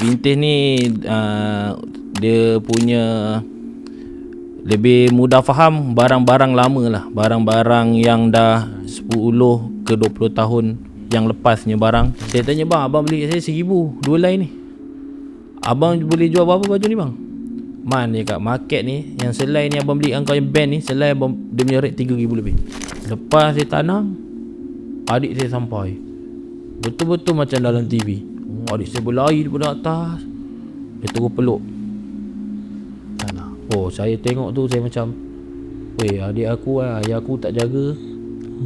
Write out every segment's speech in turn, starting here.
vintage ni dia punya lebih mudah faham barang-barang lama lah, barang-barang yang dah 10 ke 20 tahun yang lepasnya barang. Saya tanya, bang, abang beli saya 1,000 dua line ni, abang boleh jual berapa baju ni bang? Man, dia kat market ni, yang selai ni abang beli kau yang band ni, selai abang, dia punya rate 3,000 lebih. Lepas saya tanam, adik saya sampai, betul-betul macam dalam TV. Adik saya berlari daripada atas, dia terus peluk. Oh, saya tengok tu, saya macam, weh, adik aku ayah aku tak jaga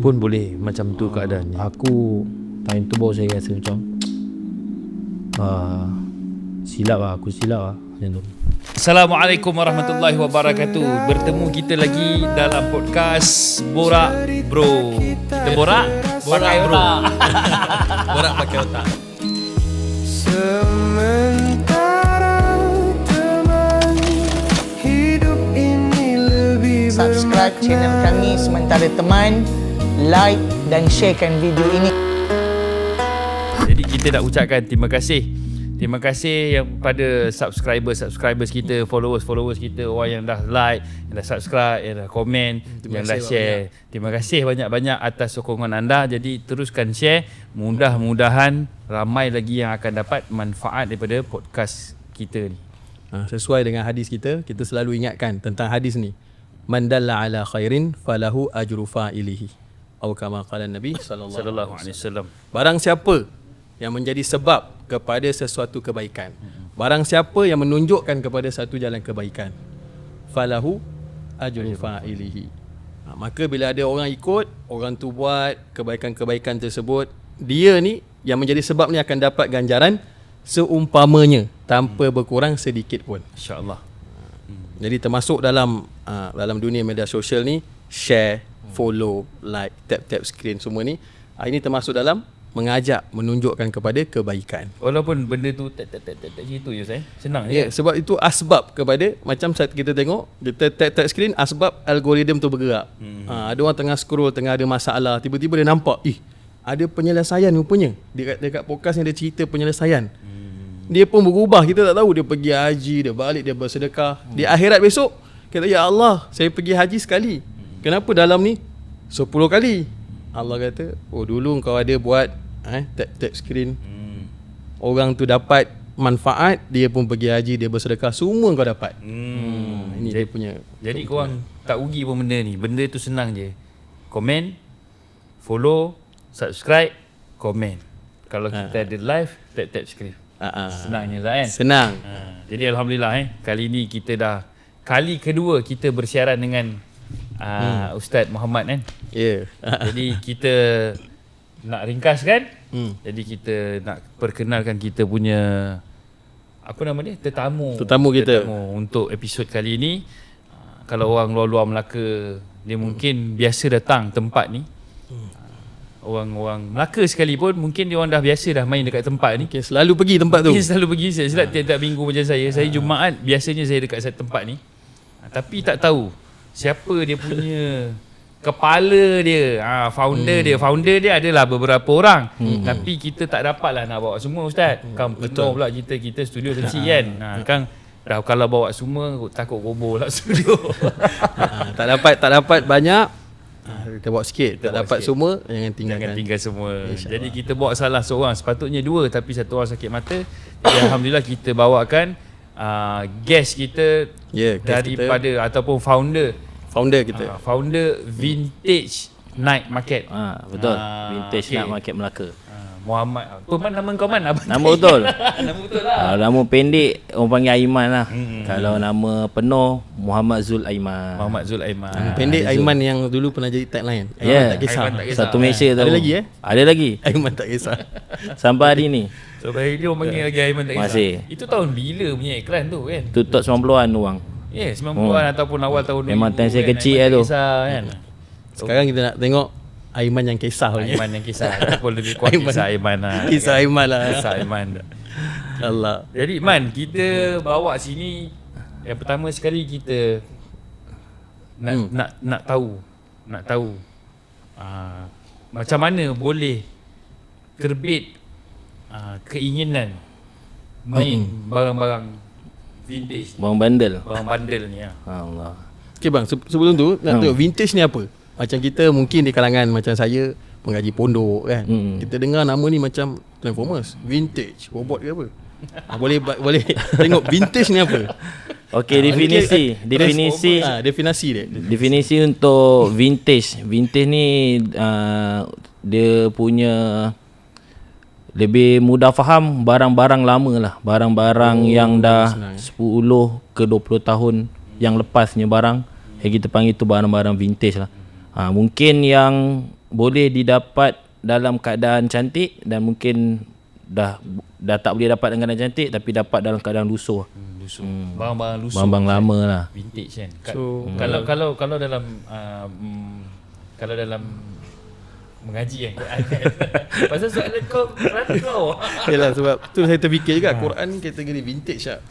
pun boleh macam tu keadaannya. Aku time tu baru saya rasa macam silap lah, aku silap lah macam tu. Assalamualaikum warahmatullahi wabarakatuh. Bertemu kita lagi dalam podcast Borak Bro. Kita borak pakai otak. Borak pakai otak. Subscribe channel kami Sementara Teman, like dan sharekan video ini. Jadi kita nak ucapkan terima kasih. Terima kasih yang pada subscribers kita, followers kita, orang yang dah like, yang dah subscribe, yang dah komen, yang dah share. Terima kasih banyak-banyak atas sokongan anda. Jadi teruskan share. Mudah-mudahan ramai lagi yang akan dapat manfaat daripada podcast kita ni. Sesuai dengan hadis kita selalu ingatkan tentang hadis ni. Man dalla ala khairin falahu ajru fa'ilihi. Atau kama qala Nabi sallallahu alaihi wasallam. Barang siapa yang menjadi sebab kepada sesuatu kebaikan, barang siapa yang menunjukkan kepada satu jalan kebaikan, falahu ajru fa'ilihi. Maka bila ada orang ikut, orang tu buat kebaikan-kebaikan tersebut, dia ni yang menjadi sebab ni akan dapat ganjaran seumpamanya tanpa berkurang sedikit pun, insya-Allah. Jadi termasuk dalam dunia media sosial ni, share, follow, like, tap screen semua ni, ini termasuk dalam mengajak, menunjukkan kepada kebaikan. Walaupun benda tu tak gitu je saya. Senang je. Sebab itu asbab kepada, macam saat kita tengok, kita tap screen, asbab algoritma tu bergerak. Ada orang tengah scroll, tengah ada masalah, tiba-tiba dia nampak, ada penyelesaian rupanya. Dekat podcast ni ada cerita penyelesaian. Dia pun berubah, kita tak tahu. Dia pergi haji, dia balik, dia bersedekah. Di akhirat besok, kata, ya Allah, saya pergi haji sekali, kenapa dalam ni 10 kali? Allah kata, oh dulu kau ada buat tap screen, orang tu dapat manfaat, dia pun pergi haji, dia bersedekah, semua kau dapat. Ini dia punya. Jadi korang tak rugi pun benda ni. Benda tu senang je. Komen, follow, subscribe, komen. Kalau kita ada live, tap screen. Senangnya lah kan. Senang. Jadi alhamdulillah kali ni kita dah kali kedua kita bersiaran dengan Ustaz Muhammad kan. Jadi kita nak ringkaskan. Jadi kita nak perkenalkan kita punya apa nama dia? Tetamu kita untuk episod kali ni. Kalau orang luar-luar Melaka, dia mungkin biasa datang tempat ni. Orang-orang Melaka sekalipun mungkin dia orang dah biasa dah main dekat tempat ni. Selalu pergi tempat tu. Selalu pergi. Saya silap tiap-tiap minggu macam saya. Saya Jumaat biasanya saya dekat satu tempat ni. Tapi tak tahu siapa dia punya kepala dia, founder dia. Founder dia adalah beberapa orang. Tapi kita tak dapatlah nak bawa semua, Ustaz. Kan penuh pula kita studio kecil kan. Kan dah kalau bawa semua takut roboh lah studio. Tak dapat banyak. Kita bawa sikit, tak dapat sikit. Semua jangan tinggal semua. Jadi kita bawa salah seorang, sepatutnya dua tapi satu orang sakit mata. Jadi alhamdulillah kita bawakan guest kita daripada kita, ataupun founder kita. Founder Vintage Night Market. Betul. Vintage Night Market Melaka. Muhammad. Apa nama kau man? Nama betul. Nama betul lah. Nama pendek orang panggil Aiman lah. Kalau nama penuh Muhammad Zul Aiman. Pendek Aiman yang dulu pernah jadi tagline. Aiman tak kisah. Satu Malaysia tu. Ada lagi Ada lagi. Aiman tak kisah. Sampai hari ni. Sampai hari ni orang panggil lagi Aiman tak kisah. Masih. Itu tahun bila punya iklan tu kan? Tu top 90-an tu bang. 90-an ataupun awal tahun 2000. Memang time saya kecil lah tu. Kan? Sekarang kita nak tengok Aiman yang kisah. Aiman yang kisah. Ataupun lebih kuat kisah Aiman lah. Kisah Aiman lah. Kisah Aiman. Allah. Jadi Man, kita bawa sini, yang pertama sekali kita nak tahu macam mana boleh terbit keinginan main barang-barang vintage, Bang bandel. barang bandel ni lah. Allah. Okay bang, sebelum tu nak tengok vintage ni apa? Macam kita mungkin di kalangan macam saya mengaji pondok kan. Kita dengar nama ni macam Transformers, vintage, robot ke apa? Boleh tengok vintage ni apa? Okey, definisi definisi dia. Definisi untuk vintage. Vintage ni dia punya lebih mudah faham barang-barang lama lah. Barang-barang yang dah 10 ke 20 tahun yang lepasnya barang. Yang kita panggil tu barang-barang vintage lah. Mungkin yang boleh didapat dalam keadaan cantik dan mungkin dah tak boleh dapat dengan keadaan cantik tapi dapat dalam keadaan lusuh. Barang-barang lusuh, Barang-barang lama lah. vintage kan. So, Kalau dalam kalau dalam mengaji kan pasal soalan kau Yalah, sebab tu saya terfikir juga Quran kategori vintage lah.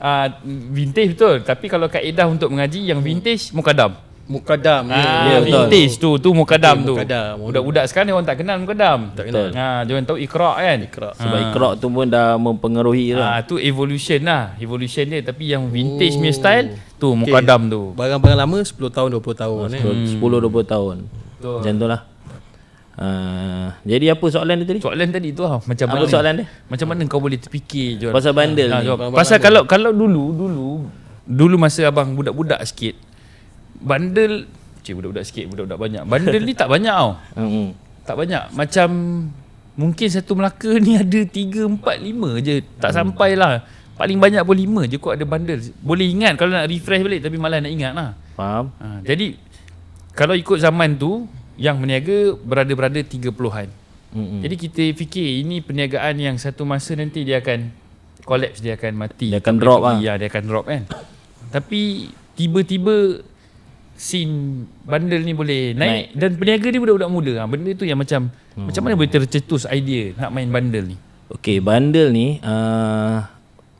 vintage betul, tapi kalau kaedah untuk mengaji yang vintage mukadam. Mukadam. Ya, betul. Vintage tu mukadam tu. mukadam. Budak-budak sekarang dia orang tak kenal mukadam. Tak kenal. Dia orang tahu Iqra kan. Sebab Iqra tu pun dah mempengaruhi lah. Tu evolution lah. Evolution dia, tapi yang vintage punya style tu mukadam tu. Barang-barang lama 10 tahun 20 tahun 10-20 tahun. Betul. Macam tu lah. Jadi apa soalan dia tadi? Soalan tadi tu lah, macam Apa mana soalan dia? macam mana kau boleh terfikir John? Pasal bandel ni. Pasal kalau dulu masa abang budak-budak sikit, bandel budak-budak sikit, budak-budak banyak. Bandel ni tak banyak tau. Tak banyak. Macam mungkin satu Melaka ni ada 3, 4, 5 je. Tak sampai lah. Paling banyak pun 5 je kot ada bandel. Boleh ingat kalau nak refresh balik, tapi malas nak ingat lah. Faham? Jadi kalau ikut zaman tu, yang berniaga berada-berada 30-an. Jadi kita fikir ini perniagaan yang satu masa nanti dia akan collapse, dia akan mati. Dia akan drop lah. Ya, dia akan drop kan. Tapi tiba-tiba scene bandel ni boleh naik. Dan peniaga ni budak-budak muda. Benda tu yang macam macam mana boleh tercetus idea nak main bandel ni? Okey, bandel ni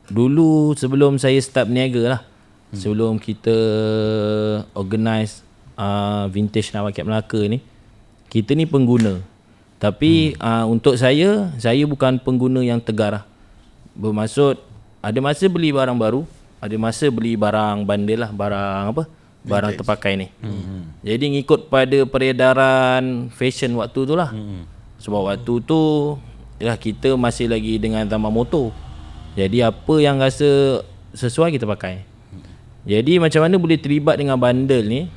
dulu sebelum saya start berniaga lah. Sebelum kita organize vintage nak rakyat Melaka ni, kita ni pengguna. Tapi untuk saya bukan pengguna yang tegar lah. Bermaksud ada masa beli barang baru, ada masa beli barang bandel lah, barang terpakai ni. Jadi ngikut pada peredaran fashion waktu tu lah. Sebab waktu tu kita masih lagi dengan zaman motor. Jadi apa yang rasa sesuai kita pakai. Jadi macam mana boleh terlibat dengan bandel ni?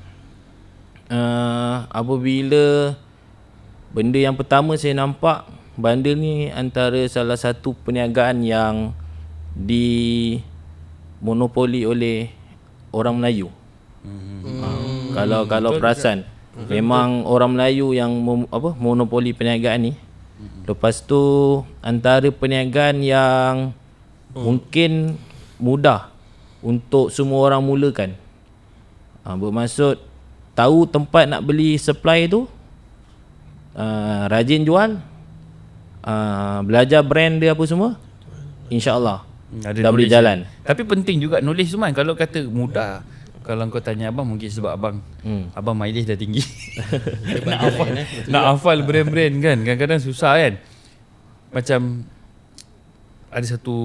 Apabila benda yang pertama saya nampak, bandel ni antara salah satu perniagaan yang dimonopoli oleh orang Melayu. Kalau perasan, memang orang Melayu yang monopoli perniagaan ni. Lepas tu antara perniagaan yang mungkin mudah untuk semua orang mulakan. Bermaksud tahu tempat nak beli supply tu, rajin jual, belajar brand dia apa semua, InsyaAllah dah boleh jalan. Tapi penting juga knowledge tu kan. Kalau kata mudah, kalau kau tanya abang, mungkin sebab abang mileage dah tinggi. nak hafal brand-brand kan, kadang-kadang susah kan. Macam ada satu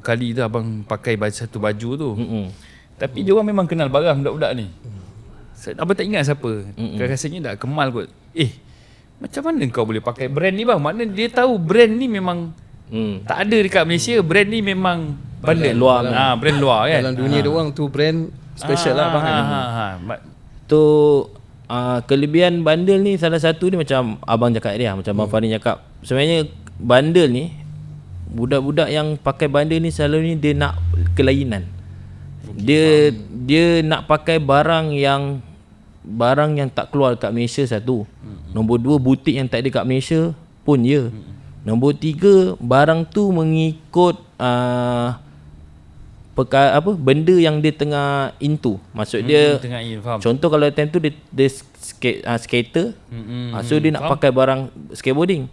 kali tu abang pakai satu baju tu, tapi dia orang memang kenal barang budak-budak ni. Abang tak ingat siapa. Rasanya dah kemal kot. Macam mana kau boleh pakai brand ni bang? Maknanya dia tahu brand ni memang tak ada dekat Malaysia. Brand ni memang bandel luar, brand luar kan. Dalam dunia dia orang tu brand special lah bang. Tu kelebihan bandel ni, salah satu ni macam abang cakap dia, macam Abang Farin cakap, sebenarnya bandel ni, budak-budak yang pakai bandel ni selalu ni dia nak kelainan. Dia nak pakai barang yang tak keluar dekat Malaysia satu. Nombor 2, butik yang tak ada dekat Malaysia pun ya. Nombor 3, barang tu mengikut benda yang dia tengah into. Maksud dia contoh kalau time tu dia skater, so dia nak pakai barang skateboarding.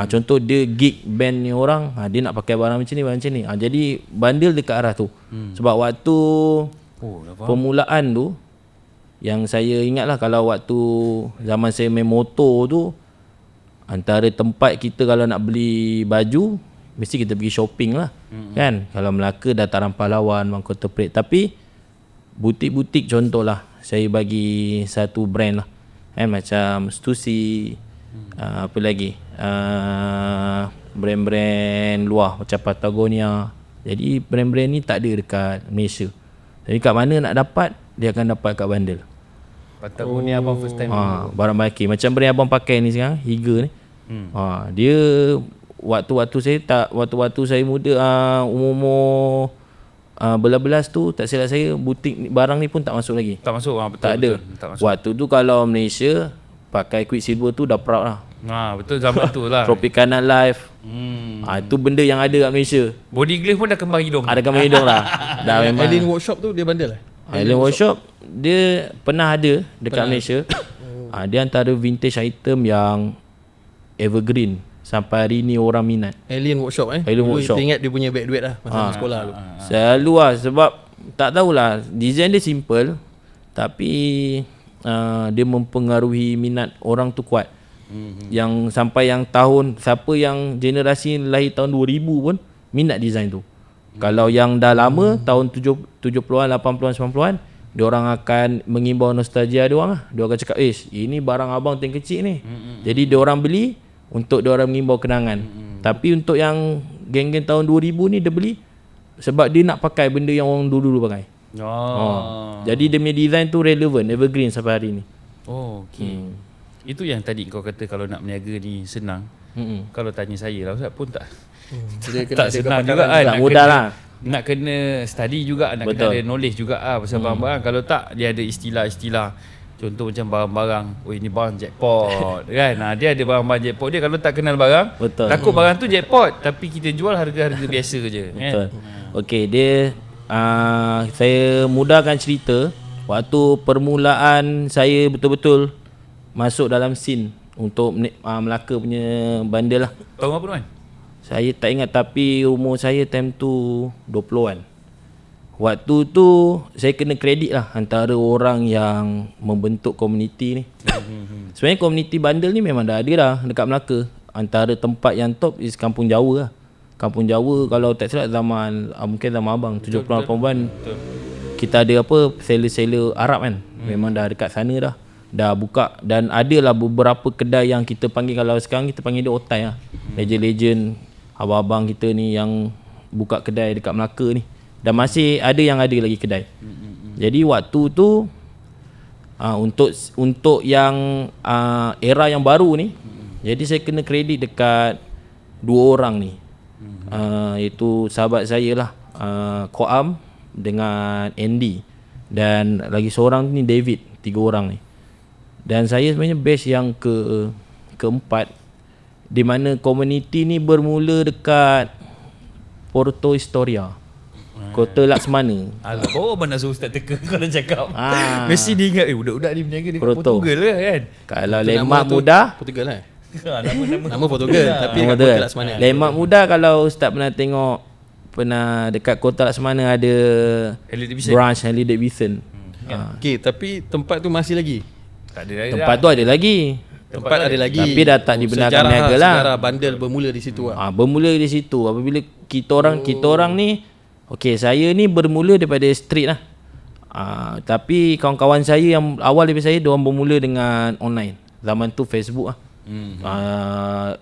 Contoh dia gig band ni orang, dia nak pakai barang macam ni. Jadi bandel dekat arah tu. Sebab waktu permulaan tu, yang saya ingat lah, kalau waktu zaman saya main motor tu, antara tempat kita kalau nak beli baju, mesti kita pergi shopping lah. Kan? Kalau Melaka Dataran Pahlawan, Kota Perit. Tapi butik-butik contohlah, saya bagi satu brand lah. Macam Stussy, apa lagi? Brand-brand luar macam Patagonia. Jadi brand-brand ni tak ada dekat Malaysia. Jadi kat mana nak dapat, dia akan dapat kat bandar. Patagonia abang first time. Barang bakir. Macam brand abang pakai ni sekarang, Higa ni. Dia waktu saya muda, umur belas-belas tu, tak silap saya, butik barang ni pun tak masuk lagi. Tak masuk. Betul, tak ada. Betul, tak masuk. Waktu tu kalau Malaysia pakai Quicksilver tu dah proud lah. Betul, zaman tu lah. Tropicana Life. Itu benda yang ada kat Malaysia. Body glove pun dah kembang hidung. Ada kembang hidung lah. Dah memang. Alien Workshop tu dia bandel lah. Alien Workshop dia pernah ada dekat Malaysia. Dia antara vintage item yang evergreen sampai hari ni orang minat. Alien Workshop Alien Dulu Workshop. kita ingat dia punya beg duit lah masa sekolah tu. Selalu lah, sebab tak tahulah, design dia simple tapi dia mempengaruhi minat orang tu kuat. Yang sampai yang tahun, siapa yang generasi lahir tahun 2000 pun minat design tu. Kalau yang dah lama tahun 70-an, 80-an, 90-an, dia orang akan mengimbau nostalgia dia orang lah. Dia akan cakap, ini barang abang time kecil ni. Jadi dia orang beli untuk dia orang mengimbau kenangan. Tapi untuk yang geng-geng tahun 2000 ni, dia beli sebab dia nak pakai benda yang orang dulu pakai. Jadi dia punya design tu relevan, evergreen sampai hari ni. Okey. Itu yang tadi kau kata kalau nak berniaga ni senang. Kalau tanya saya lah Ustaz pun tak tak senang juga kan. Tak mudah lah. Nak kena study juga, nak kena ada knowledge juga pasal barang-barang. Kalau tak, dia ada istilah-istilah. Contoh macam barang-barang, ini barang jackpot kan. Dia ada barang-barang jackpot dia. Kalau tak kenal barang, takut barang tu jackpot tapi kita jual harga-harga biasa je kan. Okey, dia saya mudahkan cerita. Waktu permulaan saya betul-betul masuk dalam scene untuk Melaka punya bandar lah. Tahun apa tuan? Saya tak ingat tapi umur saya time tu 20-an. Waktu tu saya kena kredit lah antara orang yang membentuk komuniti ni. Sebenarnya komuniti bandar ni memang dah ada dah dekat Melaka. Antara tempat yang top is Kampung Jawa lah. Kampung Jawa kalau tak silap zaman mungkin zaman abang 70-an 80-an kita ada apa seller-seller Arab kan. Memang dah dekat sana dah buka, dan adalah beberapa kedai yang kita panggil, kalau sekarang kita panggil dia otai lah. Legend-legend abang-abang kita ni yang buka kedai dekat Melaka ni, dan masih ada yang ada lagi kedai. Jadi waktu tu untuk yang era yang baru ni, jadi saya kena kredit dekat dua orang ni. Itu sahabat saya lah, Koam dengan Andy, dan lagi seorang ni David. 3 orang ni. Dan saya sebenarnya base yang keempat, di mana komuniti ni bermula dekat Porto Historia, Kota Laksmana. Alah, bawa abang nak suruh Ustaz teka kalau cakap. Mesti dia ingat budak-budak ni berniaga dekat Portugal lah kan. Kalau Lemak Muda Portugal lah. Nama Portugal tapi dekat Kota Laksmana. Lemak Muda, kalau Ustaz pernah tengok, pernah dekat Kota Laksmana ada branch Harley Davidson. Okey, tapi tempat tu masih lagi. Tak ada lagi. Tempat tu ada lagi. Tempat ada lagi. Tapi dah tak dibenarkan berniaga lah. Sejarah bandel bermula di situ lah. Bermula di situ. Apabila kita orang ni, okey, saya ni bermula daripada street lah. Tapi kawan-kawan saya yang awal daripada saya, diorang bermula dengan online. Zaman tu Facebook lah.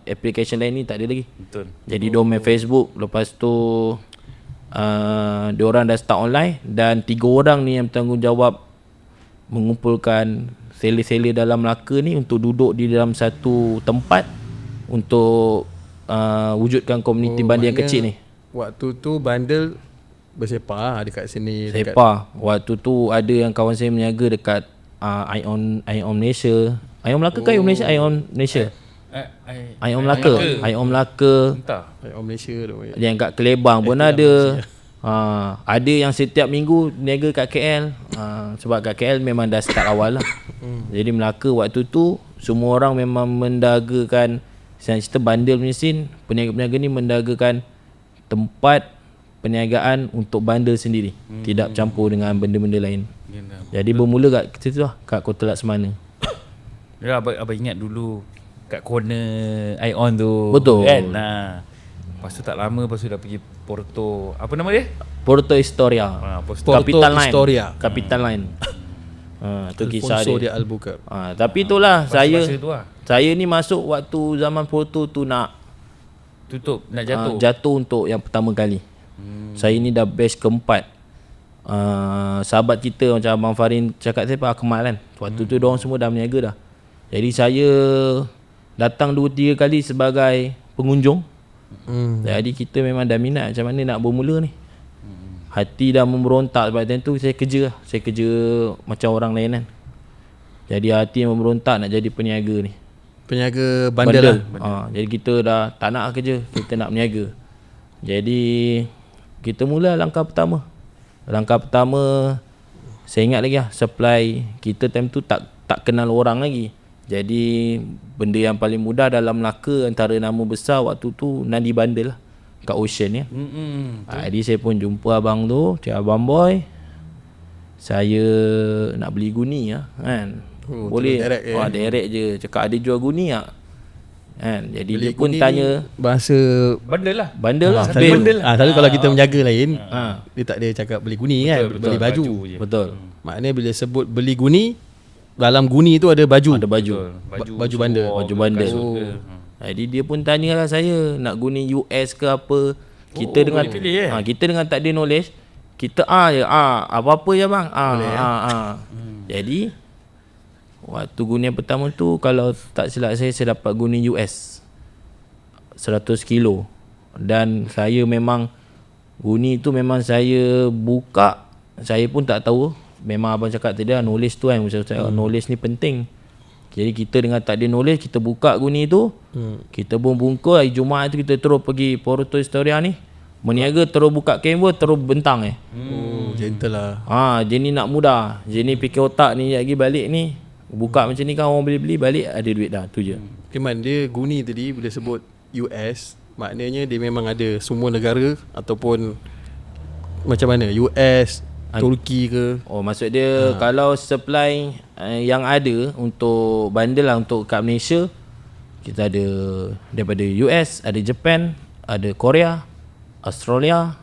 Application lain ni tak ada lagi. Betul. Jadi diorang main Facebook. Lepas tu diorang dah start online, dan 3 orang ni yang bertanggungjawab mengumpulkan seller-seller dalam Melaka ni untuk duduk di dalam satu tempat untuk wujudkan komuniti bandar yang kecil ni. Waktu tu bandel bersepah dekat sini. Sepah. Waktu tu ada yang kawan saya berniaga dekat Ion Malaysia. Ion Melaka ke Ion Malaysia? Ion Malaysia. Ion Melaka. Ion Melaka. Entah. Ion Malaysia tu. Yang kat Kelebang pun ada. Ada yang setiap minggu niaga kat KL. Sebab kat KL memang dah start awal lah. Jadi Melaka waktu tu semua orang memang mendagakan, saya cerita bandel punya scene, peniaga-peniaga ni mendagakan tempat perniagaan untuk bandel sendiri. Tidak campur dengan benda-benda lain. Jadi bermula kat situ lah, kat Kota Laksmana. Ya, abang ingat dulu kat corner Ion tu. Betul. Kan? Lepas tu tak lama, lepas tu dah pergi Porto. Apa nama dia? Porto Historia. Porto Capital Line. Historia. Capital Line. Tu kisah Alfonso dia. de Albuquerque. Tapi itulah Masa tu lah. saya ni masuk waktu zaman Porto tu nak Tutup, nak jatuh. jatuh untuk yang pertama kali. Saya ni dah batch keempat. Sahabat kita macam Abang Farin cakap saya Pak Akmal kan. Waktu tu diorang semua dah berniaga dah. Jadi saya datang 2-3 kali sebagai pengunjung. Jadi kita memang dah minat macam mana nak bermula ni. Hati dah memberontak sebab time tu saya kerja lah. Saya kerja macam orang lain kan. Jadi hati memberontak nak jadi peniaga ni. Peniaga bandar lah. Jadi kita dah tak nak kerja, kita nak berniaga. Jadi kita mula langkah pertama. Langkah pertama saya ingat lagi lah, supply kita time tu tak kenal orang lagi. Jadi benda yang paling mudah dalam Melaka antara nama besar waktu tu Nadi Bundle lah kat Ocean ya. Jadi saya pun jumpa abang tu, cakap abang boy, saya nak beli guni lah kan. Boleh direct je cakap ada jual guni tak kan. Jadi beli dia pun tanya bahasa Bandel lah. bandel lah. Selalu kalau kita menjaga lain dia tak ada cakap beli guni kan, beli baju je. Betul. Maknanya bila sebut beli guni, dalam guni tu ada baju. Ada baju. Baju bandar. Baju bandar. Jadi dia pun tanyalah saya nak guni US ke apa. Kita dengan kita dengan tak ada knowledge, kita apa-apa je bang. Jadi waktu guni yang pertama tu kalau tak silap saya dapat guni US 100 kilo. Dan saya memang guni tu memang saya buka, saya pun tak tahu. Memang abang cakap tadi knowledge tu kan, knowledge ni penting. Jadi kita dengan tak ada knowledge, kita buka guni tu, kita pun bungkus. Hari Jumaat tu kita terus pergi Porto Historia ni, meniaga, terus buka canvas, terus bentang gentle lah. Jadi nak mudah. Jadi fikir otak ni lagi balik ni, buka macam ni kan orang beli-beli, balik ada duit dah, tu je. Keman dia guni tadi bila sebut US, maknanya dia memang ada semua negara ataupun macam mana, US, Turki ke? Maksud dia kalau supply yang ada untuk bandel lah untuk kat Malaysia, kita ada daripada US, ada Japan, ada Korea, Australia,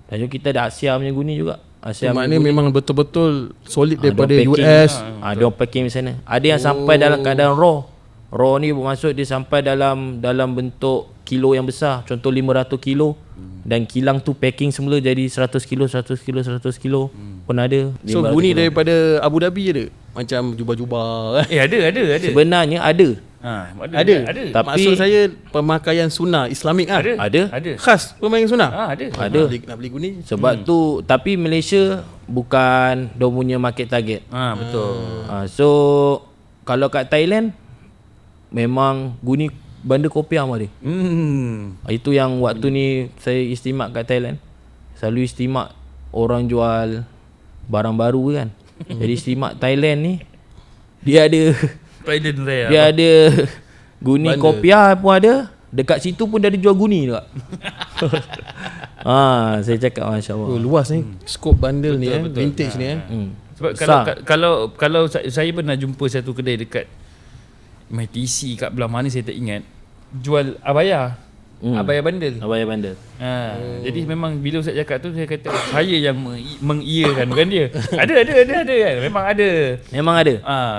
dan juga kita ada Asia punya guni juga. Asia maknanya memang betul-betul solid daripada US. Dia packing macam sana. Ada yang sampai dalam keadaan raw. Raw ni bermaksud dia sampai dalam bentuk kilo yang besar. Contoh 500 kilo. Dan kilang tu packing semula jadi 100 kilo pun ada. So guni daripada Abu Dhabi ada? Macam jubah-jubah. Ada. Sebenarnya ada. Ada. Tapi maksud saya pemakaian sunnah Islamik ada. Khas pemakaian sunnah. Ada. Nak beli guni. Sebab tu tapi Malaysia bukan dia punya market target. Betul. So kalau kat Thailand memang guni bandar kopiah dia. Itu yang waktu ni saya istimak kat Thailand. Selalu istimak orang jual barang baru kan. Jadi istimak Thailand ni dia ada ada guni kopiah pun ada. Dekat situ pun dia ada jual guni juga. Saya cakap masya-Allah. Luas ni skop bandel ni vintage ni Sebab kalau saya pernah jumpa satu kedai dekat MTC kat belah mana saya tak ingat, jual abaya. Abaya bandel. Jadi memang bila Ustaz cakap tu saya kata saya yang mengiyakan bukan dia. Ada kan. Memang ada.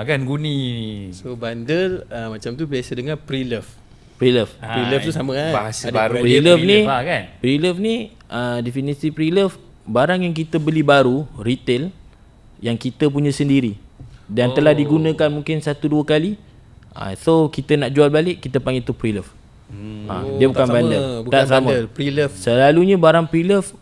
Kan guni ni. So bandel macam tu biasa dengar pre-love. Pre-love tu sama kan. Bahasa baru pre-love ni kan. Pre-love ni definisi pre-love barang yang kita beli baru retail yang kita punya sendiri dan telah digunakan mungkin 1-2 kali. So kita nak jual balik, kita panggil tu pre-love. Dia bukan bandel. Tak sama. Pre-love. Selalunya barang pre-love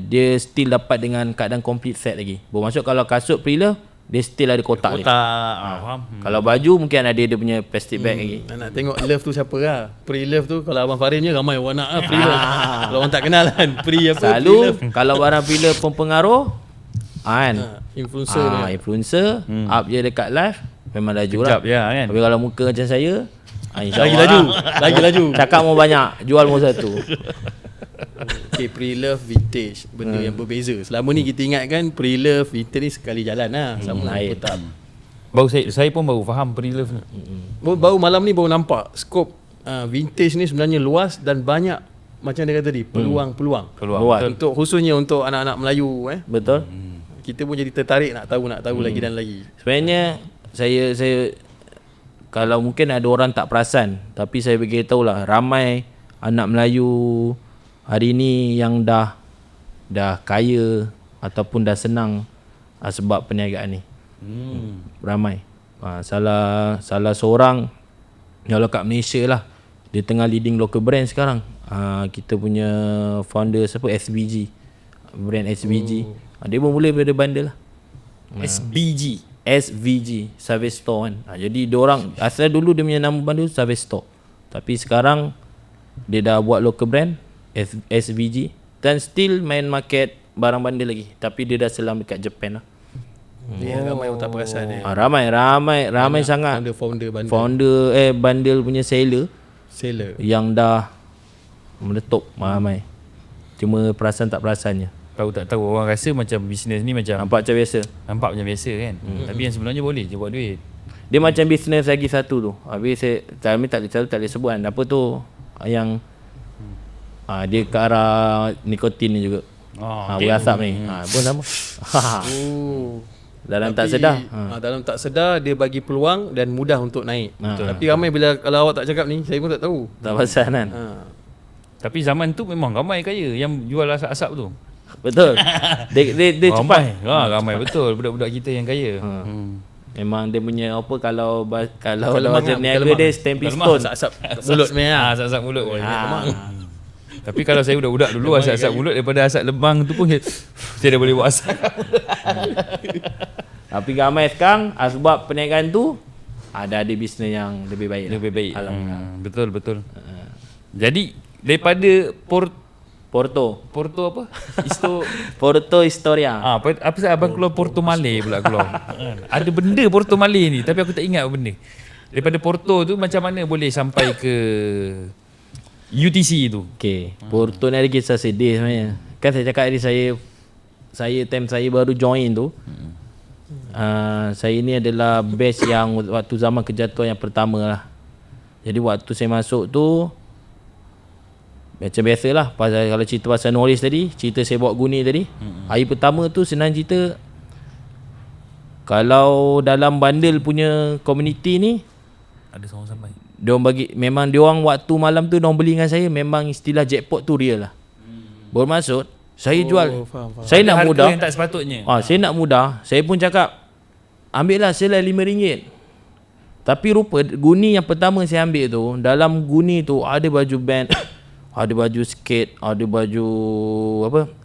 dia still dapat dengan keadaan complete set lagi. Bermaksud kalau kasut pre-love dia still ada kotak dia. Faham. Kalau baju mungkin ada dia punya plastic bag lagi. Nak tengok love tu siapa lah. Pre-love tu kalau Abang Farin je ramai orang nak pre-love. Kalau orang tak kenal kan pre apa. Selalu kalau barang pre-love pengaruh kan. Influencer up je dekat live memang laju lah. Kan? Tapi kalau muka macam saya, lagi laju. Cakap mau banyak, jual mau satu. Okay, pre-love vintage benda yang berbeza. Selama ni kita ingatkan pre-love vintage ni sekali jalan lah. Sama lain. Baru saya pun baru faham pre-love ni. Baru malam ni baru nampak skop vintage ni sebenarnya luas dan banyak macam dia kata tadi, peluang-peluang. Peluang. Untuk khususnya untuk anak-anak Melayu Betul. kita pun jadi tertarik nak tahu lagi dan lagi. Sebenarnya saya kalau mungkin ada orang tak perasan, tapi saya beritahu lah, ramai anak Melayu hari ni yang dah kaya ataupun dah senang sebab perniagaan ni. Ramai. Salah seorang kalau kat Malaysia lah, dia tengah leading local brand sekarang. Kita punya founder siapa, SBG, brand SBG. Dia pun mula daripada bundle lah. SVG, Service Store kan. Jadi diorang asal dulu dia punya nama bundle Service Store, tapi sekarang dia dah buat local brand SVG dan still main market barang bundle lagi, tapi dia dah selam dekat Japan lah. Dia ramai orang tak perasan ni. Ramai sangat Founder bundle. Bundle punya seller yang dah meletup ramai. Cuma perasan tak perasannya. Tahu tak tahu, orang rasa macam bisnes ni macam Nampak macam biasa. nampak macam biasa kan. Tapi yang sebenarnya boleh je buat duit. Dia macam bisnes lagi satu tu. Habis tak boleh sebut kan. Apa tu yang dia ke arah nikotin ni juga. Berasap ni. Pun sama. Dalam tak sedar. Dalam tak sedar dia bagi peluang dan mudah untuk naik. Tapi ramai bila kalau awak tak cakap ni, saya pun tak tahu. Tak pasal kan. Tapi zaman tu memang ramai kaya yang jual asap-asap tu. Betul. Dia cepat. Ramai betul budak-budak kita yang kaya. Memang dia punya apa, kalau macam niaga dia stepping stone. Asap mulut ni lah. Asap mulut. Tapi kalau saya budak-budak dulu, asap mulut daripada asap lebang tu pun saya dah boleh buat asap. Tapi ramai sekarang sebab perniagaan tu ada bisnes yang lebih baik. Lebih baik. Betul. Jadi daripada Porto apa? Porto Historia. Apa sebab abang keluar Porto Malay pula keluar. Ada benda Porto Malay ni, tapi aku tak ingat apa benda. Daripada Porto tu macam mana boleh sampai ke UTC tu? Okay, Porto ni ada kisah sedih sebenarnya. Kan saya cakap tadi, time saya baru join tu, saya ni adalah batch yang waktu zaman kejatuhan yang pertama lah. Jadi waktu saya masuk tu macam biasalah, kalau cerita pasal Norris tadi, cerita saya bawa guni tadi. Hari pertama tu senang cerita, kalau dalam bundle punya community ni ada seorang sampai. Diorang bagi, memang diorang waktu malam tu diorang beli dengan saya, memang istilah jackpot tu real lah. Bermaksud saya jual, faham. saya Ada nak harga mudah yang tak sepatutnya. saya nak mudah, saya pun cakap ambil lah sila RM5. Tapi rupa guni yang pertama saya ambil tu, dalam guni tu ada baju band, ada baju skate, ada baju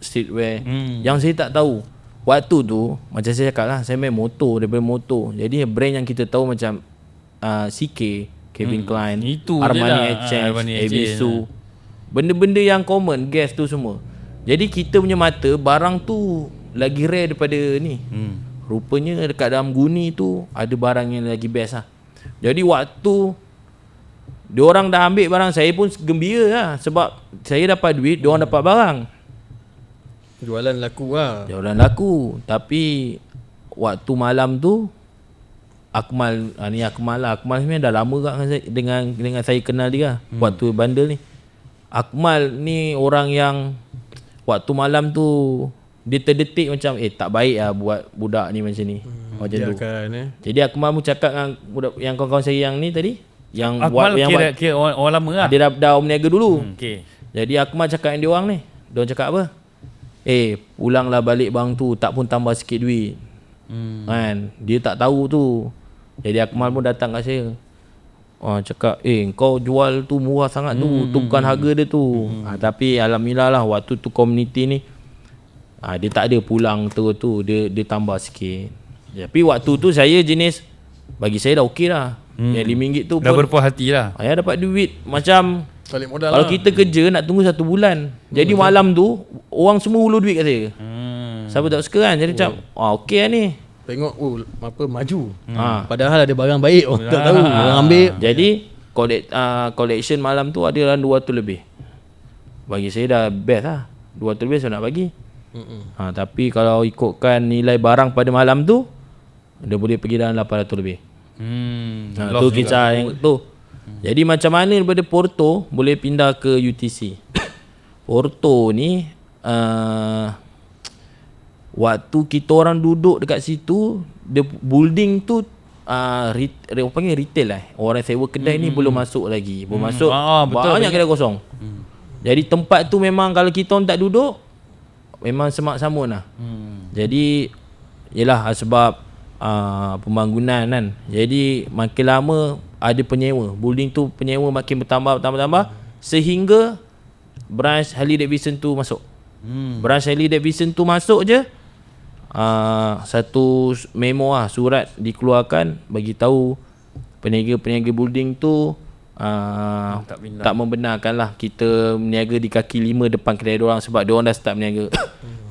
streetwear yang saya tak tahu. Waktu tu macam saya cakap lah, saya main motor, daripada motor. Jadi brand yang kita tahu macam CK, Calvin Klein, itu Armani Exchange, Ebisu, benda-benda yang common, Guess tu semua. Jadi kita punya mata barang tu lagi rare daripada ni. Rupanya dekat dalam guni tu ada barang yang lagi best lah. Jadi waktu diorang dah ambil barang, saya pun gembira lah, sebab saya dapat duit, diorang dapat barang. Jualan laku lah. Jualan laku. Tapi waktu malam tu Akmal sebenarnya dah lama kat dengan saya kenal dia waktu bundle ni. Akmal ni orang yang waktu malam tu dia terdetik macam tak baik lah buat budak ni macam ni. Macam tu. Jadi Akmal pun cakap dengan budak yang kawan-kawan saya yang ni tadi, yang Akmal yang kira orang lama lah. Dia dah berniaga dulu. Okay. Jadi Akmal cakap dengan dia orang ni. Dia orang cakap apa? Pulanglah balik bang tu, tak pun tambah sikit duit. Kan? Dia tak tahu tu. Jadi Akmal pun datang kat saya. Cakap, kau jual tu murah sangat tu. Tu bukan harga dia tu. Tapi alhamdulillah lah waktu tu community ni dia tak ada pulang tu. Dia tambah sikit. Tapi waktu tu saya jenis, bagi saya dah okey lah. Yang RM5 tu dah pun berpuas hati lah. saya dapat duit macam Balik modal kalau lah. kita kerja nak tunggu 1 bulan. Jadi malam tu orang semua hulur duit kat saya. Siapa tak suka kan. Jadi macam okey lah ni. Tengok maju. Padahal ada barang baik, orang tak tahu. Orang ambil. Jadi collection malam tu ada dalam 200 lebih. Bagi saya dah best lah. 200 lebih saya nak bagi. Tapi kalau ikutkan nilai barang pada malam tu, dia boleh pergi dalam 800 lebih. Tu kisah yang tu. Jadi macam mana daripada Porto boleh pindah ke UTC? Porto ni waktu kita orang duduk dekat situ, the building tu orang panggil retail lah. Orang sewa kedai ni belum masuk lagi. Belum masuk. Betul, banyak kedai kosong. Jadi tempat tu memang kalau kita orang tak duduk, memang semak samun lah. Jadi yelah sebab pembangunan kan. Jadi makin lama ada penyewa. Building tu penyewa makin bertambah sehingga branch Harley Davidson tu masuk. Branch Harley Davidson tu masuk je, satu memo lah, surat dikeluarkan bagi tahu peniaga-peniaga building tu tak membenarkan lah kita meniaga di kaki 5 depan kedai diorang sebab diorang dah start meniaga.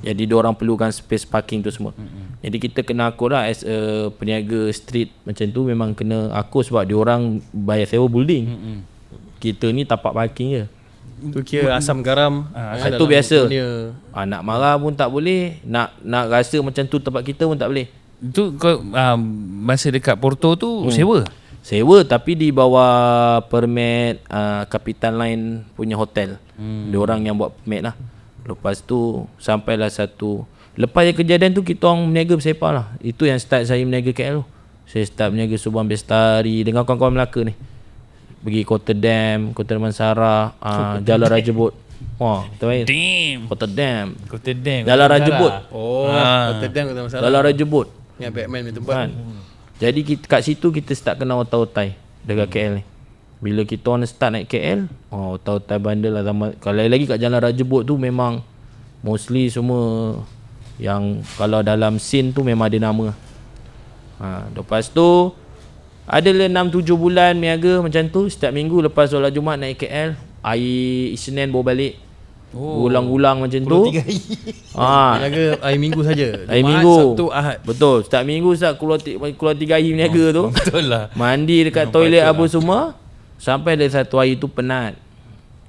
Jadi diorang perlukan space parking tu semua. Jadi kita kena akur lah as a peniaga street macam tu, memang kena akur sebab diorang bayar sewa building. Kita ni tapak parking je. Tu kira asam garam. Itu biasa. Nak marah pun tak boleh, nak rasa macam tu tempat kita pun tak boleh. Itu kau masa dekat Porto tu sewa tapi di bawah permit Capital Line punya hotel. Diorang yang buat permit lah. Lepas tu sampailah lepas kejadian tu kita orang meniaga bersepah lah. Itu yang start saya meniaga KL tu. Saya start meniaga Subang Bestari dengan kawan-kawan Melaka ni. Pergi Kota Dam, Kota Damansara, Jalan Raja Bot. Wah, betul. Kota Dam. Jalan Raja Bot. Kota Dam Kota Damansara. Jalan Raja Bot. Yang Batman punya tempat. Jadi kat situ kita start kenal otai-otai dekat KL ni. Bila kita orang start naik KL, otai-otai bandel lah. Kalau lagi kat Jalan Raja Bot tu memang mostly semua yang kalau dalam scene tu memang ada nama. Lepas tu adalah 6-7 bulan niaga macam tu. Setiap minggu lepas solat Jumaat naik KL, air Isnin bawa balik. Ulang-ulang macam tu. 3 hari. Niaga hari Minggu saja. Hari Minggu. Sabtu, Ahad. Betul. Setiap minggu Ustaz keluar 3 hari niaga tu. Betul lah. Mandi dekat toilet apa semua. Sampai ada satu hari tu penat.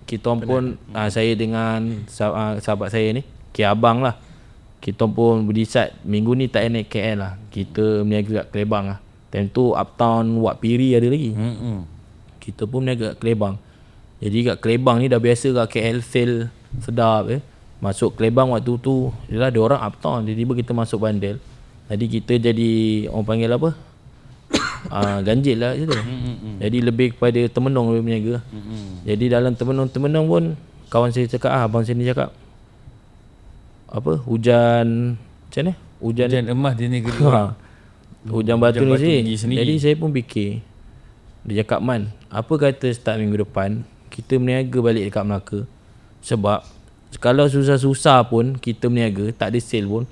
Kita pun saya dengan sahabat saya ni, Abang lah. Kita pun berdecide minggu ni tak naik KL lah. Kita meniaga kat Kelebang lah. Time tu Uptown Wat Piri ada lagi. Kita pun meniaga kat Kelebang. Jadi kat Kelebang ni dah biasa kat KL sale sedap Masuk Kelebang waktu tu yalah ada orang Uptown, tiba-tiba kita masuk bandel. Jadi kita jadi orang panggil apa? Ganjil lah macam tu. Jadi lebih kepada temenung lebih meniaga. Jadi dalam temenung pun kawan saya cakap abang saya ni cakap apa? Hujan macam ni? Hujan emas di negeri orang. Hujan batu ni sendiri. Jadi saya pun fikir. Dia cakap, Man, apa kata start minggu depan kita meniaga balik dekat Melaka. Sebab kalau susah-susah pun kita meniaga, tak ada sale pun,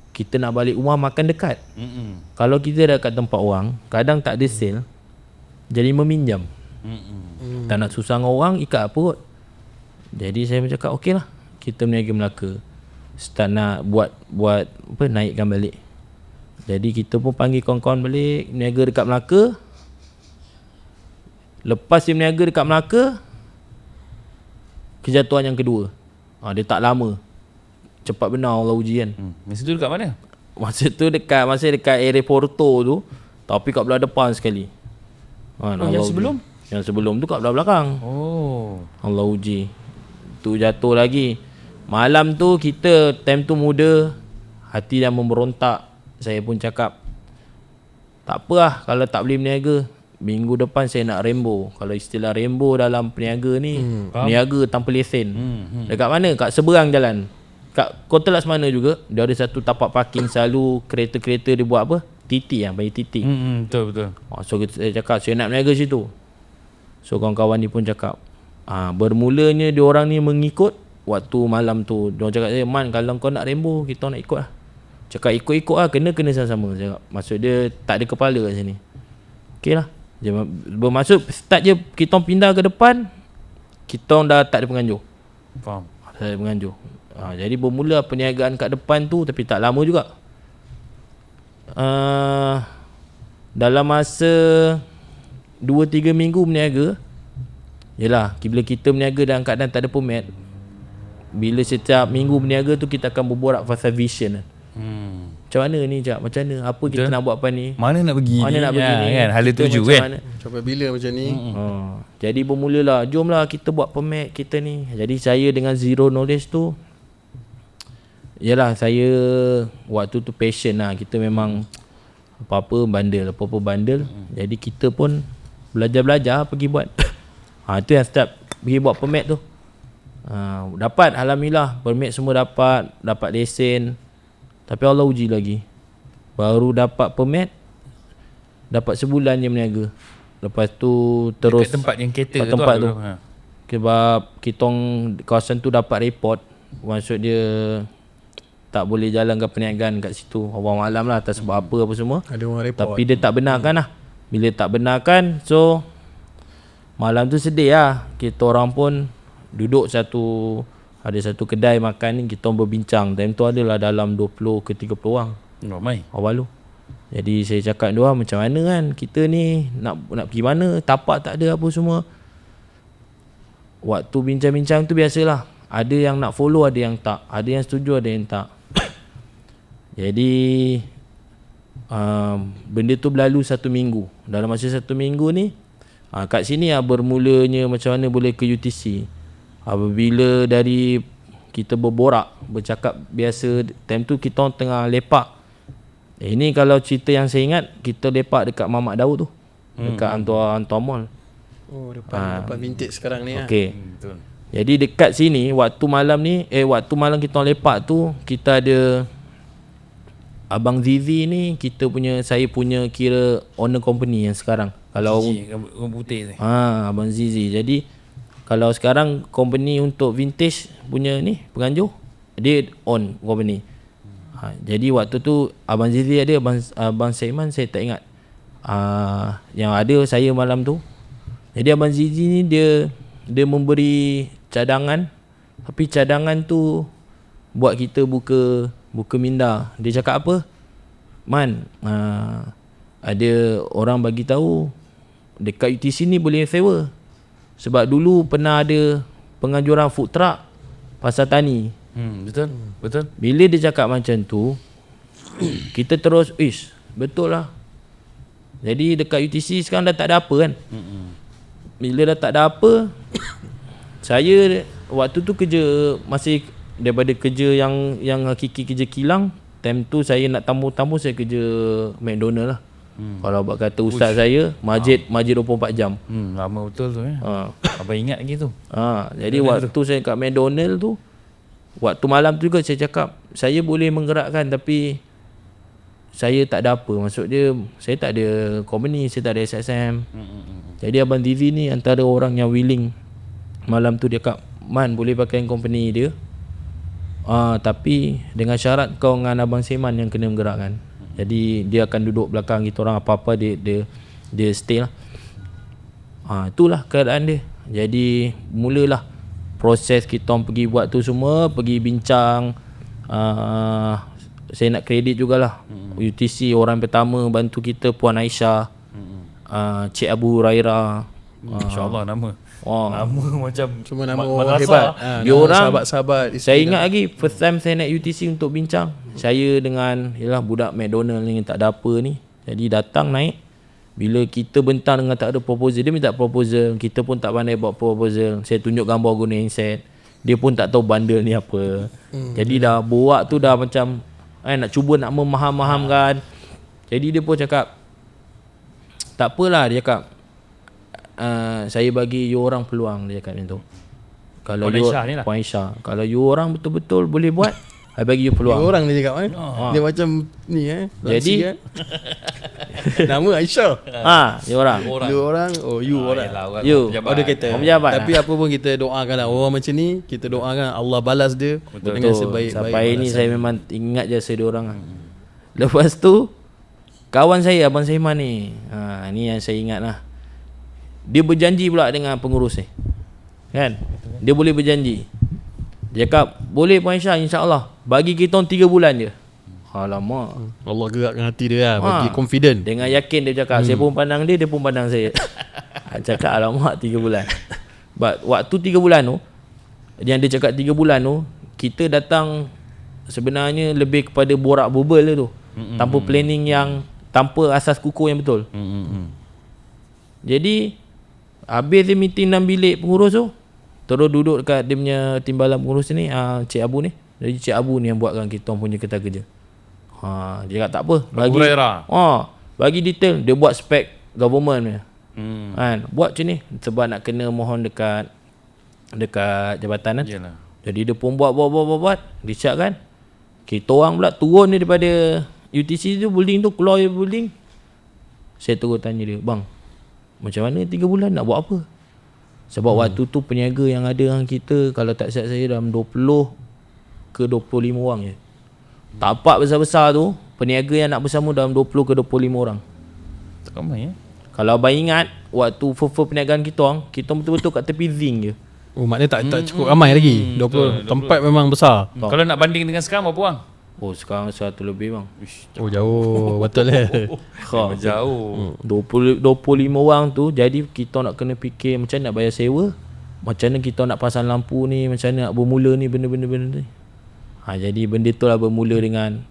kita nak balik rumah makan dekat. Kalau kita dah kat tempat orang, kadang tak ada sale, jadi meminjam. Tak nak susah dengan orang, ikat apa kot. Jadi saya cakap okey lah, kita meniaga Melaka. Start nak buat apa, naikkan balik. Jadi kita pun panggil kawan-kawan balik meniaga dekat Melaka. Lepas dia meniaga dekat Melaka, kejatuhan yang kedua. Dia tak lama, cepat benar Allah uji kan. Masa tu dekat mana? Masa tu dekat area Porto tu, tapi kat belah depan sekali. Yang sebelum? Yang sebelum tu kat belah belakang. Allah uji. Tu jatuh lagi. Malam tu kita time tu muda, hati dah memberontak. Saya pun cakap, tak apa lah kalau tak boleh berniaga, minggu depan saya nak rainbow. Kalau istilah rainbow dalam peniaga ni, niaga tanpa lesen. Dekat mana? Kat seberang jalan. Kat Kota Laksmana juga, dia ada satu tapak parking selalu kereta-kereta dia buat apa? TT lah, bayar TT. Betul. So saya cakap, saya nak berniaga situ. So kawan-kawan ni pun cakap, bermulanya dia orang ni mengikut waktu malam tu. Dia orang cakap saya, Man, kalau kau nak rainbow, kita nak ikut lah. Cakap ikut-ikut lah, kena sama-sama. Cakap, maksud dia tak ada kepala kat sini. Okey lah. Bermaksud start je kita pindah ke depan, kita dah tak ada penganjur. Faham. Tak ada penganjur. Jadi bermula perniagaan kat depan tu, tapi tak lama juga. Dalam masa 2-3 minggu berniaga, yelah, bila kita berniaga dalam keadaan tak ada permit, bila setiap minggu berniaga tu kita akan berborak pasal vision. macam mana ni Cak, macam mana, apa kita nak buat apa ni, Mana nak pergi mana nak pergi ni kan? Hala kita tuju macam kan. mana. Sampai bila macam ni? Jadi bermulalah, jomlah kita buat permit kita ni. Jadi saya dengan zero knowledge tu, yalah saya waktu tu passion lah, kita memang apa-apa bandel. Jadi kita pun belajar pergi buat. Tu yang start pergi buat permit tu. Dapat, alhamdulillah permit semua dapat lesen. Tapi Allah uji lagi. Baru dapat permit, dapat sebulan je berniaga. Lepas tu terus Dekat tempat yang kereta tempat tu. Ha. Sebab kitong kawasan tu dapat report, maksud dia tak boleh jalankan perniagaan kat situ. Orang malam lah, tak sebab apa semua. Ada orang report. Tapi dia tak benarkan lah. Bila tak benarkan, so malam tu sedih lah. Kita orang pun duduk ada satu kedai makan ni, kita orang berbincang. Time tu adalah dalam 20 ke 30 orang Ramai. awal tu. Jadi saya cakap dia macam mana kan, kita ni nak pergi mana, tapak tak ada apa semua. Waktu bincang-bincang tu biasalah, ada yang nak follow, ada yang tak, ada yang setuju, ada yang tak. Jadi benda tu berlalu 1 minggu. Dalam masa 1 minggu ni kat sini bermulanya macam mana boleh ke UTC. Apabila dari kita bercakap biasa, time tu kita orang tengah lepak. Ini kalau cerita yang saya ingat, kita lepak dekat Mamak Daud tu, dekat Antua Mall. Oh, depan vintage sekarang ni Okey. Betul. Jadi dekat sini waktu malam kita orang lepak tu, kita ada Abang Zizi ni, saya punya kira owner company yang sekarang. Kalau Rambut putih tu. Abang Zizi. Jadi kalau sekarang company untuk vintage punya ni penganjur, dia own company. Jadi waktu tu Abang Zizi ada, Abang Saiman saya tak ingat. Yang ada saya malam tu. Jadi Abang Zizi ni dia memberi cadangan, tapi cadangan tu buat kita buka minda. Dia cakap apa? Man, ada orang bagi tahu dekat UTC ni boleh sewa. Sebab dulu pernah ada penganjuran food truck pasar tani. Betul. Bila dia cakap macam tu, kita terus betul lah. Jadi dekat UTC sekarang dah tak ada apa kan. Bila dah tak ada apa, saya waktu tu kerja masih daripada kerja yang hakiki kerja kilang. Time tu saya nak tamu saya kerja McDonald lah. Kalau buat kata ustaz saya masjid 24 jam. Lama betul tu Abang ingat lagi tu. Jadi waktu saya kat McDonald tu, waktu malam tu juga saya cakap saya boleh menggerakkan, tapi saya tak ada apa. Maksud dia saya tak ada company, saya tak ada SSM. Jadi Abang Divi ni antara orang yang willing. Malam tu dia cakap, Man boleh pakai company dia, tapi dengan syarat kau dengan Abang Seman yang kena menggerakkan. Jadi dia akan duduk belakang kita orang, apa-apa dia stay lah. Itulah keadaan dia. Jadi mulalah proses kita orang pergi buat tu semua, pergi bincang. Saya nak kredit jugalah UTC orang pertama bantu kita Puan Aisyah, Cik Abu Raira. InsyaAllah nama macam Semua nama madrasah. orang hebat. Dia orang sahabat-sahabat. Saya ingat lagi first time saya naik UTC untuk bincang, saya dengan budak McDonald ni tak ada apa ni. Jadi datang naik, bila kita bentang dengan tak ada proposal, dia minta proposal, kita pun tak pandai buat proposal. Saya tunjuk gambar guna handset, dia pun tak tahu bundle ni apa. Jadi dah borak tu dah macam nak cuba nak memaham-mahamkan. Jadi dia pun cakap tak apalah, dia cakap saya bagi you orang peluang, dia cakap macam tu. Kalau Puan you Aisyah ni lah. Puan Aisyah, kalau you orang betul-betul boleh buat, I bagi you peluang. Dia orang dia cakap dia macam ni Jadi nama Aisyah. dia orang. Dia orang, you orang. You. Dia kata. Pejabat. Tapi apa pun kita doakan lah orang macam ni, kita doakan Allah balas dia dengan sebaik-baik. Sampai ni saya memang ingat jasa dia orang. Lepas tu kawan saya Abang Saiman ni, ni yang saya ingat lah. Dia berjanji pula dengan pengurus ni, kan? Dia boleh berjanji. Dia cakap, boleh Puan Aisyah, insyaAllah bagi kita 3 bulan je. Alamak, Allah gerakkan hati dia lah, bagi confident. dengan yakin dia cakap, saya pun pandang dia pun pandang saya. Cakap alamak 3 bulan. But waktu 3 bulan tu, yang dia cakap 3 bulan tu, kita datang sebenarnya lebih kepada borak bubel tu. Tanpa planning yang, tanpa asas kukuh yang betul. Jadi habis dia meeting 6 bilik pengurus tu, terus duduk dekat dia punya timbalan pengurus ni, Cik Abu ni. Jadi Cik Abu ni yang buatkan kita punya kereta kerja. Dia kata tak apa, bagi bagi detail, dia buat spek government punya. Kan, buat macam ni sebab nak kena mohon dekat jabatan kan. Yalah. Jadi dia pun buat dicat kan. Kita orang pula turun ni daripada UTC tu, building tu, keluar dari building. Saya terus tanya dia, bang, macam mana 3 bulan nak buat apa? Sebab waktu tu peniaga yang ada dengan kita, kalau tak silap saya dalam 20 ke 25 orang je. Tapak besar-besar tu, peniaga yang nak bersama dalam 20 ke 25 orang. Tak ramai ya. Kalau abang ingat, waktu full perniagaan kita orang, kita betul-betul kat tepi zinc je. Oh, maknanya tak cukup ramai lagi. 20 tempat memang besar. Kalau nak banding dengan sekarang berapa orang? Oh, sekarang 100 lebih bang. Oh, jauh. Betul lah. Memang jauh. 25 orang tu, jadi kita nak kena fikir macam mana nak bayar sewa, macam mana kita nak pasang lampu ni, macam mana nak bermula ni benda-benda ni. Jadi benda tu lah bermula dengan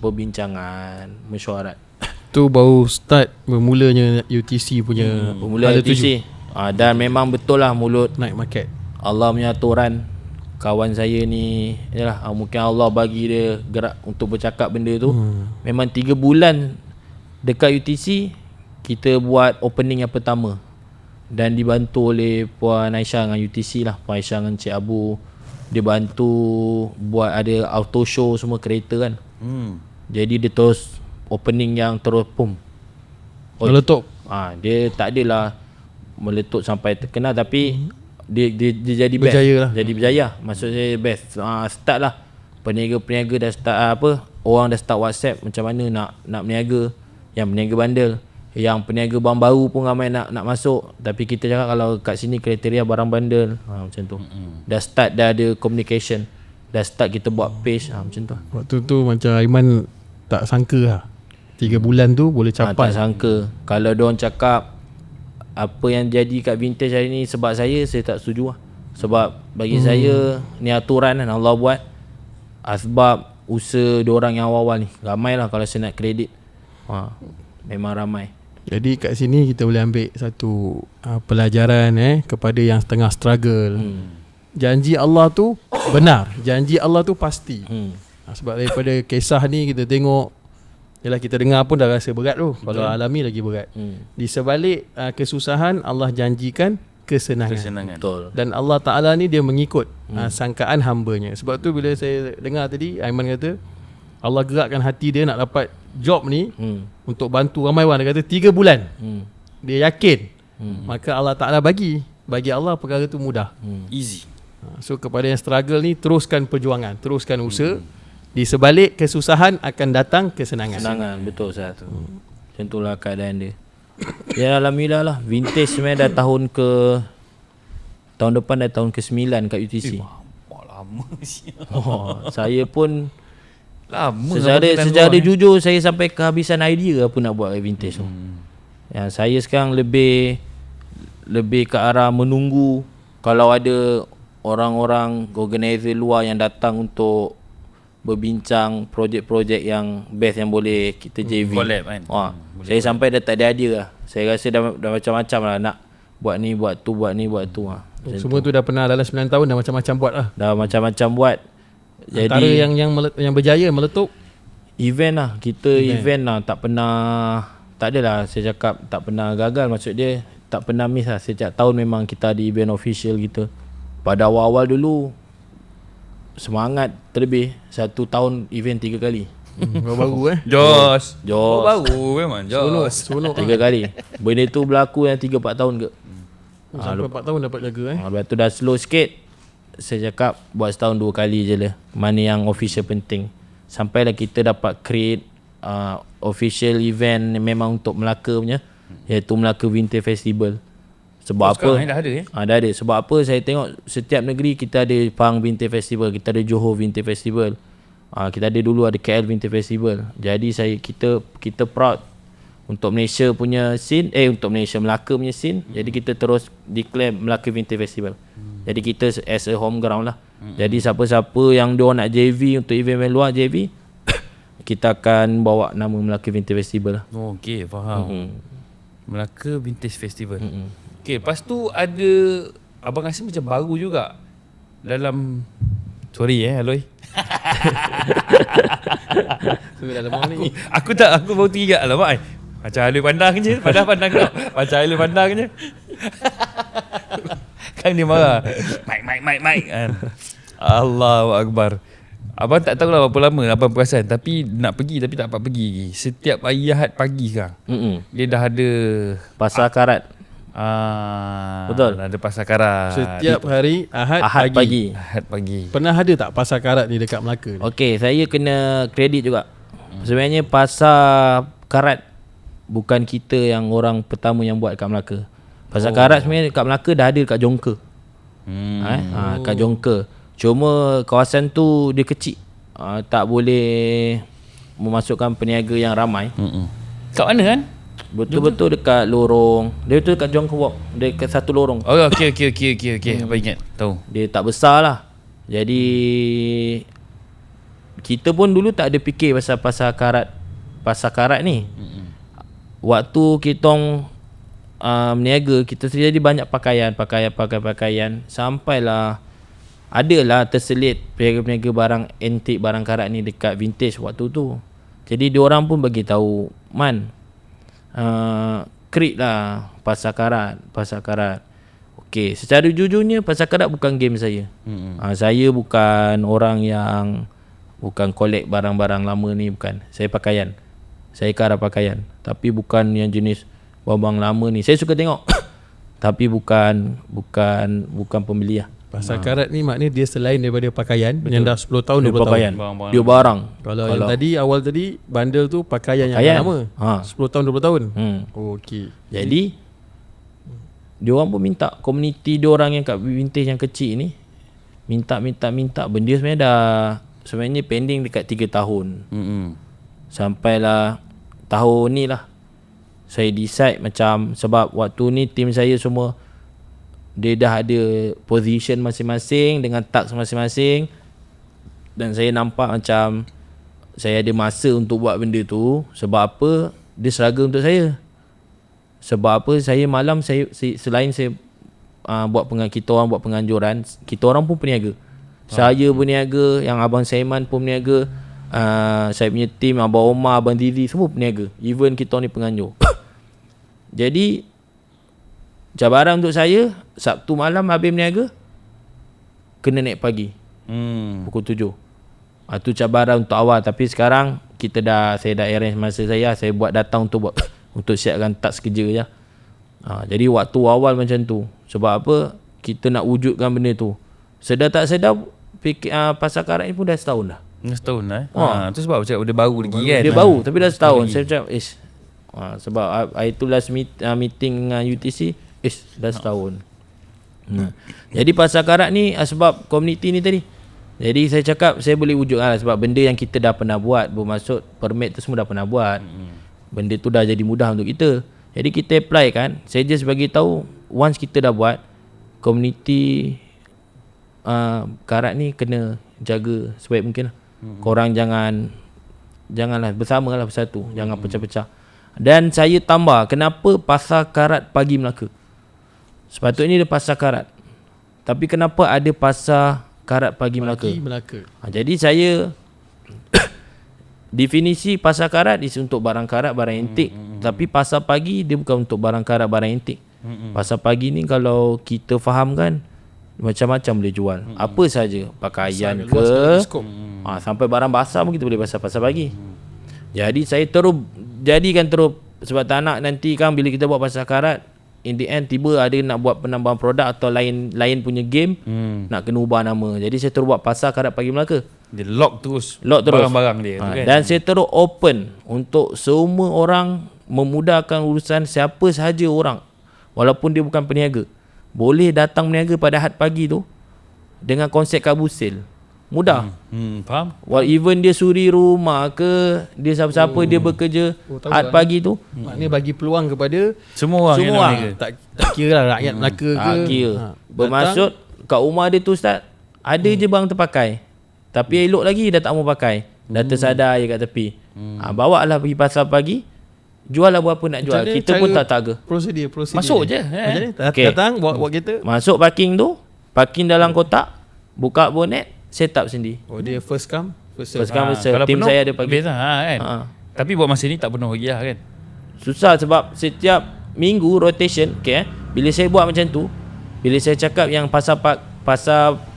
perbincangan, mesyuarat. Tu baru start bermulanya UTC punya Bermula UTC. Dan memang betul lah mulut night market. Allah punya aturan. Kawan saya ni, yalah, mungkin Allah bagi dia gerak untuk bercakap benda tu. Memang 3 bulan dekat UTC kita buat opening yang pertama, dan dibantu oleh Puan Aisyah dengan UTC lah. Puan Aisyah dengan Cik Abu, dia bantu buat ada auto show semua kereta kan. Jadi dia terus opening yang terus Meletup. Dia tak adalah meletup sampai terkenal, tapi dia jadi best. Berjaya lah. Jadi berjaya. Maksud saya best. Start lah. Peniaga-peniaga dah start orang dah start WhatsApp macam mana nak berniaga. Yang berniaga bandel, yang peniaga barang baru pun ramai nak masuk. Tapi kita cakap kalau kat sini kriteria barang bandel, macam tu. Dah start, dah ada communication. Dah start kita buat page, macam tu. Waktu tu macam Aiman tak sangka lah 3 bulan tu boleh capai. Tak sangka. Kalau diorang cakap apa yang jadi kat vintage hari ni sebab saya tak setuju lah. Sebab bagi saya ni aturan kan Allah buat. Sebab usaha diorang yang awal-awal ni ramai lah. Kalau saya nak kredit, memang ramai. Jadi kat sini kita boleh ambil satu pelajaran kepada yang tengah struggle. Janji Allah tu benar, janji Allah tu pasti. Sebab daripada kisah ni kita tengok, yalah, kita dengar pun dah rasa berat tu. Kalau alami lagi berat. Di sebalik kesusahan, Allah janjikan kesenangan. Betul. Dan Allah Ta'ala ni dia mengikut sangkaan hambanya. Sebab tu bila saya dengar tadi Aiman kata Allah gerakkan hati dia nak dapat job ni untuk bantu ramai orang. Dia kata 3 bulan. Dia yakin. Maka Allah Ta'ala bagi Allah perkara tu mudah. Easy. So kepada yang struggle ni, teruskan perjuangan, teruskan usaha. Di sebalik kesusahan akan datang kesenangan. Kesenangan, betul Ustaz. Macam itulah keadaan dia. Ya alhamdulillah lah. Vintage sebenarnya dah tahun depan dah tahun ke-9 kat UTC. Lama sih. Saya pun Lama. secara jujur saya sampai kehabisan idea apa nak buat vintage tu. Yang saya sekarang lebih ke arah menunggu kalau ada orang-orang organizer luar yang datang untuk berbincang projek-projek yang best yang boleh kita JV. Collab kan. Saya sampai dah tak ada idea lah. Saya rasa dah macam-macam lah nak buat ni, buat tu, buat ni, buat tu. Semua tu dah pernah dalam 9 tahun dah macam-macam buat lah. Dah macam-macam buat. Jadi antara yang berjaya meletup event lah. Kita event lah. Tak adalah saya cakap tak pernah gagal. Maksud dia tak pernah miss lah. Setiap tahun memang kita ada event official kita. Pada awal-awal dulu semangat terlebih 1 tahun event 3 kali. baru Jos. Oh, baru memang Jos. Seronok 3 kali. Benda tu berlaku yang 3-4 tahun ke. sampai 4 tahun dapat jaga Lepas tu dah slow sikit. Saya cakap buat setahun 2 kali je lah. Mana yang official penting. Sampailah kita dapat create official event memang untuk Melaka punya, iaitu Melaka Vintage Festival. Sebab apa? Dah ada Dah ada. Sebab apa saya tengok setiap negeri kita ada Pahang Vintage Festival, kita ada Johor Vintage Festival. Kita ada dulu ada KL Vintage Festival. Jadi kita proud untuk Malaysia punya scene, untuk Malaysia Melaka punya scene. Jadi kita terus declare Melaka Vintage Festival. Jadi kita as a home ground lah. Jadi siapa-siapa yang diorang nak JV untuk event luar JV, kita akan bawa nama Melaka Vintage Festival lah. Oh, okey, faham. Melaka Vintage Festival. Okey, lepas tu ada, abang rasa macam baru juga dalam, sorry Aloy. Aku baru teringat, alamak, macam Aloy pandang je, padahal pandang kau. Macam Aloy pandang je. Kan dia marah. Mike kan. Allahu Akbar. Abang tak tahulah berapa lama abang perasan, tapi nak pergi tapi tak dapat pergi lagi. Setiap hari Ahad pagi sekarang. Dia dah ada Pasar Karat. Betul. Ada pasar karat. Setiap hari Ahad pagi. Ahad pagi. Pernah ada tak pasar karat ni dekat Melaka ni? Okey, saya kena kredit juga. Sebenarnya pasar karat bukan kita yang orang pertama yang buat kat Melaka. Pasar karat sebenarnya dekat Melaka dah ada dekat Jongka. Kat Jongka. Cuma kawasan tu dia kecil. Tak boleh memasukkan peniaga yang ramai. Kat mana kan? Betul-betul dekat lorong. Dia betul dekat Jongka Walk. Dia dekat satu lorong. Oh, okey. Apa ingat? Tahu. Dia tak besar lah. Jadi kita pun dulu tak ada fikir pasal pasar karat ni. Waktu kita meniaga, kita terjadi banyak pakaian. Sampailah adalah terselit peniaga-peniaga barang antik, barang karat ni dekat vintage waktu tu. Jadi diorang pun bagi tahu, Man, create lah pasar karat. Okey, secara jujurnya pasar karat bukan game saya. Saya bukan orang yang bukan collect barang-barang lama ni, bukan. Saya pakaian. Saya ke arah pakaian. Tapi bukan yang jenis barang lama ni. Saya suka tengok. Tapi bukan pembeli lah. Pasar karat ni maknanya dia selain daripada pakaian. Betul. Yang dah 10 tahun, 20 pakaian. tahun. Dia barang. Kalau yang awal tadi bundle tu pakaian yang lama. 10 tahun 20 tahun. Okey. Jadi diorang pun minta, komuniti diorang yang kat vintage yang kecil ni minta. Benda sebenarnya pending dekat 3 tahun. Sampailah tahun ni lah saya decide macam, sebab waktu ni tim saya semua dia dah ada position masing-masing dengan task masing-masing, dan saya nampak macam saya ada masa untuk buat benda tu. Sebab apa? Dia struggle untuk saya. Sebab apa? Saya malam selain saya kita orang buat penganjuran, kita orang pun peniaga. Saya berniaga, yang Abang Saiman pun berniaga, saya punya tim, Abang Omar, Abang Didi, semua berniaga. Even kita ni penganjur. Jadi cabaran untuk saya, Sabtu malam habis berniaga, kena naik pagi, pukul 7. Itu cabaran untuk awal. Tapi sekarang saya dah arrange masa saya buat datang untuk siapkan task kerja je. Jadi waktu awal macam tu. Sebab apa? Kita nak wujudkan benda tu. Sedar tak sedar, pasar karat ni pun dah setahun dah. Setahun tu sebab macam dia baru lagi kan. Dia baru tapi dah setahun. Saya macam sebab itu last meeting dengan UTC dah setahun. Jadi pasar karat ni sebab komuniti ni tadi. Jadi saya cakap saya boleh wujud sebab benda yang kita dah pernah buat, bermaksud permit tu semua dah pernah buat. Benda tu dah jadi mudah untuk kita. Jadi kita apply kan. Saya just bagi tahu, once kita dah buat, komuniti karat ni kena jaga sebaik mungkin lah. Korang janganlah bersamalah bersatu, jangan pecah-pecah. Dan saya tambah, kenapa pasar karat pagi Melaka? Sepatutnya dia pasar karat, tapi kenapa ada pasar karat pagi Melaka? Jadi saya definisi pasar karat is untuk barang karat, barang antik. Tapi pasar pagi dia bukan untuk barang karat, barang antik. Pasar pagi ni kalau kita fahamkan, macam-macam boleh jual. Apa saja, pakaian ke, sampai barang basah pun kita boleh pasar pagi. Jadi saya jadikan sebab tak nak nanti kan bila kita buat pasar karat, in the end tiba ada nak buat penambahan produk atau lain punya game, nak kena ubah nama. Jadi saya terus buat pasar karat pagi Melaka. Dia lock terus barang-barang dia tu kan. Dan saya terus open untuk semua orang, memudahkan urusan siapa sahaja orang, walaupun dia bukan peniaga, boleh datang berniaga pada Ahad pagi tu dengan konsep kabusel. Mudah. Faham? Even dia suri rumah ke, dia siapa-siapa dia bekerja Ahad pagi tu. Maknanya bagi peluang kepada semua orang. Tak kira lah rakyat Melaka ke. Tak kira. Bermaksud kat rumah dia tu Ustaz, ada je barang terpakai, tapi elok lagi dah tak mau pakai. Dah tersadar je kat tepi. Bawa lah pergi pasar pagi, jual lah berapa nak jual. Kita pun tak taga. Prosedur. Masuk je. Macam ni? Okay. Datang bawa kereta. Masuk parking tu, parking dalam kotak, buka bonet, set up sendiri. Oh, dia first come first serve. First come first serve. Kalau Tim penuh, saya ada pagi. habis lah, kan. Tapi buat masa ni tak penuh lagi lah kan. Susah sebab setiap minggu rotation, bila saya buat macam tu, bila saya cakap yang pasar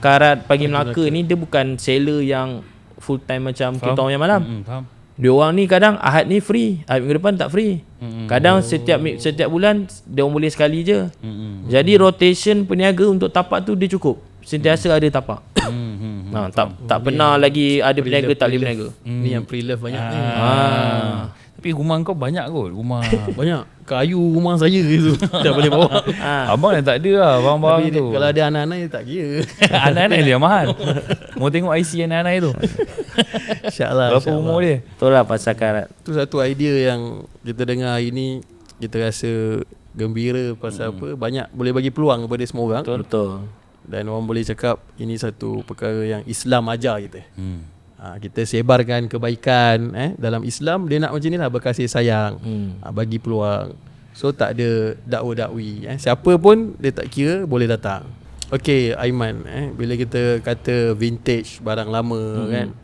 karat pagi Melaka ni, dia bukan seller yang full time macam kita orang yang malam. Faham. Dia orang ni kadang Ahad ni free, Ahad minggu depan tak free. Kadang setiap bulan dia orang boleh sekali je. Jadi rotation peniaga untuk tapak tu dia cukup. Sentiasa ada tapak. Tak pernah lagi ada peniaga tak boleh peniaga. Ni yang pre-love banyak ni. Tapi rumah kau banyak kot. Rumah Banyak. Kayu rumah saya tu. Dah boleh bawa. abang yang tak ada lah barang-barang Tapi tu. kalau ada anak-anak dia tak kira. Anak-anak dia mahal. Mau tengok IC anak-anak tu. InsyaAllah. Berapa umur dia? Itulah pasar karat. Tu satu idea yang kita dengar hari ni, kita rasa gembira pasal apa, banyak boleh bagi peluang kepada semua orang. Betul. Dan orang boleh cakap ini satu perkara yang Islam ajar kita. Kita sebarkan kebaikan dalam Islam. Dia nak macam ni lah, berkasih sayang, bagi peluang. So tak ada dakwa-dakwi. Siapa pun dia tak kira boleh datang. Okay Aiman, bila kita kata vintage barang lama kan,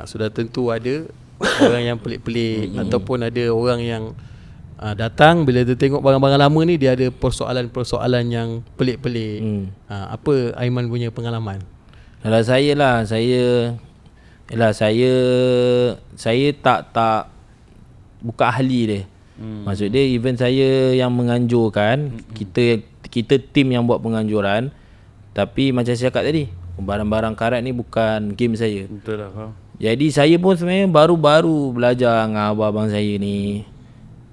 sudah tentu ada orang yang pelik-pelik ataupun ada orang yang datang bila dia tengok barang-barang lama ni, dia ada persoalan-persoalan yang pelik-pelik. Apa Aiman punya pengalaman? Kalau saya lah, saya tak buka ahli dia. Maksud dia even saya yang menganjurkan, kita tim yang buat penganjuran. Tapi macam saya cakap tadi, barang-barang karat ni bukan game saya. Betul lah. Jadi saya pun sebenarnya baru-baru belajar dengan abang-abang saya ni.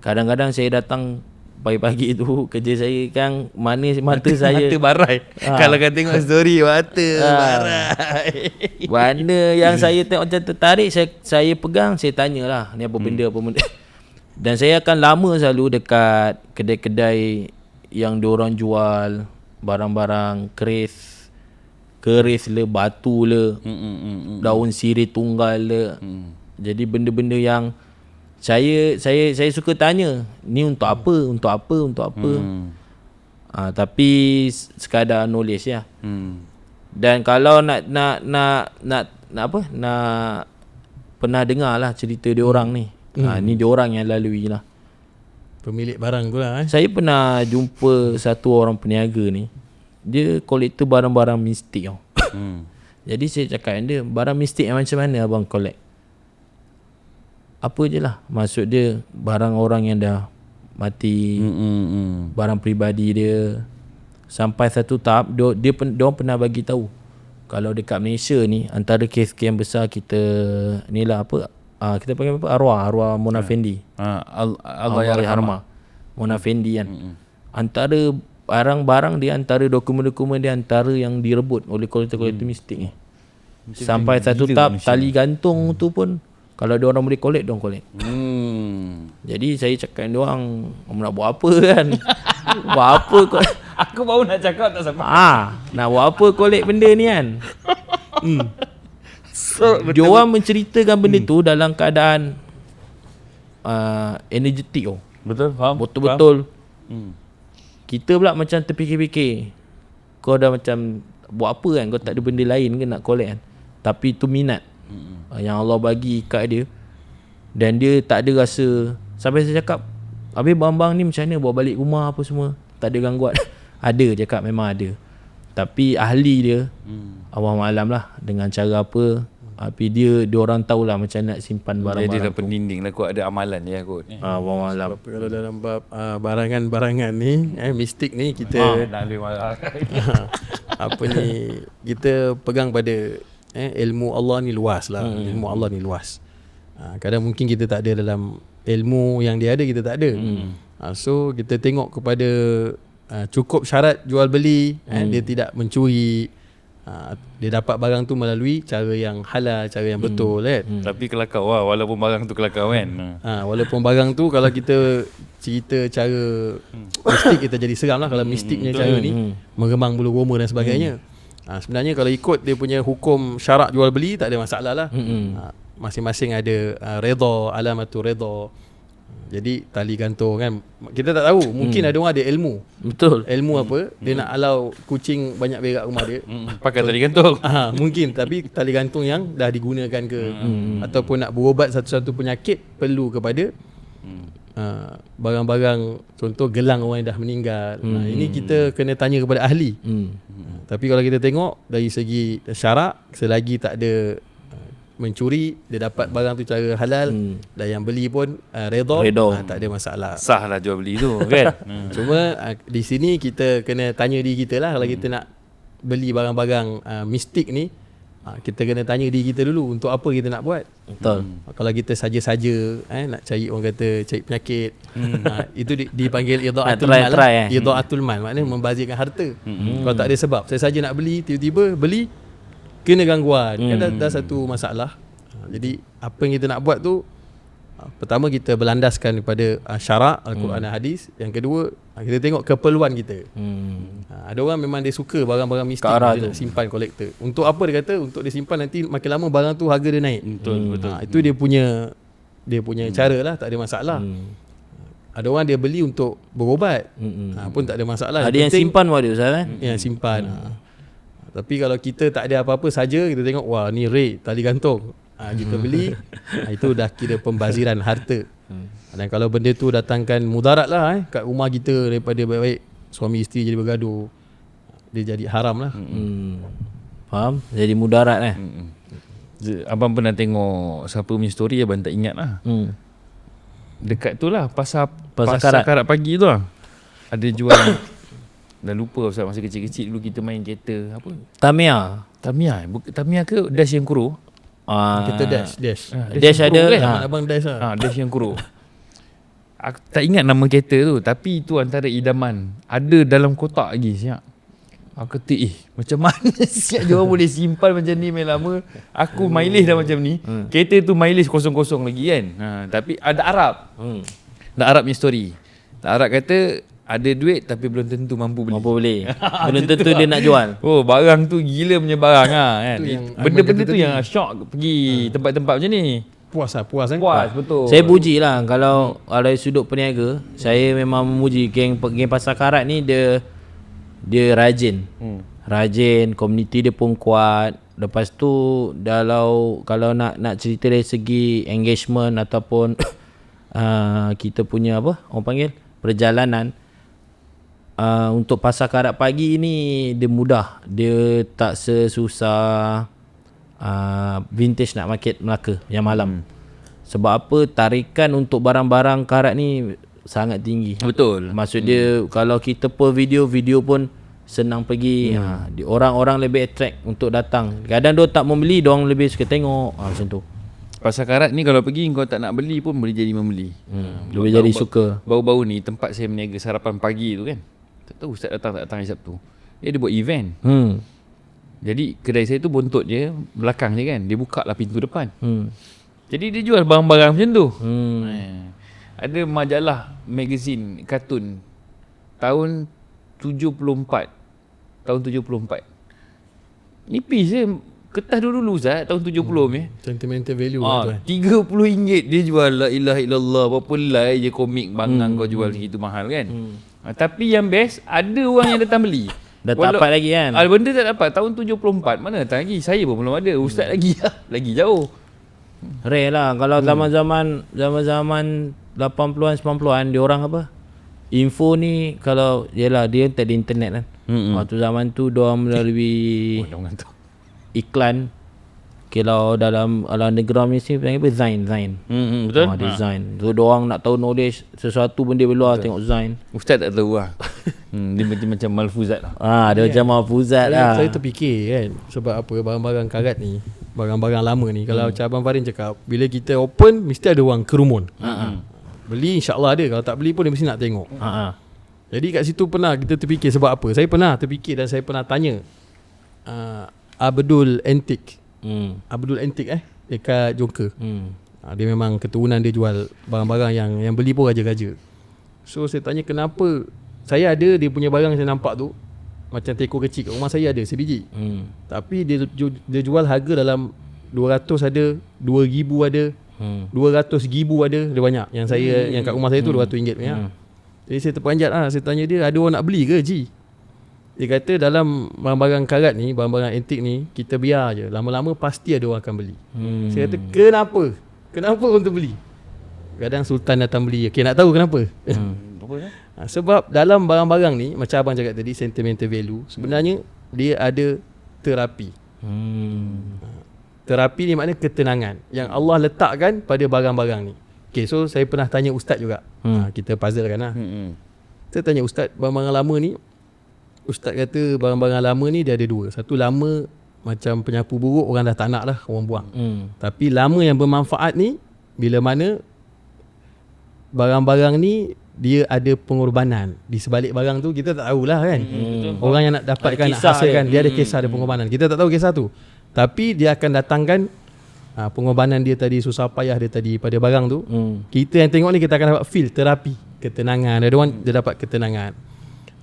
Kadang-kadang saya datang pagi-pagi tu, kerja saya kan mata saya Mata barai. Kalau kau tengok story, mata barai. Benda yang saya tengok macam tertarik, saya pegang, saya tanyalah ni apa benda. Dan saya akan lama selalu dekat kedai-kedai yang diorang jual barang-barang keris le, batu le, daun sirih tunggal le. Jadi benda-benda yang saya suka tanya, ni untuk apa? Tapi sekadar knowledge ya. Dan kalau nak pernah dengar lah cerita dia orang ni. Ni dia orang yang lalui lah. Pemilik barang tu lah. Saya pernah jumpa satu orang peniaga ni. Dia kolektor barang-barang mistik tau. Jadi saya cakap dengan dia, barang mistik yang macam mana abang collect? Apa je lah, maksud dia barang orang yang dah mati, barang peribadi dia. Sampai satu tahap dia orang pernah bagi tahu, kalau dekat Malaysia ni antara kes-kes yang besar kita ni lah apa, kita panggil apa, arwah Mona Fendi, Allah Yarhamah Mona Fendi kan. Antara barang-barang dia, antara dokumen-dokumen dia, antara yang direbut oleh kolektor-kolektor mistik ni. Sampai satu tahap tali gantung tu pun kalau dia orang boleh collect, dia orang collect. Jadi saya cakap dia orang, nak buat apa kan? Buat apa kau? Aku baru nak cakap tak sampai. Nak buat apa collect benda ni kan? Dia orang menceritakan benda tu dalam keadaan energetik oh. Betul, faham. Betul-betul. Kita pula macam terfikir-fikir, kau dah macam buat apa kan? Kau tak ada benda lain ke nak collect kan? Tapi tu minat yang Allah bagi kat dia. Dan dia tak ada rasa. Sampai saya cakap, habis bang-bang ni macam mana bawa balik rumah apa semua? Tak ada gangguan? Ada, cakap memang ada. Tapi ahli dia Allahualam lah dengan cara apa. Tapi dia orang tahulah macam nak simpan barang-barang. Jadi dah pendinding lah kot, ada amalan dia kot. Allahualam. Kalau dalam bab barangan-barangan ni, mistik ni, kita nak lebih marah. apa ni, kita pegang pada ilmu Allah ni luas lah. Ilmu Allah ni luas. Kadang mungkin kita tak ada dalam ilmu yang dia ada, kita tak ada. So kita tengok kepada cukup syarat jual beli, dia tidak mencuri, dia dapat barang tu melalui cara yang halal, cara yang betul kan. Tapi kelakar lah, walaupun barang tu kelakar kan. Walaupun barang tu, kalau kita cerita cara mistik, kita jadi seram lah. Kalau mistiknya cara ni meremang bulu roma dan sebagainya. Sebenarnya kalau ikut dia punya hukum syarak jual beli, tak ada masalah lah. masing-masing ada redha, alamatul redha. Jadi tali gantung kan, kita tak tahu, mungkin ada orang ada ilmu. Betul. Ilmu apa, dia nak halau kucing banyak berak rumah dia. Pakai tali gantung. Mungkin, tapi tali gantung yang dah digunakan ke, ataupun nak berubat satu-satu penyakit perlu kepada barang-barang, contoh gelang orang yang dah meninggal. Ini kita kena tanya kepada ahli. Tapi kalau kita tengok dari segi syarak, selagi tak ada mencuri, dia dapat barang tu cara halal, dan yang beli pun redha, tak ada masalah. Sah lah jual beli tu kan. Cuma di sini kita kena tanya diri kita lah, kalau kita nak beli barang-barang mistik ni, kita kena tanya diri kita dulu, untuk apa kita nak buat. Betul. Kalau kita saja-saja nak cari, orang kata cari penyakit, itu dipanggil idha'atul mal. Idha'atul mal maknanya membazirkan harta. Kalau tak ada sebab, saya saja nak beli, tiba-tiba beli kena gangguan, kan dah satu masalah. Jadi apa yang kita nak buat tu, pertama kita berlandaskan kepada syarak, Al-Quran dan hadis. Yang kedua, kita tengok keperluan kita. Ada orang memang dia suka barang-barang mistik, dia nak simpan, kolektor. Untuk apa dia kata? Untuk dia simpan, nanti makin lama barang tu harga dia naik. Betul. Itu dia punya cara lah, tak ada masalah. Ada orang dia beli untuk berubat, pun tak ada masalah. Ada yang simpan buat dia Ustaz kan? Yang simpan. Tapi kalau kita tak ada apa-apa saja, kita tengok, wah ni rare, tali gantung, kita beli, itu dah kira pembaziran harta. Dan kalau benda tu datangkan mudarat lah kat rumah kita, daripada baik-baik suami isteri jadi bergaduh, dia jadi haram lah. Faham? Jadi mudarat Abang pernah tengok siapa punya story, abang tak ingat lah. Dekat tu lah, pasar karat pagi tu lah, ada jual dah lupa Ustaz, masa kecil-kecil dulu kita main kereta apa? Tamiya ke Dash yang kuru? Kita Dash Dash ada kan? Abang Dash lah. Dash yang kuru. Aku tak ingat nama kereta tu, tapi itu antara idaman. Ada dalam kotak lagi siap. Aku kata macam mana siap dia orang boleh simpan macam ni main lama. Aku mileage dah macam ni. Kereta tu mileage kosong-kosong lagi kan. Tapi ada Arab. Ada Arab ni story. Arab kata ada duit tapi belum tentu mampu beli. Belum tentu dia nak jual. Oh, barang tu gila punya barang kan. Benda-benda tu yang shock pergi tempat-tempat macam ni. Puas kan? Puas, betul. Saya puji lah kalau dari sudut peniaga, saya memang memuji geng pasar karat ni, dia rajin. Rajin, komuniti dia pun kuat. Lepas tu kalau nak cerita dari segi engagement ataupun kita punya apa orang panggil perjalanan, untuk pasar karat pagi ni dia mudah, dia tak sesusah vintage nak market Melaka yang malam. Sebab apa? Tarikan untuk barang-barang karat ni sangat tinggi. Betul. Maksud dia kalau kita per video pun senang pergi. Orang-orang lebih attract untuk datang. Kadang dia tak membeli, dia orang lebih suka tengok macam tu. Pasar karat ni kalau pergi kau tak nak beli pun boleh jadi membeli. Boleh jadi suka. Baru-baru ni tempat saya berniaga sarapan pagi tu kan, tak tahu Ustaz datang tak datang hari Sabtu, dia ada buat event. Jadi kedai saya tu bontot je, belakang je kan, dia buka lah pintu depan. Jadi dia jual barang-barang macam tu. Ada majalah, magazine, kartun tahun 74. Nipis je, kertas dulu Ustaz, tahun 70 ni. Sentimental value tu kan. RM30 dia jual, la ilaha illallah, berapa helai je komik bangang kau jual segitu mahal kan. Tapi yang best, ada orang yang datang beli. Dah tak dapat lagi kan. Benda tak dapat tahun 74, mana datang lagi. Saya pun belum ada. Ustaz lagi lagi jauh. Rare lah kalau zaman-zaman 80-an 90-an dia orang apa? Info ni kalau yalah dia tak ada internet kan. Waktu zaman tu dia orang melalui iklan. Kalau dalam underground ni panggil apa? Zain. Betul. Dia Zain. So dia orang nak tahu knowledge sesuatu pun dia perlu tengok Zain. Ustaz tak tahu lah. Dia macam malfuzat lah. Dia macam malfuzat lah. Saya terfikir kan, sebab apa barang-barang karat ni, barang-barang lama ni, kalau macam Abang Farin cakap, bila kita open mesti ada orang kerumun. Beli insya-Allah ada, kalau tak beli pun dia mesti nak tengok. Jadi kat situ pernah kita terfikir sebab apa? Saya pernah terfikir dan saya pernah tanya Abdul Antik. Abdul Antik dekat Jongka. Dia memang keturunan dia jual barang-barang yang beli pun raja-raja. So saya tanya kenapa saya ada dia punya barang, saya nampak tu macam teko kecil kat rumah saya ada sebiji. Tapi dia jual harga dalam 200 ada, 2,000 ada, 200,000 ada, dia banyak. Yang saya yang kat rumah saya tu RM200 banyak. Jadi saya terperanjat lah, saya tanya dia, ada orang nak beli ke Ji? Dia kata dalam barang-barang karat ni, barang-barang antik ni, kita biar je, lama-lama pasti ada orang akan beli. Saya kata, kenapa? Kenapa orang tu beli? Kadang Sultan datang beli. Okay, nak tahu kenapa? Sebab dalam barang-barang ni, macam abang cakap tadi, sentimental value, sebenarnya dia ada terapi. Terapi ni maknanya ketenangan yang Allah letakkan pada barang-barang ni. Okay, so saya pernah tanya ustaz juga. Kita puzzle kan lah. Saya tanya ustaz, barang-barang lama ni, ustaz kata barang-barang lama ni dia ada dua. Satu, lama macam penyapu buruk, orang dah tak nak lah, orang buang. Tapi lama yang bermanfaat ni, bila mana barang-barang ni dia ada pengorbanan di sebalik barang tu, kita tak tahulah kan. Orang yang nak dapatkan, nak hasilkan, dia ada kisah, ada pengorbanan. Kita tak tahu kisah tu, tapi dia akan datangkan pengorbanan dia tadi, susah payah dia tadi pada barang tu. Kita yang tengok ni, kita akan dapat feel terapi, ketenangan. Ada orang dia dapat ketenangan.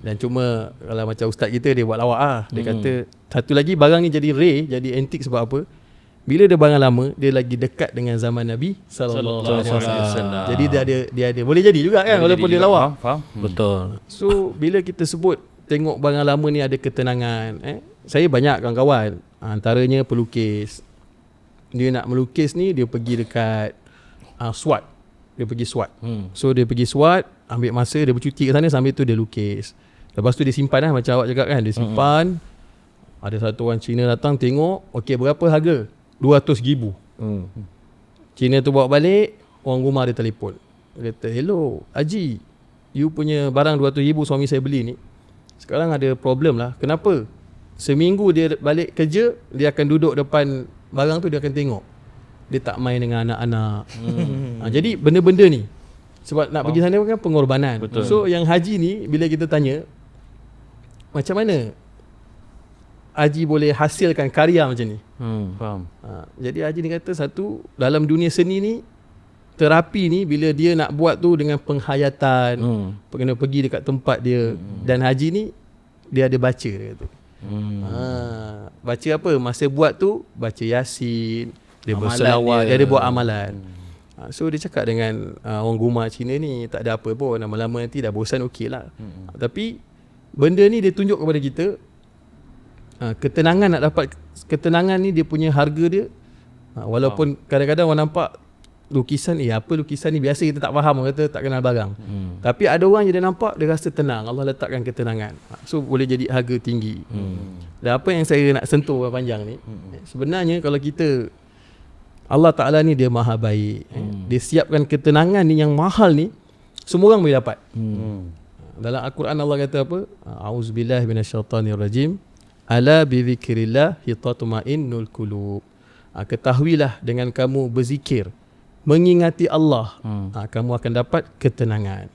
Dan cuma kalau macam ustaz kita, dia buat lawak lah. Dia kata satu lagi, barang ni jadi rare, jadi antik sebab apa? Bila dia barang lama, dia lagi dekat dengan zaman Nabi sallallahu alaihi wasallam. Jadi dia ada boleh jadi juga kan, walaupun dia lawak. Faham? Betul. So bila kita sebut tengok barang lama ni ada ketenangan, saya banyak kawan-kawan, antaranya pelukis. Dia nak melukis ni, dia pergi dekat SWAT. Dia pergi SWAT. So dia pergi SWAT, ambil masa, dia bercuti kat sana, sambil tu dia lukis. Lepas tu dia simpan lah, macam awak cakap kan, dia simpan. Ada satu orang Cina datang tengok, okey berapa harga? 200,000. Cina tu bawa balik, orang rumah dia telefon. Dia kata, hello Haji, you punya barang 200,000 suami saya beli ni, sekarang ada problem lah. Kenapa? Seminggu dia balik kerja, dia akan duduk depan barang tu, dia akan tengok. Dia tak main dengan anak-anak. Jadi benda-benda ni, sebab nak pergi sana kan pengorbanan. Betul. So yang haji ni, bila kita tanya macam mana Haji boleh hasilkan karya macam ni, Faham. jadi Haji ni kata, satu, dalam dunia seni ni, terapi ni bila dia nak buat tu dengan penghayatan, kena pergi dekat tempat dia. Dan Haji ni dia ada baca, dia kata. Baca apa? Masa buat tu baca Yasin, dia berselawat, dia ada buat amalan. So dia cakap dengan orang rumah Cina ni, tak ada apa pun, lama-lama nanti dah bosan, okey lah. Tapi benda ni dia tunjuk kepada kita, ketenangan, nak dapat ketenangan ni, dia punya harga dia. Walaupun kadang-kadang orang nampak lukisan, apa lukisan ni biasa, kita tak faham, orang kata tak kenal barang. Tapi ada orang yang dia nampak, dia rasa tenang, Allah letakkan ketenangan. So boleh jadi harga tinggi. Dan apa yang saya nak sentuh panjang ni, sebenarnya kalau kita, Allah Ta'ala ni dia maha baik. Dia siapkan ketenangan ni yang mahal ni, semua orang boleh dapat. Dalam Al-Quran Allah kata apa? A'udzubillahi minasyaitanirrajim. Ala bi dzikrillah tatma'innul qulub. Ketahuilah dengan kamu berzikir, mengingati Allah, kamu akan dapat ketenangan.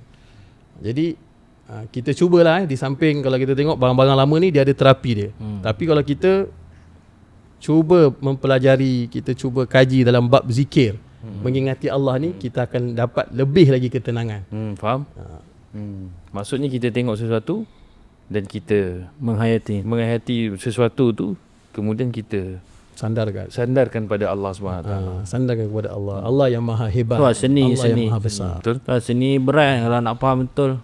Jadi kita cubalah, di samping kalau kita tengok barang-barang lama ni, dia ada terapi dia. Tapi kalau kita cuba mempelajari, kita cuba kaji dalam bab zikir, mengingati Allah ni, kita akan dapat lebih lagi ketenangan. Faham? Maksudnya kita tengok sesuatu dan kita menghayati sesuatu tu, kemudian kita sandarkan pada Allah SWT. Sandarkan kepada Allah. Allah yang maha hebat. Seni, Allah seni yang maha besar. Betul. Seni berat kalau nak faham betul.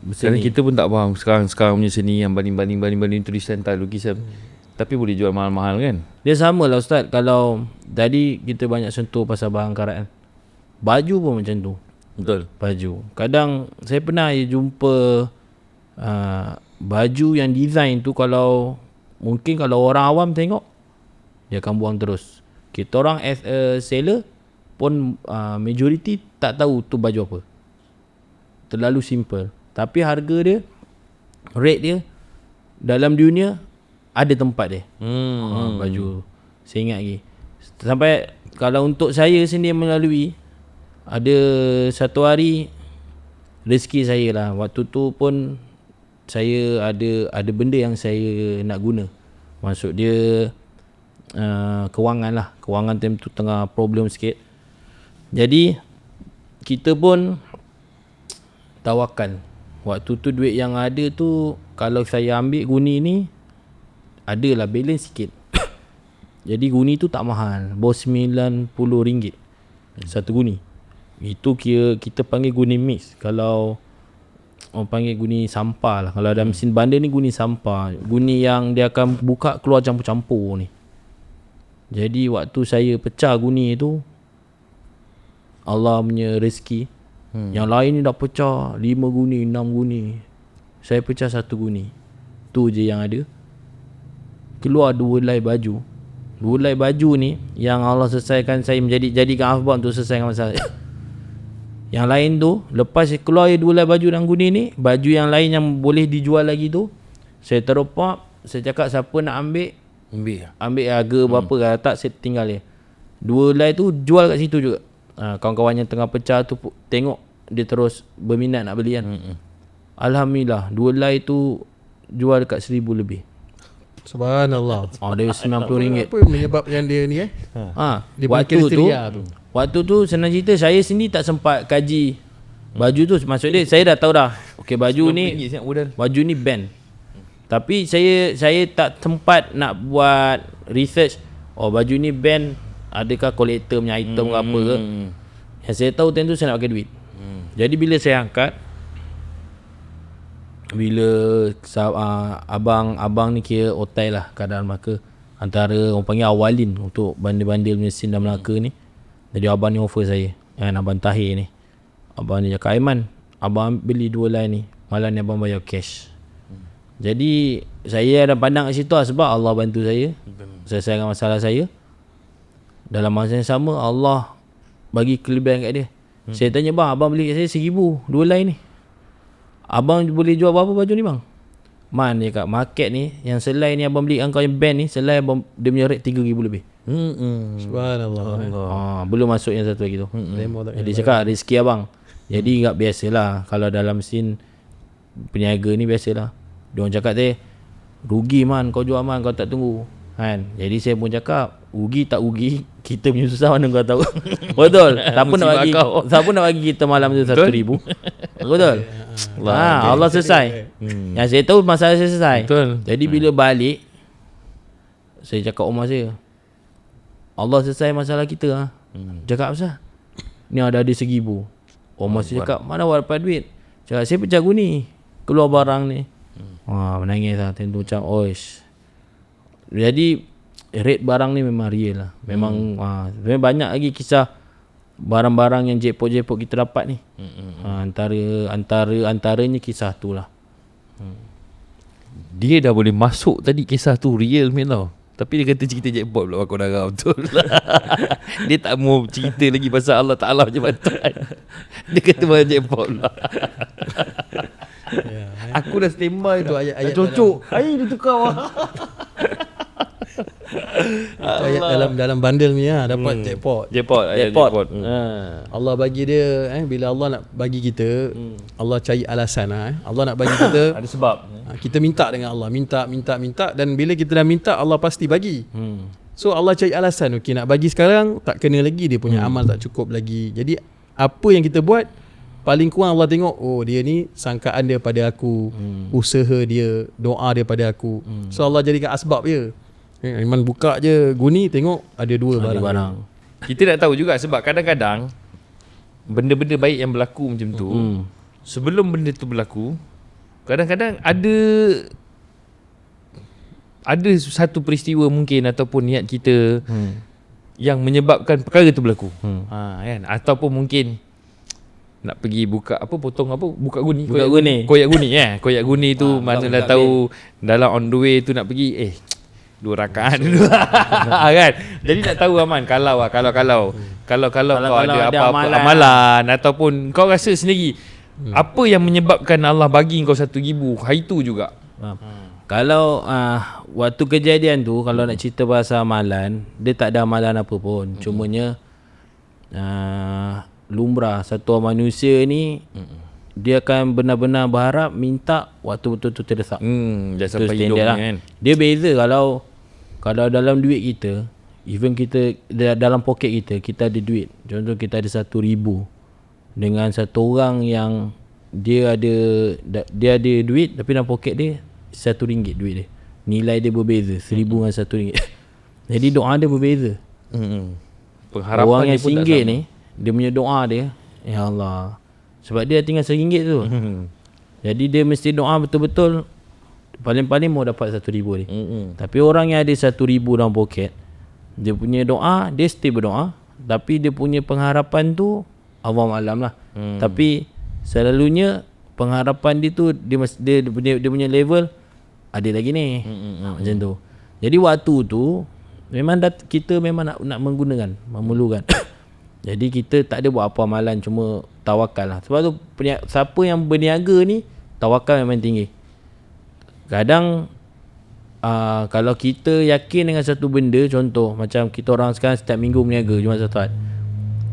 Kerana kita pun tak faham sekarang punya seni yang banding tulisan, tak lukisan. Tapi boleh jual mahal-mahal kan. Dia sama lah Ustaz. Kalau tadi kita banyak sentuh pasal barang karat kan, baju pun macam tu. Betul. Baju, kadang saya pernah jumpa baju yang design tu, kalau mungkin kalau orang awam tengok, dia akan buang terus. Kita orang as a seller pun majority tak tahu tu baju apa. Terlalu simple. Tapi harga dia, rate dia, dalam dunia ada tempat dia. Baju, saya ingat lagi. Sampai kalau untuk saya sendiri melalui, ada satu hari rezeki saya lah, waktu tu pun saya ada benda yang saya nak guna. Maksud dia kewangan lah. Kewangan time tu tengah problem sikit. Jadi kita pun tawakal. Waktu tu duit yang ada tu, kalau saya ambil guni ni, adalah balance sikit. Jadi guni tu tak mahal, bawah RM90 satu guni. Itu kira kita panggil guni mix. Kalau orang panggil guni sampah lah. Kalau ada mesin bandar ni guni sampah, guni yang dia akan buka keluar campur-campur ni. Jadi waktu saya pecah guni tu, Allah punya rezeki. Yang lain ni dah pecah 5 guni, 6 guni. Saya pecah 1 guni. Tu je yang ada. Keluar 2 helai baju. 2 helai baju ni yang Allah selesaikan saya jadikan asbab untuk selesaikan masalah. Yang lain tu, lepas saya keluar 2 helai baju dan guni ni, baju yang lain yang boleh dijual lagi tu, saya terupap. Saya cakap siapa nak ambil harga berapa, kalau tak saya tinggal dia. 2 helai tu jual kat situ juga. Kawan-kawan yang tengah pecah tu tengok, dia terus berminat nak beli kan. Alhamdulillah 2 helai tu jual dekat 1,000 lebih. Subhanallah. Dari RM90. Apa menyebabkan dia ni dia Waktu tu senang cerita, saya sendiri tak sempat kaji baju tu. Maksud dia, saya dah tahu dah, okey baju ni band. Tapi saya tak sempat nak buat research. Baju ni band, adakah kolektor punya item ke apa ke. Yang saya tahu time tu saya nak pakai duit. Jadi bila saya angkat, bila abang ni kira otai lah keadaan Melaka, antara orang panggil awalin untuk bandil-bandil mesin dalam Melaka ni. Jadi abang ni offer saya, Abang Tahir ni. Abang ni cakap, Aiman, abang beli 2 helai ni, malam ni abang bayar cash. Jadi saya ada pandang kat situ lah, sebab Allah bantu saya selesaikan masalah saya. Dalam masa yang sama Allah bagi kelebihan kat dia. Saya tanya, bang, abang beli kat saya 1,000 2 helai ni, abang boleh jual berapa baju ni bang? Man, dia kat market ni, yang selai ni abang beli kau yang band ni, selai abang, dia punya rate 3,000 lebih. Subhanallah. Belum masuk yang satu lagi tu. Jadi cakap rezeki abang. Jadi tak biasalah kalau dalam mesin peniaga ni, biasalah dia orang cakap rugi man kau jual man, kau tak tunggu kan. Jadi saya pun cakap, rugi tak rugi, kita punya susah mana kau tahu. Betul. Siapa nak bagi kita malam tu 1,000. Betul. Allah selesai. Yang saya tahu masalah saya selesai. Betul. Jadi bila balik, saya cakap rumah saya, Allah selesai masalah kita. Cakap apa? Ni ada 1,000. Rumah saya cakap, mana awak dapat duit? Cakap, saya pecah guni, keluar barang ni. Menangis lah. Tentu macam oish. Jadi rate barang ni memang real lah. Memang banyak lagi kisah barang-barang yang jackpot kita dapat ni. Antaranya kisah tu lah. Dia dah boleh masuk tadi kisah tu real main tau. Tapi dia kata cerita jackpot pula, aku darah betul. Dia tak mau cerita lagi pasal Allah Ta'ala macam bantuan. Dia kata pasal jackpot pula. Aku dah standby tu ayat-ayat cocok. Air dia tukar. Ayat dalam bundle ni dapat jackpot. Jackpot. Allah bagi dia bila Allah nak bagi kita, Allah cari alasan Allah nak bagi kita ada sebab. Kita minta dengan Allah, minta dan bila kita dah minta, Allah pasti bagi. So Allah cari alasan, okey nak bagi sekarang tak kena lagi, dia punya amal tak cukup lagi. Jadi apa yang kita buat, paling kurang Allah tengok, dia ni sangkaan dia pada aku, usaha dia, doa dia pada aku. So Allah jadikan asbab dia. Iman buka je guni, tengok ada 2 barang. Kita nak tahu juga sebab kadang-kadang benda-benda baik yang berlaku macam tu, sebelum benda tu berlaku, kadang-kadang ada satu peristiwa mungkin ataupun niat kita yang menyebabkan perkara tu berlaku. Kan? Ataupun mungkin nak pergi buka buka guni, koyak guni tu mana dah tahu dalam on the way tu nak pergi 2 rakaat dulu kan. Jadi nak tahu Aman, kalau kau ada apa-apa amalan ataupun kau rasa sendiri apa yang menyebabkan Allah bagi kau 1,000 hari tu juga. Kalau waktu kejadian tu, kalau nak cerita pasal amalan, dia tak ada amalan apa pun. Cumanya lumrah satu manusia ni, dia akan benar-benar berharap minta waktu betul-betul terdesak. Dah sampai hidup kan. Dia beza kalau dalam duit kita, even kita dalam poket kita ada duit. Contoh kita ada 1,000 dengan satu orang yang dia ada duit tapi dalam poket dia RM1 duit dia. Nilai dia berbeza, 1,000 dengan RM1. Jadi doa dia berbeza. Pengharapan Orang yang dia pun tak RM1 sama. ni, dia punya doa dia, ya Allah, sebab dia tinggal RM1 tu. Jadi dia mesti doa betul-betul, paling-paling mau dapat RM1,000 ni. Tapi orang yang ada RM1,000 dalam poket, dia punya doa, dia still berdoa, tapi dia punya pengharapan tu Allahualam lah. Tapi selalunya pengharapan dia tu dia punya level ada lagi ni. Macam tu. Jadi waktu tu memang kita memang nak menggunakan, memerlukan. Jadi kita tak ada buat apa amalan, cuma tawakal lah. Sebab tu siapa yang berniaga ni tawakal memang tinggi. Kadang kalau kita yakin dengan satu benda, contoh macam kita orang sekarang setiap minggu berniaga Jumaat Sabtu Ahad.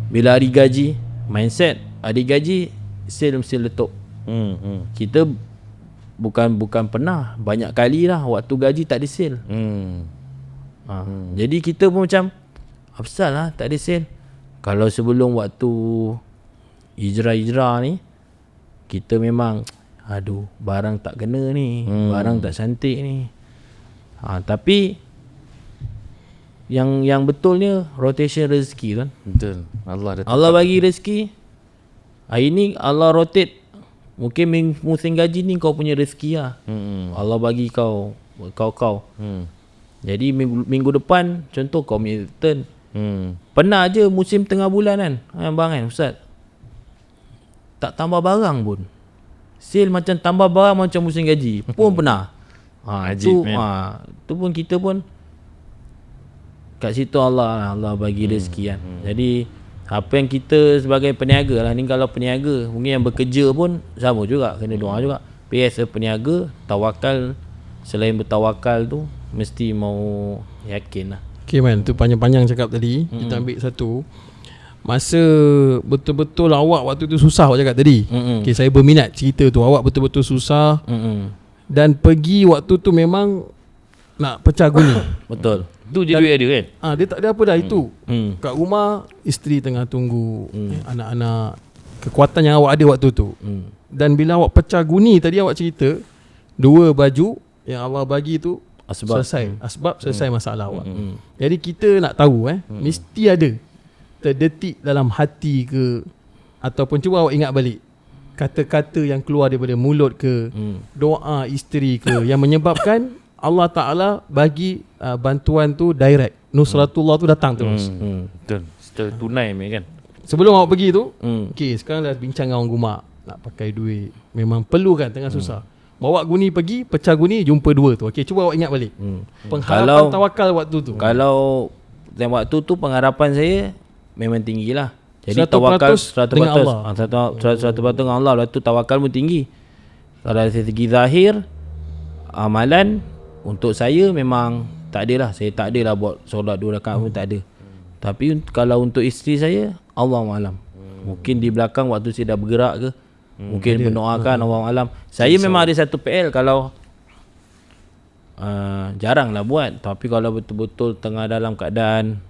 Bila hari gaji, mindset hari gaji sale mesti letup. Kita bukan pernah, banyak kali lah waktu gaji tak ada sale. Jadi kita pun macam apa pasal lah tak ada sale. Kalau sebelum waktu hijrah ni, kita memang aduh barang tak kena ni, barang tak cantik ni. Tapi yang betulnya rotation rezeki kan. Betul. Allah Allah bagi rezeki. Hari ni Allah rotate. Mungkin musim gaji ni kau punya rezeki lah. Allah bagi kau. Jadi minggu depan contoh kau punya turn. Pernah je musim tengah bulan kan, bang kan Ustaz, tak tambah barang pun. Sale macam tambah barang macam musim gaji pun pernah. Tu pun kita pun kat situ Allah bagi rezeki kan. Jadi apa yang kita sebagai peniaga lah ni, kalau peniaga mungkin yang bekerja pun sama juga, kena doa juga. PS peniaga tawakal, selain bertawakal tu mesti mau yakin lah. Okay man, tu panjang-panjang cakap tadi. Kita ambil satu. Masa betul-betul awak waktu tu susah awak cakap tadi. Okay, saya berminat cerita tu. Awak betul-betul susah. Dan pergi waktu tu memang nak pecah guni. Betul. Tu je duit dia kan. Dia tak ada apa dah itu. Kat rumah isteri tengah tunggu, anak-anak, kekuatan yang awak ada waktu tu. Dan bila awak pecah guni tadi awak cerita, 2 baju yang Allah bagi tu selesai. Asbab selesai masalah awak. Jadi kita nak tahu mesti ada terdetik dalam hati ke, ataupun cuba awak ingat balik kata-kata yang keluar daripada mulut ke, doa isteri ke, yang menyebabkan Allah Ta'ala bagi bantuan tu direct, nusratullah tu datang terus. Betul. Secara tunai kan. Sebelum awak pergi tu, okay, sekarang dah bincang dengan orang Gumak, nak pakai duit, memang perlu kan tengah susah. Bawa guni pergi, pecah guni, jumpa 2 tu. Okay, cuba awak ingat balik pengharapan tawakal waktu tu. Kalau waktu tu pengharapan saya memang tinggi lah. Jadi 100% tawakal 100% dengan Allah. 100% dengan Allah. Lepas tu tawakal pun tinggi. Kalau dari segi zahir, amalan untuk saya memang tak ada lah. Saya tak ada lah buat solat 2 rakaat pun tak ada. Tapi kalau untuk isteri saya, Allahualam. Mungkin di belakang waktu saya dah bergerak ke, mungkin mendoakan, Allahualam. Saya memang ada satu PL kalau jarang lah buat. Tapi kalau betul-betul tengah dalam keadaan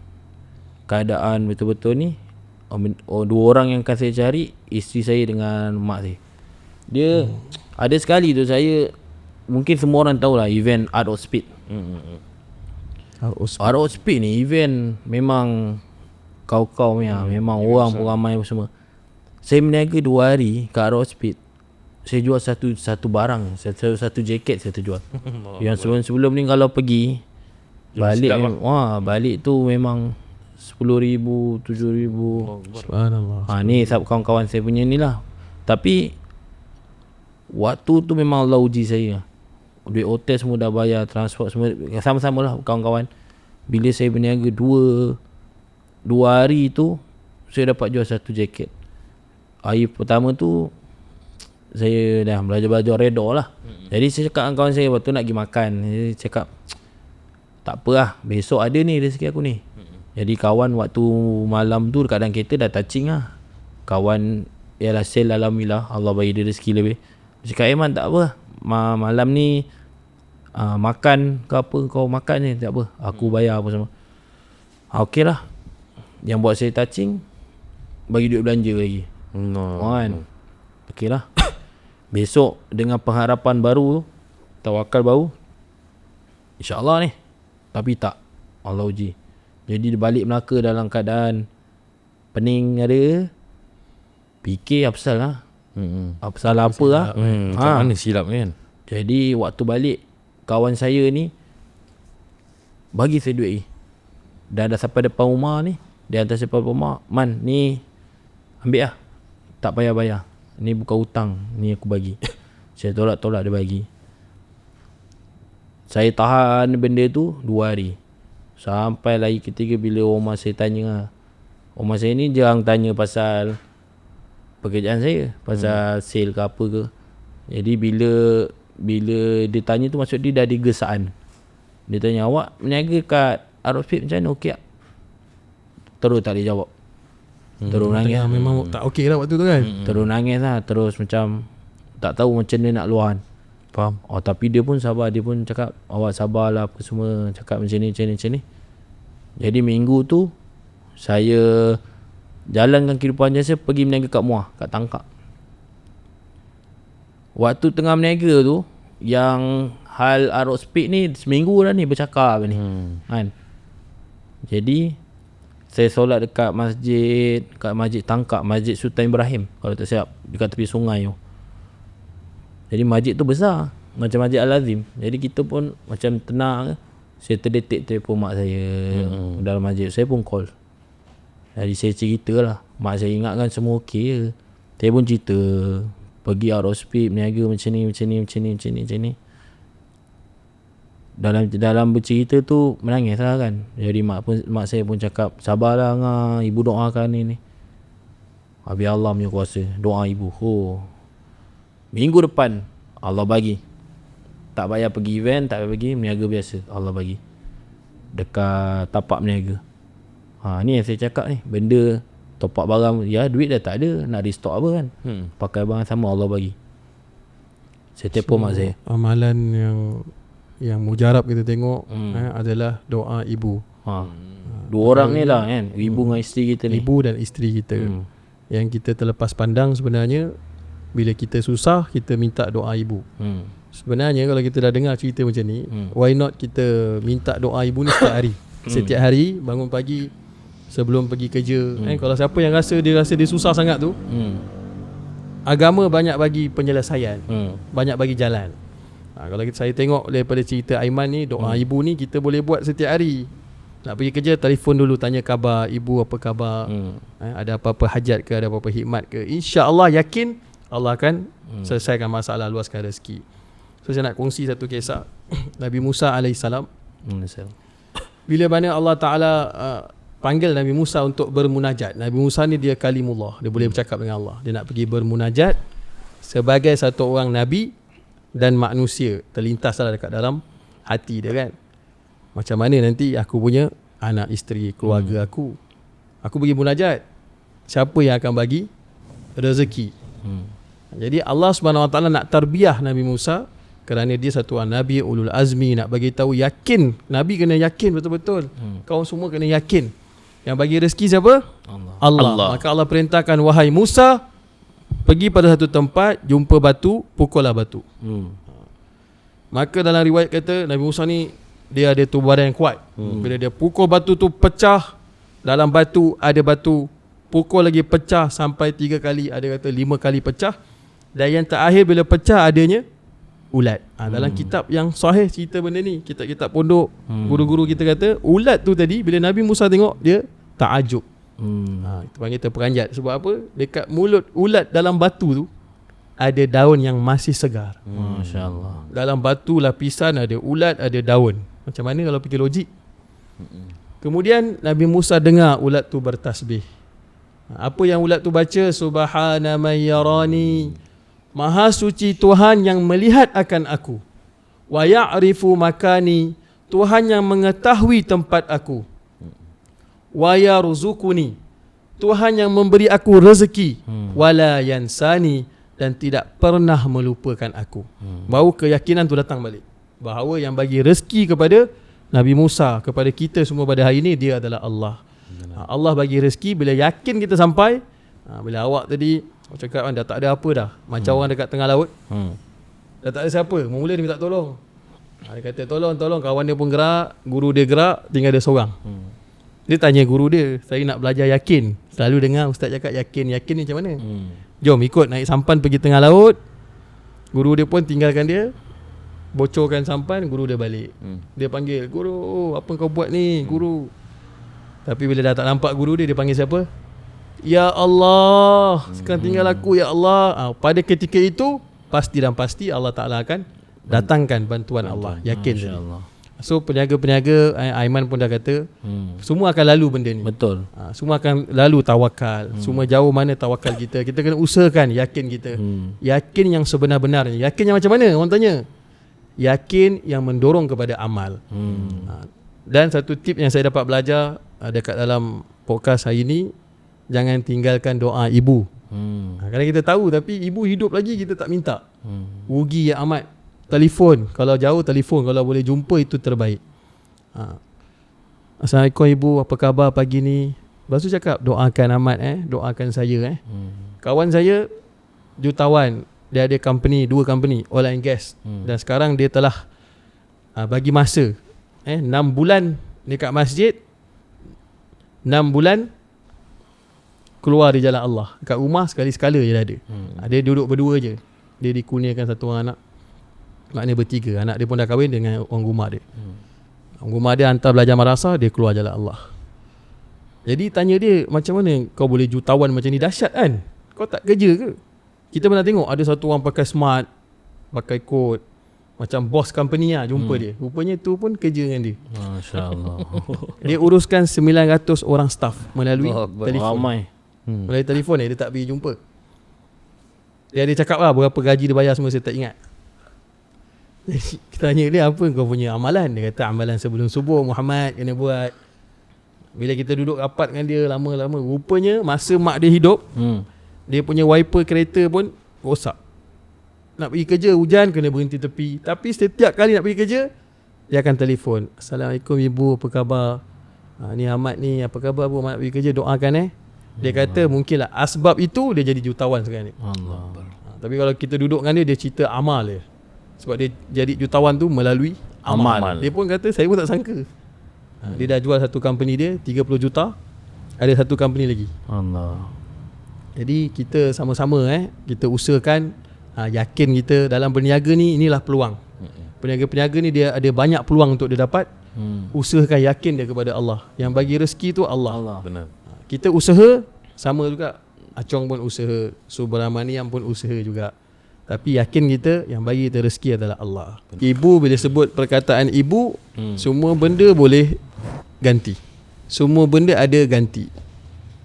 betul-betul ni, 2 orang yang akan saya cari, isteri saya dengan mak saya. Dia ada sekali tu saya, mungkin semua orang tahulah event Art of Speed. Art of Speed ni event memang kau-kau punya, memang orang pun ramai semua. Saya berniaga 2 hari kat Art of Speed. Saya jual satu barang, satu jaket saya terjual. Yang sebelum ni kalau pergi balik, balik tu memang 10,000, 7,000. Subhanallah. Ni kawan-kawan saya punya ni lah. Tapi waktu tu memang Allah uji saya. Duit hotel semua dah bayar, transport semua sama-sama lah kawan-kawan. Bila saya berniaga 2 hari tu, saya dapat jual satu jaket. Hari pertama tu saya dah belajar reda lah. Jadi saya cakap dengan kawan saya waktu nak pergi makan, saya cakap tak apa lah, besok ada ni rezeki aku ni. Jadi kawan waktu malam tu dekat dalam kereta dah touching lah. Kawan ialah sale, alhamdulillah Allah bagi dia rezeki lebih. Dia cakap Aiman tak apa, malam ni makan ke apa kau makan je, tak apa, aku bayar apa semua. Okey lah. Yang buat saya touching, bagi duit belanja lagi. Kan. Okey lah. Besok dengan pengharapan baru, tawakal baru, InsyaAllah ni. Tapi tak, Allah uji. Jadi dia balik Melaka dalam keadaan pening ada. Fikir apa pasal lah. Apa salah apa lah. Macam mana silap kan? Jadi waktu balik, kawan saya ni bagi saya duit. Dah sampai depan rumah ni, dia hantar saya depan rumah, Man ni ambil lah, tak payah bayar, ni bukan hutang, ni aku bagi. Saya tolak dia bagi. Saya tahan benda tu 2 hari. Sampai lagi ketiga bila rumah saya tanya lah. Rumah saya ni jarang tanya pasal pekerjaan saya, pasal sale ke apa ke. Jadi bila dia tanya tu, maksud dia dah ada gesaan. Dia tanya, awak berniaga kat Aerospip macam mana, okey tak? Terus tak boleh jawab. Terus nangis. Memang tak okey lah waktu tu kan. Terus nangis lah. Terus macam tak tahu macam mana nak luahan. Faham. Tapi dia pun sabar. Dia pun cakap, awak sabarlah apa semua. Cakap macam ni. Jadi minggu tu saya jalankan kehidupan saya, pergi berniaga kat Muar, kat Tangkak. Waktu tengah berniaga tu, yang hal Aerospip ni seminggu dah ni bercakap ni. Kan? Jadi saya solat dekat masjid Tangkak, Masjid Sultan Ibrahim kalau tak silap, dekat tepi sungai tu. Jadi masjid tu besar, macam Masjid Al-Azim. Jadi kita pun macam tenang. Saya terdetik telefon mak saya dalam masjid. Saya pun call. Jadi saya cerita lah. Mak saya ingatkan semua okey je. Saya pun cerita, pergi Aerospip berniaga macam ni. Dalam bercerita tu menangis lah kan. Jadi mak saya pun cakap, sabarlah Angah, ibu doakan ni. Habis Allah punya kuasa, doa ibu. Minggu depan Allah bagi. Tak payah pergi event, tak payah pergi berniaga biasa, Allah bagi dekat tapak berniaga. Ni yang saya cakap ni, benda top up barang, ya duit dah tak ada, nak restock apa kan. Pakai barang sama, Allah bagi. Saya telefon mak saya. Amalan yang mujarab kita tengok adalah doa ibu. Dua orang ni lah kan, ibu dengan isteri kita ni. Ibu dan isteri kita. Yang kita terlepas pandang sebenarnya, bila kita susah, kita minta doa ibu. Sebenarnya kalau kita dah dengar cerita macam ni, why not kita minta doa ibu ni setiap hari. Setiap hari bangun pagi sebelum pergi kerja. Kalau siapa yang rasa dia susah sangat tu, agama banyak bagi penyelesaian, banyak bagi jalan. Kalau saya tengok daripada cerita Aiman ni, doa ibu ni kita boleh buat setiap hari. Nak pergi kerja, telefon dulu, tanya khabar ibu, apa khabar, ada apa-apa hajat ke, ada apa-apa hikmat ke. InsyaAllah yakin Allah akan selesaikan masalah, luaskan rezeki. So saya nak kongsi satu kisah. Nabi Musa AS, bila mana Allah Ta'ala panggil Nabi Musa untuk bermunajat. Nabi Musa ni dia kalimullah, dia boleh bercakap dengan Allah. Dia nak pergi bermunajat sebagai satu orang Nabi dan manusia. Terlintaslah dekat dalam hati dia kan, macam mana nanti aku punya anak, isteri, keluarga aku pergi munajat, siapa yang akan bagi rezeki. Jadi Allah SWT nak tarbiyah Nabi Musa, kerana dia satu orang Nabi ulul azmi, nak bagi tahu yakin. Nabi kena yakin betul-betul. Kau semua kena yakin. Yang bagi rezeki siapa? Allah. Maka Allah perintahkan, wahai Musa, pergi pada satu tempat, jumpa batu, pukullah batu. Maka dalam riwayat kata Nabi Musa ni dia ada tubuh badan yang kuat. Bila dia pukul batu tu pecah, dalam batu ada batu, pukul lagi pecah sampai 3 kali, ada kata 5 kali pecah. Dan yang terakhir bila pecah adanya ulat. Dalam kitab yang sahih cerita benda ni, kitab-kitab pondok, guru-guru kita kata ulat tu tadi bila Nabi Musa tengok, dia ta'ajub. Itu panggil terperanjat. Sebab apa? Dekat mulut ulat dalam batu tu ada daun yang masih segar. Masya-Allah. Dalam batu lapisan ada ulat, ada daun. Macam mana kalau fikir logik? Kemudian Nabi Musa dengar ulat tu bertasbih. Apa yang ulat tu baca? Subhana man yarani, Maha suci Tuhan yang melihat akan aku. Wa ya'rifu makani, Tuhan yang mengetahui tempat aku. Wa yarzuquni, Tuhan yang memberi aku rezeki. Wala yansani, dan tidak pernah melupakan aku. Baru keyakinan tu datang balik, bahawa yang bagi rezeki kepada Nabi Musa, kepada kita semua pada hari ini, dia adalah Allah. Allah bagi rezeki. Bila yakin kita sampai, bila awak tadi cakap dah tak ada apa dah, macam orang dekat tengah laut, dah tak ada siapa, mula dia minta tolong. Dia kata tolong kawan dia pun gerak, guru dia gerak, tinggal dia seorang. Dia tanya guru dia, saya nak belajar yakin. Selalu dengar ustaz cakap yakin ni macam mana? Jom ikut naik sampan pergi tengah laut. Guru dia pun tinggalkan dia, bocorkan sampan, guru dia balik. Dia panggil, guru apa kau buat ni guru? Tapi bila dah tak nampak guru dia panggil siapa? Ya Allah, sekarang tinggal aku ya Allah. Pada ketika itu pasti Allah Ta'ala akan datangkan bantuan Allah. Yakin je. So peniaga-peniaga, Aiman pun dah kata, semua akan lalu benda ni. Betul. Semua akan lalu tawakal. Semua jauh mana tawakal kita. Kita kena usahakan yakin kita. Yakin yang sebenar-benarnya. Yakin yang macam mana? Orang tanya. Yakin yang mendorong kepada amal. Dan satu tip yang saya dapat belajar dekat dalam podcast hari ni, jangan tinggalkan doa ibu. Kadang kita tahu tapi ibu hidup lagi kita tak minta. Rugi ya amat. Telefon, kalau jauh telefon, kalau boleh jumpa itu terbaik. Assalamualaikum ibu, apa khabar pagi ni? Lepas tu cakap doakan amat doakan saya Kawan saya jutawan, dia ada company, 2 company oil and gas. Dan sekarang dia telah bagi masa 6 bulan dekat masjid, 6 bulan keluar di jalan Allah. Kat rumah sekali-sekala je ada. Dia duduk berdua je. Dia dikurniakan satu orang anak. Maknanya bertiga. Anak dia pun dah kahwin dengan orang rumah dia. Orang rumah dia hantar belajar madrasah, dia keluar jalan Allah. Jadi tanya dia, macam mana kau boleh jutawan macam ni? Dahsyat kan? Kau tak kerja ke? Kita pernah tengok ada satu orang pakai smart, pakai coat, macam bos company lah, jumpa dia. Rupanya tu pun kerja dengan dia. Masya Allah. Dia uruskan 900 orang staff melalui telefon. Ramai. Melalui telefon dia tak pergi jumpa. Dia ada cakap lah berapa gaji dia bayar semua, saya tak ingat. Kita tanya dia, apa kau punya amalan? Dia kata amalan sebelum subuh Muhammad kena buat. Bila kita duduk rapat dengan dia lama-lama, rupanya masa mak dia hidup, dia punya wiper kereta pun rosak. Nak pergi kerja hujan kena berhenti tepi. Tapi setiap kali nak pergi kerja, dia akan telefon. Assalamualaikum ibu, apa khabar? Ni Ahmad ni, apa khabar bu? Nak pergi kerja, doakan Dia kata mungkinlah asbab itu dia jadi jutawan sekarang ni. Allah. Tapi kalau kita duduk dengan dia cerita amal dia. Sebab dia jadi jutawan tu melalui amal. Dia pun kata saya pun tak sangka. Dia dah jual satu company dia 30 juta. Ada satu company lagi. Allah. Jadi kita sama-sama kita usahakan, yakin kita dalam berniaga ni, inilah peluang. Peniaga-peniaga ni dia ada banyak peluang untuk dia dapat. Usahakan yakin dia kepada Allah. Yang bagi rezeki tu Allah. Benar. Kita usaha sama juga. Acong pun usaha, Subramaniam pun usaha juga. Tapi yakin kita yang bagi kita rezeki adalah Allah. Ibu, bila sebut perkataan ibu, semua benda boleh ganti. Semua benda ada ganti.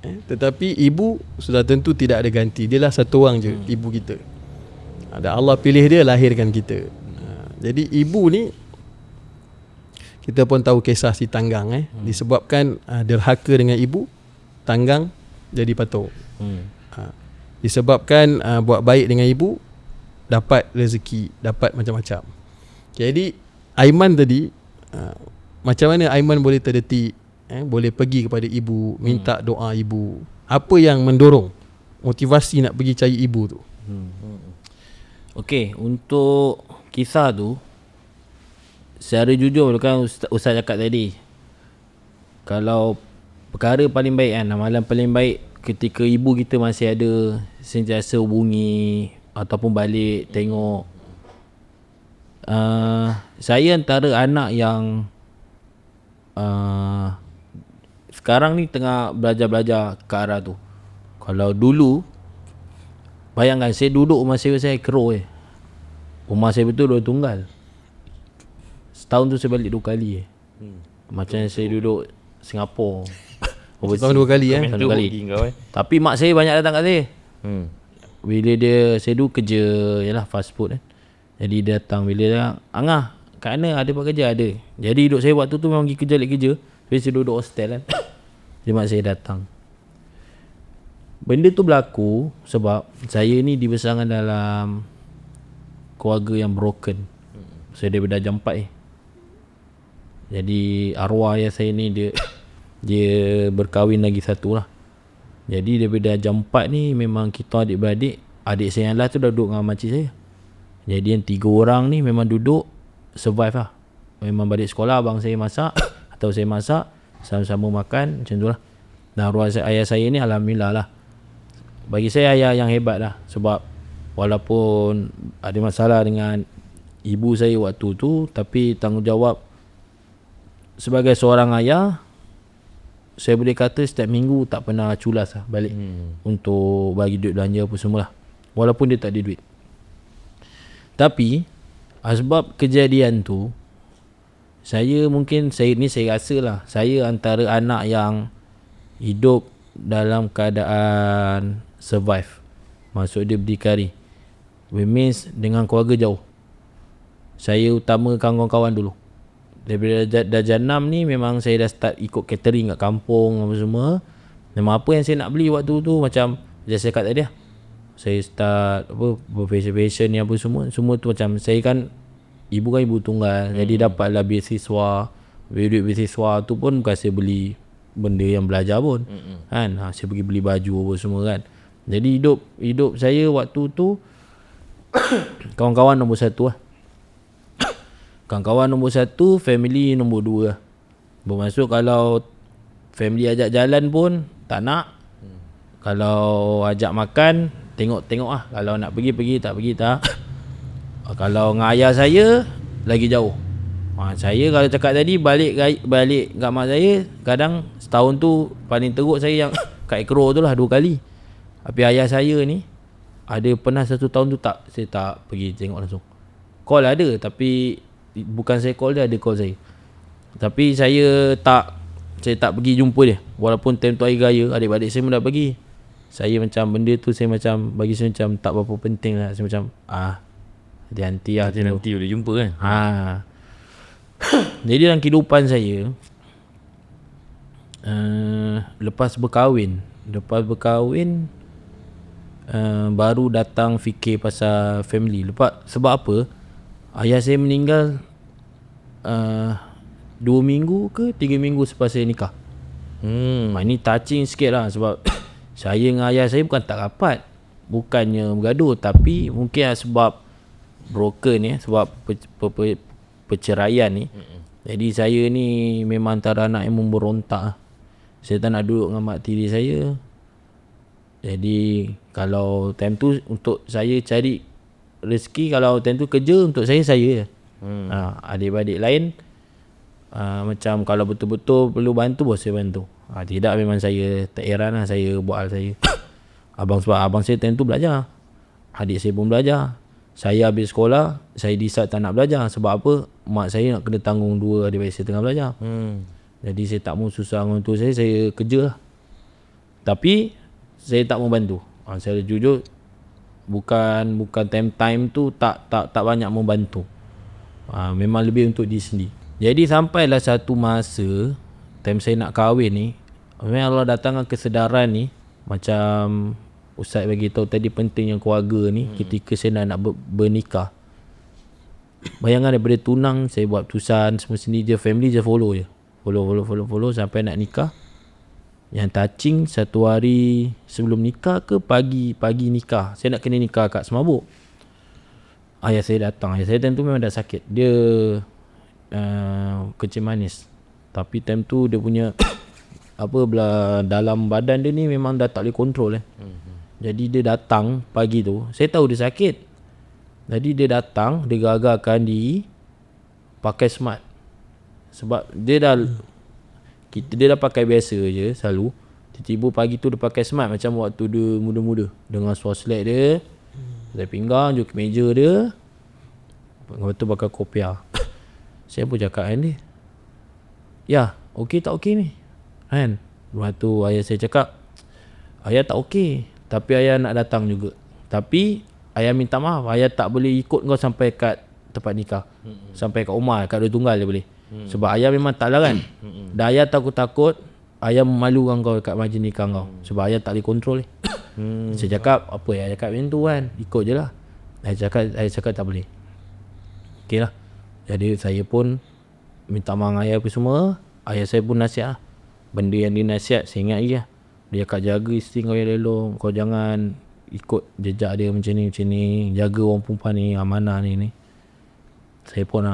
Tetapi ibu sudah tentu tidak ada ganti. Dialah satu orang je ibu kita. Dan Allah pilih dia lahirkan kita. Jadi ibu ni, kita pun tahu kisah si Tanggang disebabkan derhaka dengan ibu, Tanggang jadi patung. Disebabkan buat baik dengan ibu, dapat rezeki, dapat macam-macam. Jadi Aiman tadi, macam mana Aiman boleh terdetik, boleh pergi kepada ibu, minta doa ibu? Apa yang mendorong, motivasi nak pergi cari ibu tu? Okey, untuk kisah tu, secara jujur kan Ustaz cakap tadi, kalau perkara paling baik amalan paling baik ketika ibu kita masih ada, sentiasa hubungi ataupun balik tengok. Saya antara anak yang sekarang ni tengah belajar ke arah tu. Kalau dulu, bayangkan saya duduk rumah saya kero rumah saya betul 2 tunggal. Setahun tu saya balik 2 kali Macam saya duduk Singapura. Setahun 2 kali Setahun 2 kali. Tapi mak saya banyak datang kat saya. Bila saya dulu kerja yalah fast food Jadi dia datang, bila dia Angah, kat mana ada buat kerja? Ada. Jadi duduk saya waktu tu memang pergi kerja lagi kerja. Tapi saya duduk hostel Jadi mak saya datang. Benda tu berlaku sebab saya ni dibesarkan dalam keluarga yang broken. Saya daripada darjah 4 Jadi arwah ayah saya ni dia berkahwin lagi satu lah. Jadi daripada jam 4 ni memang kita adik-beradik. Adik saya yang lah tu dah duduk dengan makcik saya. Jadi yang 3 orang ni memang duduk survive lah. Memang balik sekolah abang saya masak atau saya masak, sama-sama makan macam tu lah. Dan arwah ayah saya ni alhamdulillah lah, bagi saya ayah yang hebat lah. Sebab walaupun ada masalah dengan ibu saya waktu tu, tapi tanggungjawab sebagai seorang ayah, saya boleh kata setiap minggu tak pernah culas lah balik untuk bagi duit belanja apa semua lah, walaupun dia tak ada duit. Tapi sebab kejadian tu, saya rasa lah, saya antara anak yang hidup dalam keadaan survive. Maksud dia berdikari. Which means dengan keluarga jauh. Saya utamakan kawan-kawan dulu. Daripada darjah 6 ni memang saya dah start ikut catering kat kampung apa semua. Memang apa yang saya nak beli waktu tu, macam saya cakap tadi lah, saya start fashion ni apa semua tu macam saya kan ibu tunggal, jadi dapatlah beasiswa. Duit beasiswa tu pun bukan saya beli benda yang belajar pun, kan. Saya pergi beli baju apa semua kan. Jadi hidup saya waktu tu kawan-kawan nombor 1 lah. Kawan-kawan nombor 1, family nombor 2 lah. Bermaksud kalau family ajak jalan pun tak nak. Kalau ajak makan, tengok lah. Kalau nak pergi, tak pergi tak. Kalau dengan ayah saya lagi jauh. Saya kalau cakap tadi balik kat mak saya, kadang setahun tu paling teruk saya yang kat Ekro tu lah 2 kali. Tapi ayah saya ni ada pernah 1 tahun tu saya tak pergi tengok langsung. Call ada, tapi bukan saya call dia, ada call saya. Tapi saya tak pergi jumpa dia. Walaupun time tu hari raya, adik-adik saya pun dah pergi. Saya macam benda tu saya macam, bagi saya macam tak berapa penting lah. Saya macam nanti lah, nanti boleh jumpa kan. Jadi dalam kehidupan saya, lepas berkahwin baru datang fikir pasal family. Sebab apa? Ayah saya meninggal 2 minggu ke 3 minggu selepas saya nikah. Ini touching sikit lah. Sebab saya dengan ayah saya bukan tak rapat, bukannya bergaduh, tapi mungkin sebab broken sebab perceraian ni. Jadi saya ni memang antara anak yang memberontak. Saya tak nak duduk dengan mak tiri saya. Jadi kalau time tu untuk saya cari rezeki, kalau time tu kerja untuk saya adik-adik lain macam kalau betul-betul perlu bantu, bos saya bantu. Tidak, memang saya tak heran lah, saya buat hal saya. Sebab abang saya time tu belajar, adik saya pun belajar. Saya habis sekolah, saya decide tak nak belajar. Sebab apa? Mak saya nak kena tanggung 2 adik saya tengah belajar. Jadi saya tak mau susah dengan tu, saya kerja lah. Tapi saya tak mau bantu. Saya jujur, bukan time tu tak banyak membantu. Memang lebih untuk diri sendiri. Jadi sampailah satu masa time saya nak kahwin ni, memang Allah datangkan kesedaran ni. Macam Ustaz bagi tahu tadi pentingnya keluarga ni ketika saya nak bernikah. Bayangkan daripada tunang saya buat keputusan semua sendiri je, family je follow sampai nak nikah. Yang touching, 1 hari sebelum nikah ke pagi nikah, saya nak kena nikah kat Semabuk. Ayah saya datang. Ayah saya time tu memang dah sakit. Dia kencing manis. Tapi time tu dia punya dalam badan dia ni memang dah tak boleh kontrol. Jadi dia datang pagi tu, saya tahu dia sakit. Jadi dia datang, dia gagalkan pakai smart. Sebab dia dah pakai biasa je selalu. Tiba-tiba pagi tu dia pakai smart macam waktu dia muda-muda, dengan swaslet dia, dari pinggang, je ke meja dia. Lepas tu pakai kopiah. Saya pun cakap dengan dia, ya, okey tak okey ni? Kan? Lepas tu ayah saya cakap, ayah tak okey, tapi ayah nak datang juga. Tapi ayah minta maaf, ayah tak boleh ikut kau sampai kat tempat nikah. Sampai kat rumah, kat 2 tunggal je boleh. Sebab ayah memang tak larang. Dan ayah takut ayah memalukan kau kat majlis nikah kau. Sebab ayah tak boleh kontrol. Saya cakap, apa ayah cakap macam tu kan, ikut je lah. Ayah cakap tak boleh. Okey lah. Jadi saya pun minta maaf ayah apa semua. Ayah saya pun nasihat lah. Benda yang dia nasihat saya ingat lagi lah. Dia cakap, jaga isteri kau yang elok, kau jangan ikut jejak dia macam ni. Jaga orang perempuan ni, amanah ni. Saya pun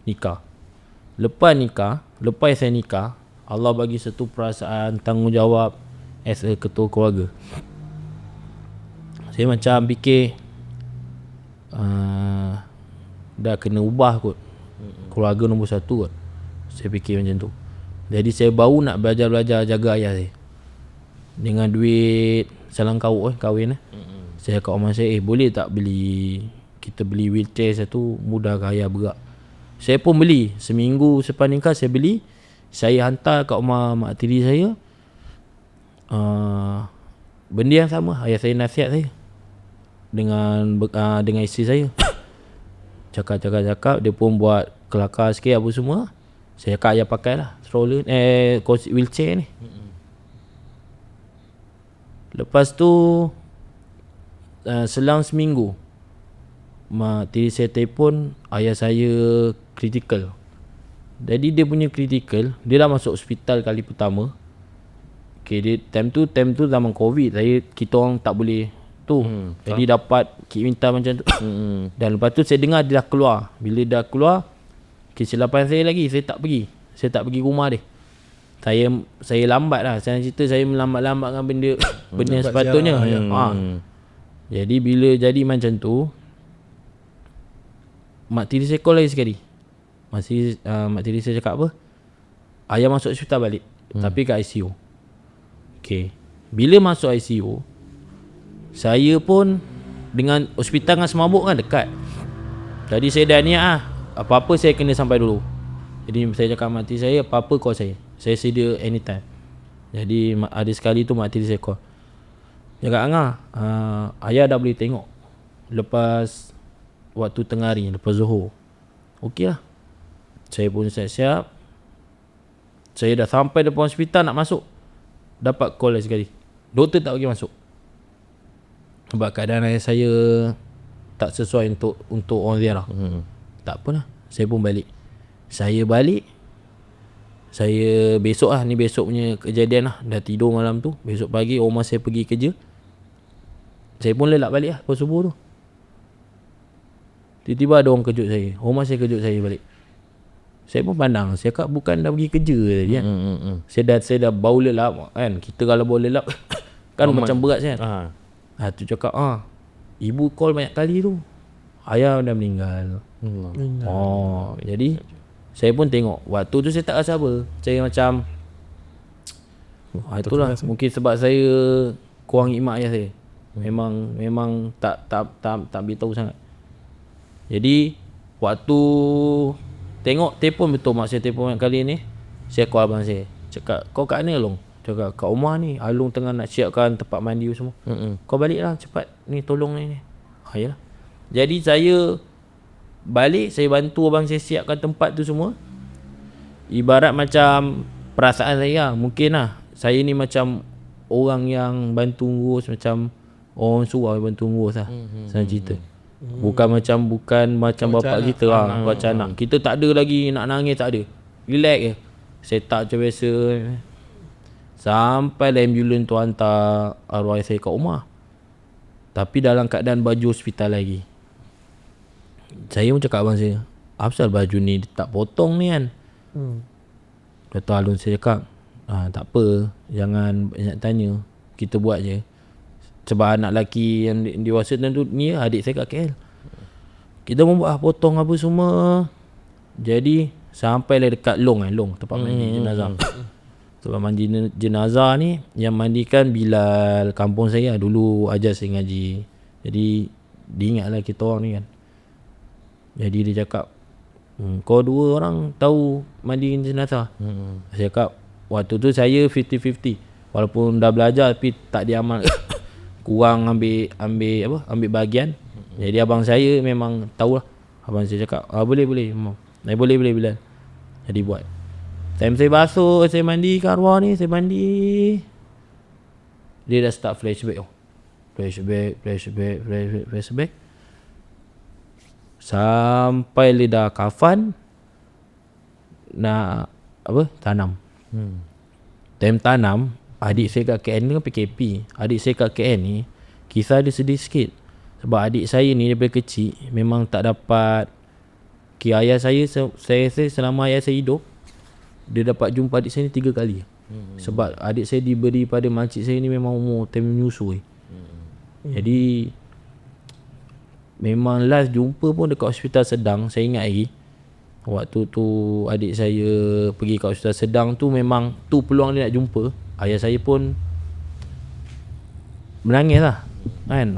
nikah. Lepas saya nikah, Allah bagi satu perasaan tanggungjawab as a ketua keluarga. Saya macam fikir dah kena ubah kot, keluarga nombor satu kot. Saya fikir macam tu. Jadi saya baru nak belajar jaga ayah saya dengan duit salang kahwin. Saya kat rumah saya, boleh tak kita beli wheelchair satu, mudah ke ayah berak. Saya pun beli. Seminggu selepas nikah saya beli. Saya hantar kat rumah mak tiri saya. Benda yang sama, ayah saya nasihat saya dengan isteri saya. Cakap, dia pun buat kelakar sikit apa semua. Saya cakap ayah pakailah stroller wheelchair ni. Lepas tu selang seminggu mak tiri saya telefon, ayah saya kritikal. Jadi dia punya kritikal, dia dah masuk hospital kali pertama. Okay, dia time tu zaman COVID, kita orang tak boleh tu. Jadi dapat minta macam tu. Dan lepas tu saya dengar dia dah keluar. Bila dah keluar, kesilapan saya lagi, saya tak pergi rumah dia. Saya lambat lah. Saya cerita saya melambat-lambatkan benda sepatutnya. Jadi bila jadi macam tu, mak tiri saya call lagi sekali. Mak tiri saya cakap apa? Ayah masuk hospital balik, tapi kat ICU. Okay. Bila masuk ICU, saya pun dengan hospital dengan semabuk kan dekat. Jadi saya dah niat apa-apa saya kena sampai dulu. Jadi saya cakap mak tiri saya, apa-apa call saya sedia anytime. Jadi ada sekali tu mak tiri saya call. Dia cakap, ayah dah boleh tengok lepas waktu tengah hari, lepas Zuhur. Okey lah. Saya pun siap-siap. Saya dah sampai depan hospital nak masuk, dapat call lagi sekali, doktor tak bagi masuk sebab keadaan ayah saya tak sesuai untuk orang ziarah. Tak apalah, saya pun balik. Saya besok lah, ni besok punya kejadian lah. Dah tidur malam tu, besok pagi rumah saya pergi kerja. Saya pun lelap balik lah lepas subuh tu. Tiba-tiba ada orang kejut saya, rumah saya kejut saya balik. Saya pun pandang, saya cakap bukan dah pergi kerja tadi kan. Saya dah bau lelap kan. Kita kalau bau lelap kan macam berat kan. Tu cakap ibu call banyak kali tu, ayah dah meninggal. Jadi saya pun tengok. Waktu tu saya tak rasa apa. Saya macam itulah mungkin sebab saya kurang imak ayah saya. Memang tak beritahu sangat. Jadi waktu tengok telefon, betul mak saya telefon kali ni, saya call abang saya. Cakap, kau kat mana Long? Cakap, kat rumah ni. Alung tengah nak siapkan tempat mandi semua. Kau balik lah cepat. Ni tolong ni. Yalah. Jadi saya balik, saya bantu abang saya siapkan tempat tu semua. Ibarat macam perasaan saya lah. Mungkin lah, saya ni macam orang yang bantu ngurus, macam orang suruh bantu ngurus lah. Saya cerita. Bukan macam bapak kita lah, macam anak. Kita tak ada lagi nak nangis, tak ada. Relax je. Set up macam biasa. Sampai ambulans tu hantar arwah saya kat rumah. Tapi dalam keadaan baju hospital lagi. Saya pun cakap abang saya, apasal baju ni tak potong ni kan? Dato' Alun saya cakap, tak apa, jangan banyak tanya, kita buat je. Sebab anak lelaki yang dewasa tu ni adik saya kat KL. Kita pun buat potong apa semua. Jadi sampailah dekat Long tempat mandi jenazah. Sebab mandi jenazah ni yang mandikan Bilal kampung saya dulu, ajar saya ngaji. Jadi dia ingatlah kita orang ni kan. Jadi dia cakap, kau dua orang tahu mandi jenazah? Saya cakap, waktu tu saya 50-50. Walaupun dah belajar tapi tak diamal. Kurang ambil bahagian. Jadi abang saya memang tahulah. Abang saya cakap, boleh Bilal. Jadi buat. Time saya basuh, saya mandi kat arwah ni, saya mandi, dia dah start flashback. Flashback. Sampai lidah kafan nak tanam. Time tanam, adik saya kat KN ni kan PKP. Adik saya kat KN ni kisah dia sedih sikit. Sebab adik saya ni daripada kecil memang tak dapat ayah saya selama ayah saya hidup, dia dapat jumpa adik saya ni 3 kali. Sebab adik saya diberi pada makcik saya ni memang umur time menyusui. Jadi memang last jumpa pun dekat Hospital Sedang. Saya ingat lagi, waktu tu adik saya pergi kat Hospital Sedang tu, memang tu peluang dia nak jumpa. Ayah saya pun menangis lah kan.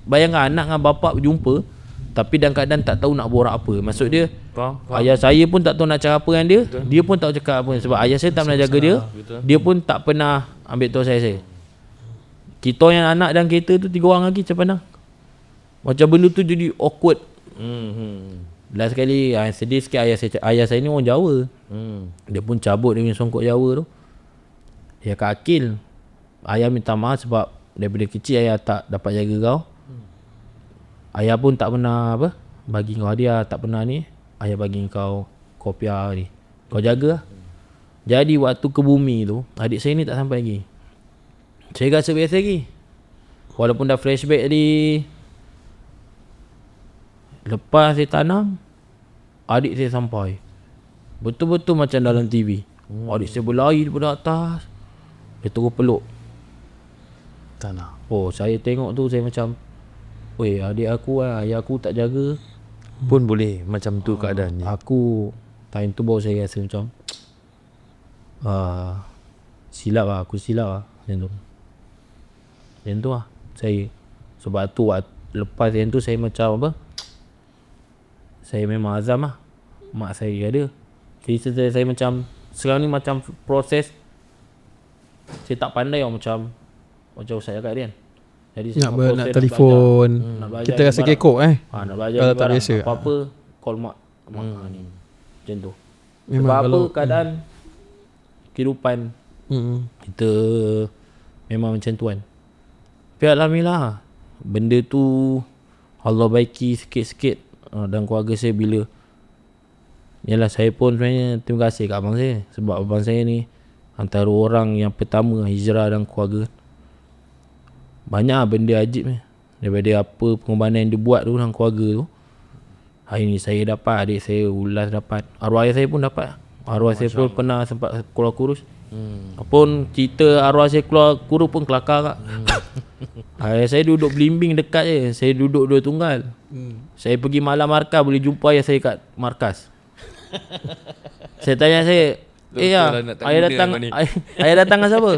Bayangkan anak dengan bapak berjumpa tapi dalam keadaan tak tahu nak borak apa. Maksud dia ayah saya pun tak tahu nak cakap apa dengan dia. Betul. Dia pun tak tahu cakap apa. Sebab ayah saya tak pernah jaga dia. Betul. Dia pun tak pernah ambil tahu saya. Kita yang anak dalam kereta tu 3 orang lagi macam mana. Macam benda tu jadi awkward. Last sekali sedih sikit, ayah saya ni orang Jawa. Dia pun cabut dia punya songkok Jawa tu. Ya Kak Akil, ayah minta maaf sebab daripada kecil ayah tak dapat jaga kau. Ayah pun tak pernah bagi kau hadiah, tak pernah ni. Ayah bagi kau kopiah ni, kau jaga lah. Jadi waktu ke bumi tu, adik saya ni tak sampai lagi. Saya rasa biasa lagi. Walaupun dah flashback tadi, lepas saya tanam, adik saya sampai. Betul-betul macam dalam TV. Adik saya berlari daripada atas, dia terus peluk tanah. Saya tengok tu, saya macam, weh, adik aku ayah aku tak jaga pun boleh macam tu keadaannya. Aku time tu baru saya rasa macam silap lah, aku silap lah. Macam tu lah saya. Sebab tu lepas yang tu saya macam saya memang azam lah, mak saya ada. Jadi saya macam sekarang ni macam proses saya tak pandai macam Ustaz cakap dia kan. Jadi nak telefon, kita rasa kekok nak belajar kalau tak biasa. Apa-apa call mak ni. Macam tu. Sebab apa keadaan kehidupan kita memang macam tu kan. Tapi alhamdulillah benda tu Allah baiki sikit-sikit dan keluarga saya. Bila yalah, saya pun sebenarnya terima kasih kat abang saya. Sebab abang saya ni antara orang yang pertama hijrah dalam keluarga. Banyak benda ajib daripada apa pengorbanan yang dia buat tu dalam keluarga tu. Hari ni saya dapat, adik saya ulas dapat, arwah ayah saya pun dapat. Arwah saya pun pernah sempat keluar kurus. Pun cerita arwah saya keluar kurus pun kelakar kak. Ayah saya duduk belimbing dekat je, saya duduk 2 tunggal. Saya pergi malam markas, boleh jumpa ayah saya kat markas. Saya tanya saya, ayah datang dengan siapa?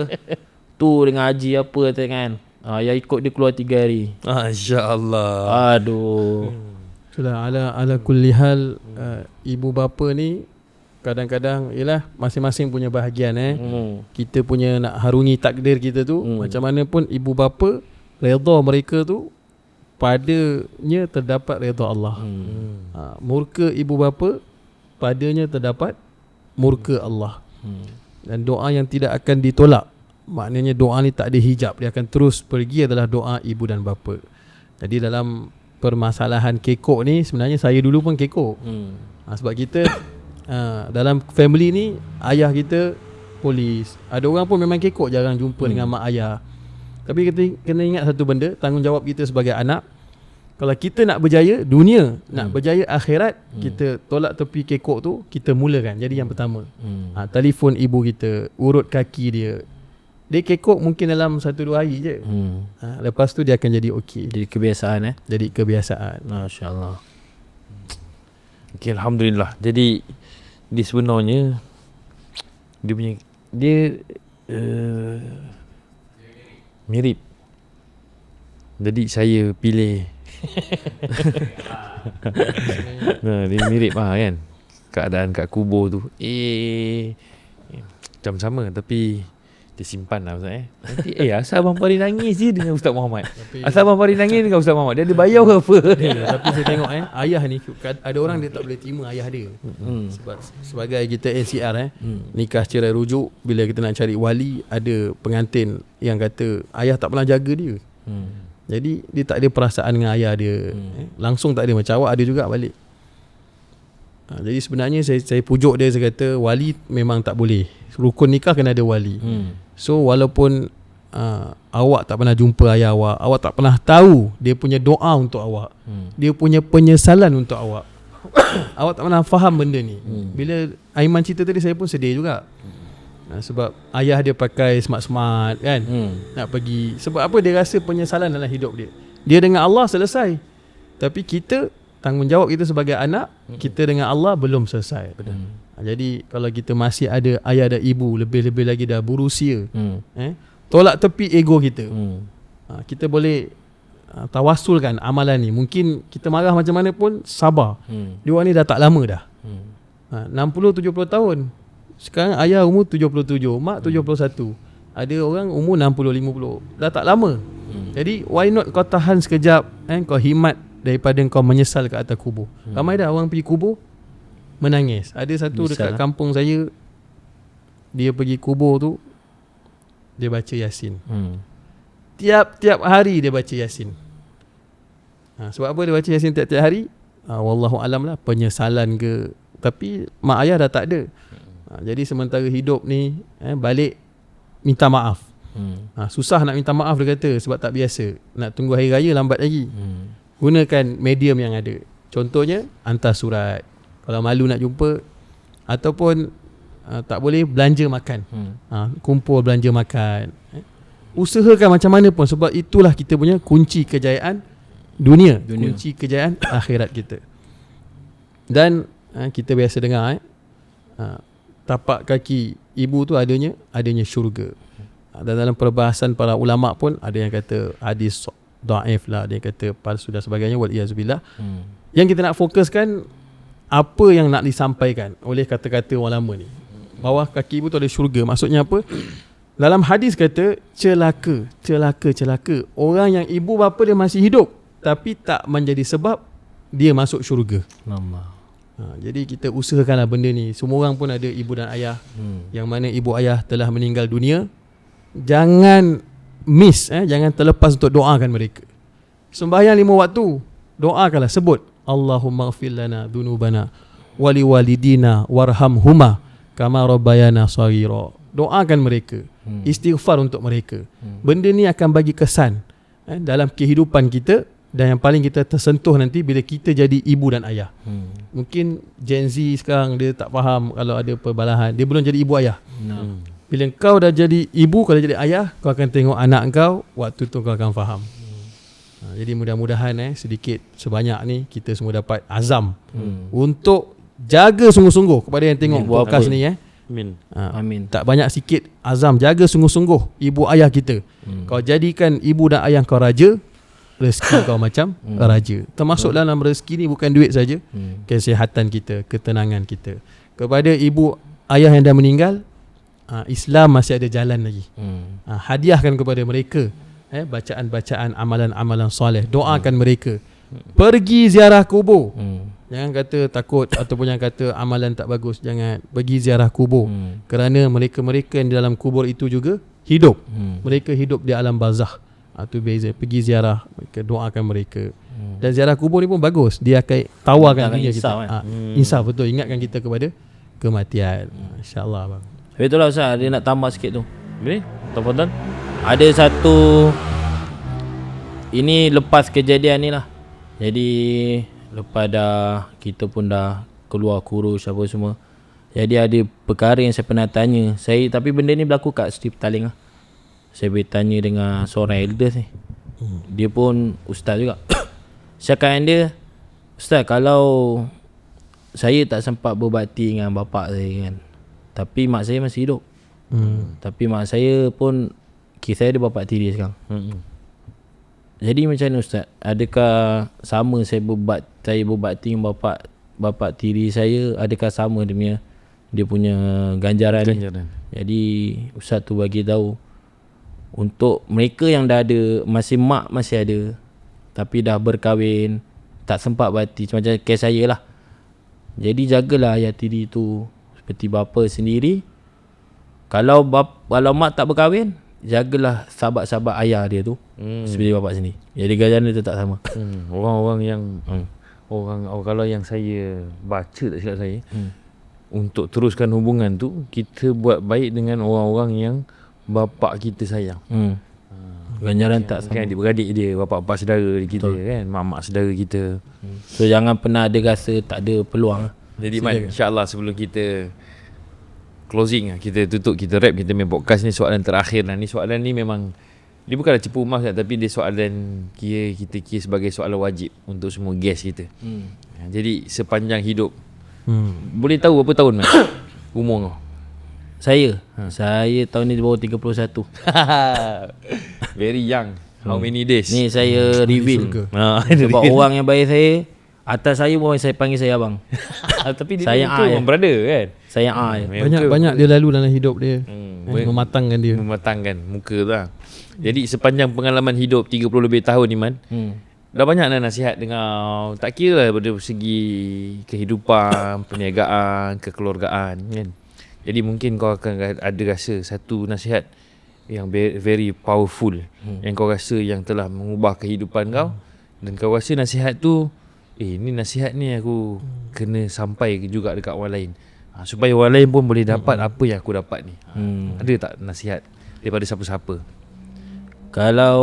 Tu dengan haji apa kan. Ayah ikut dia keluar 3 hari. Masya-Allah. Aduh. Sudah ala kulli hal, ibu bapa ni kadang-kadang ialah masing-masing punya bahagian Kita punya nak harungi takdir kita tu, macam mana pun ibu bapa, redha mereka tu padanya terdapat redha Allah. Murka ibu bapa, padanya terdapat murka Allah. Dan doa yang tidak akan ditolak, maknanya doa ni tak ada hijab, dia akan terus pergi, adalah doa ibu dan bapa. Jadi dalam permasalahan kekok ni, sebenarnya saya dulu pun kekok. Sebab kita dalam family ni, ayah kita polis. Ada orang pun memang kekok, jarang jumpa dengan mak ayah. Tapi kita kena ingat satu benda, tanggungjawab kita sebagai anak. Kalau kita nak berjaya dunia, nak berjaya akhirat, kita tolak tepi kekok tu, kita mulakan. Jadi yang pertama, telefon ibu kita, urut kaki dia. Dia kekok mungkin dalam 1-2 hari je. Lepas tu dia akan jadi okey. Jadi kebiasaan Jadi kebiasaan. Masya-Allah. Okay, alhamdulillah. Jadi dia sebenarnya dia mirip. Jadi saya pilih dia mirip kan. Keadaan kat kubur tu macam sama, tapi dia simpan lah Ustaz Nanti asal Abang Farid nangis je dengan Ustaz Muhammad. Asal Abang Farid nangis dengan Ustaz Muhammad, dia ada bayar ke apa? Tapi saya tengok ayah ni, ada orang dia tak boleh terima ayah dia. Sebab sebagai kita NCR nikah cerai rujuk, bila kita nak cari wali, ada pengantin yang kata ayah tak pernah jaga dia. Jadi dia tak ada perasaan dengan ayah dia. Langsung tak ada, macam awak ada juga balik. Jadi sebenarnya saya pujuk dia, saya kata wali memang tak boleh. Rukun nikah kena ada wali. So walaupun awak tak pernah jumpa ayah awak tak pernah tahu dia punya doa untuk awak, dia punya penyesalan untuk awak, awak tak pernah faham benda ni. Bila Aiman cerita tadi, saya pun sedih juga. Sebab ayah dia pakai smart-smart kan, nak pergi. Sebab apa? Dia rasa penyesalan dalam hidup dia. Dia dengan Allah selesai, tapi kita, tanggungjawab kita sebagai anak, kita dengan Allah belum selesai. Jadi kalau kita masih ada ayah dan ibu, lebih-lebih lagi dah berusia, tolak tepi ego kita. Kita boleh tawassulkan amalan ni. Mungkin kita marah macam mana pun sabar. Dia orang ni dah tak lama dah. 60-70 tahun. Sekarang ayah umur 77, mak 71. Ada orang umur 60-50. Dah tak lama. Jadi why not kau tahan sekejap, kau himat daripada kau menyesal kat atas kubur. Ramai dah orang pergi kubur menangis. Ada satu dekat kampung saya, dia pergi kubur tu, dia baca Yasin. Tiap-tiap hari dia baca Yasin. Sebab apa dia baca Yasin tiap-tiap hari? Wallahu alam lah, penyesalan ke. Tapi mak ayah dah tak ada. Jadi sementara hidup ni, balik minta maaf. Susah nak minta maaf, dia kata, sebab tak biasa. Nak tunggu hari raya lambat lagi. Gunakan medium yang ada. Contohnya hantar surat kalau malu nak jumpa, ataupun tak boleh, belanja makan. Kumpul belanja makan. Usahakan macam mana pun, sebab itulah kita punya kunci kejayaan dunia. Kunci kejayaan akhirat kita. Dan kita biasa dengar tapak kaki ibu tu adanya syurga. Dan dalam perbahasan para ulama pun ada yang kata hadis dhaif lah, ada yang kata palsu dan sebagainya, wal iazubillah. Yang kita nak fokuskan apa yang nak disampaikan oleh kata-kata orang lama ni. Bawah kaki ibu tu ada syurga. Maksudnya apa? Dalam hadis kata celaka orang yang ibu bapa dia masih hidup tapi tak menjadi sebab dia masuk syurga. Jadi kita usahakanlah benda ni. Semua orang pun ada ibu dan ayah, yang mana ibu ayah telah meninggal dunia. Jangan miss, jangan terlepas untuk doakan mereka. Sembahyang 5 waktu, doakanlah, sebut Allahumma ighfir lana dhunubana wali walidina warhamhuma kama rabbayana shaghira. Doakan mereka, istighfar untuk mereka. Benda ni akan bagi kesan dalam kehidupan kita. Dan yang paling kita tersentuh nanti bila kita jadi ibu dan ayah. Mungkin Gen Z sekarang dia tak faham kalau ada perbalahan. Dia belum jadi ibu ayah. Bila kau dah jadi ibu, kau dah jadi ayah, kau akan tengok anak kau, waktu tu kau akan faham. Jadi mudah-mudahan sedikit sebanyak ni kita semua dapat azam untuk jaga sungguh-sungguh. Kepada yang tengok podcast ni Amin. Tak banyak sikit azam, jaga sungguh-sungguh ibu ayah kita. Kau jadikan ibu dan ayah kau raja, rezeki kau macam raja. Termasuk dalam rezeki ni bukan duit saja, kesihatan kita, ketenangan kita. Kepada ibu ayah yang dah meninggal, Islam masih ada jalan lagi. Hadiahkan kepada mereka bacaan-bacaan amalan-amalan soleh. Doakan mereka. Pergi ziarah kubur. Jangan kata takut ataupun yang kata amalan tak bagus. Jangan. Pergi ziarah kubur. Kerana mereka-mereka yang di dalam kubur itu juga hidup. Mereka hidup di alam barzakh. Itu beza. Pergi ziarah, mereka doakan mereka. Dan ziarah kubur ni pun bagus. Dia akan tawarkan dunia kita. Insaf, betul. Ingatkan kita kepada kematian. InsyaAllah bang. Betul lah Ustaz, dia nak tambah sikit tu. Boleh? Tafadhal. Ada satu, ini lepas kejadian ni lah. Jadi lepas dah, kita pun dah keluar kurus apa semua. Jadi ada perkara yang saya pernah tanya saya, tapi benda ni berlaku kat Seri Petaling lah. Saya bertanya dengan seorang elders ni. Dia pun ustaz juga. Saya kata dia, Ustaz, kalau saya tak sempat berbakti dengan bapa saya kan, tapi mak saya masih hidup. Tapi mak saya pun, kisah dia bapa tiri sekarang. Jadi macam mana Ustaz? Adakah sama saya berbakti dengan bapa tiri saya, adakah sama dia punya ganjaran. Ni? Jadi Ustaz tu bagi tahu untuk mereka yang dah ada, mak masih ada tapi dah berkahwin, tak sempat bakti, macam kes saya lah. Jadi jagalah ayah tiri tu seperti bapa sendiri. Kalau mak tak berkahwin, jagalah sahabat-sahabat ayah dia tu seperti bapa sendiri. Jadi ganjaran dia tetap sama. Orang-orang yang orang kalau yang saya baca, tak silap saya, untuk teruskan hubungan tu, kita buat baik dengan orang-orang yang bapa kita sayang. Ganjaran tak sama. Kan adik-beradik dia, bapa-bapa saudara kita kan, mak-mak saudara kita. So jangan pernah ada rasa tak ada peluang. Jadi Man, insya-Allah sebelum kita closing lah, kita tutup, kita wrap kita main podcast ni, soalan terakhir lah. Ni soalan ni memang dia bukanlah cepu emas tak, tapi dia soalan kita kira sebagai soalan wajib untuk semua guest kita. Jadi sepanjang hidup, boleh tahu berapa tahun Man? Umur kau? Saya tahun ni baru 31. Very young. How many days? Ni saya reveal. Sebab orang yang bayar saya, atas saya pun saya panggil saya abang. Tapi dia Saya itu A, orang brother kan. Saya A je. Banyak dia lalu dalam hidup dia. Mematangkan dia. Mematangkan muka tu lah. Jadi sepanjang pengalaman hidup 30 lebih tahun ni Man, dah banyak dah nasihat dengar, tak kira lah pada segi kehidupan, perniagaan, kekeluargaan kan. Jadi mungkin kau akan ada rasa satu nasihat yang very powerful, yang kau rasa yang telah mengubah kehidupan kau, dan kau rasa nasihat tu ni nasihat ni aku kena sampai juga dekat orang lain, supaya orang lain pun boleh dapat apa yang aku dapat ni. Ada tak nasihat daripada siapa-siapa? Kalau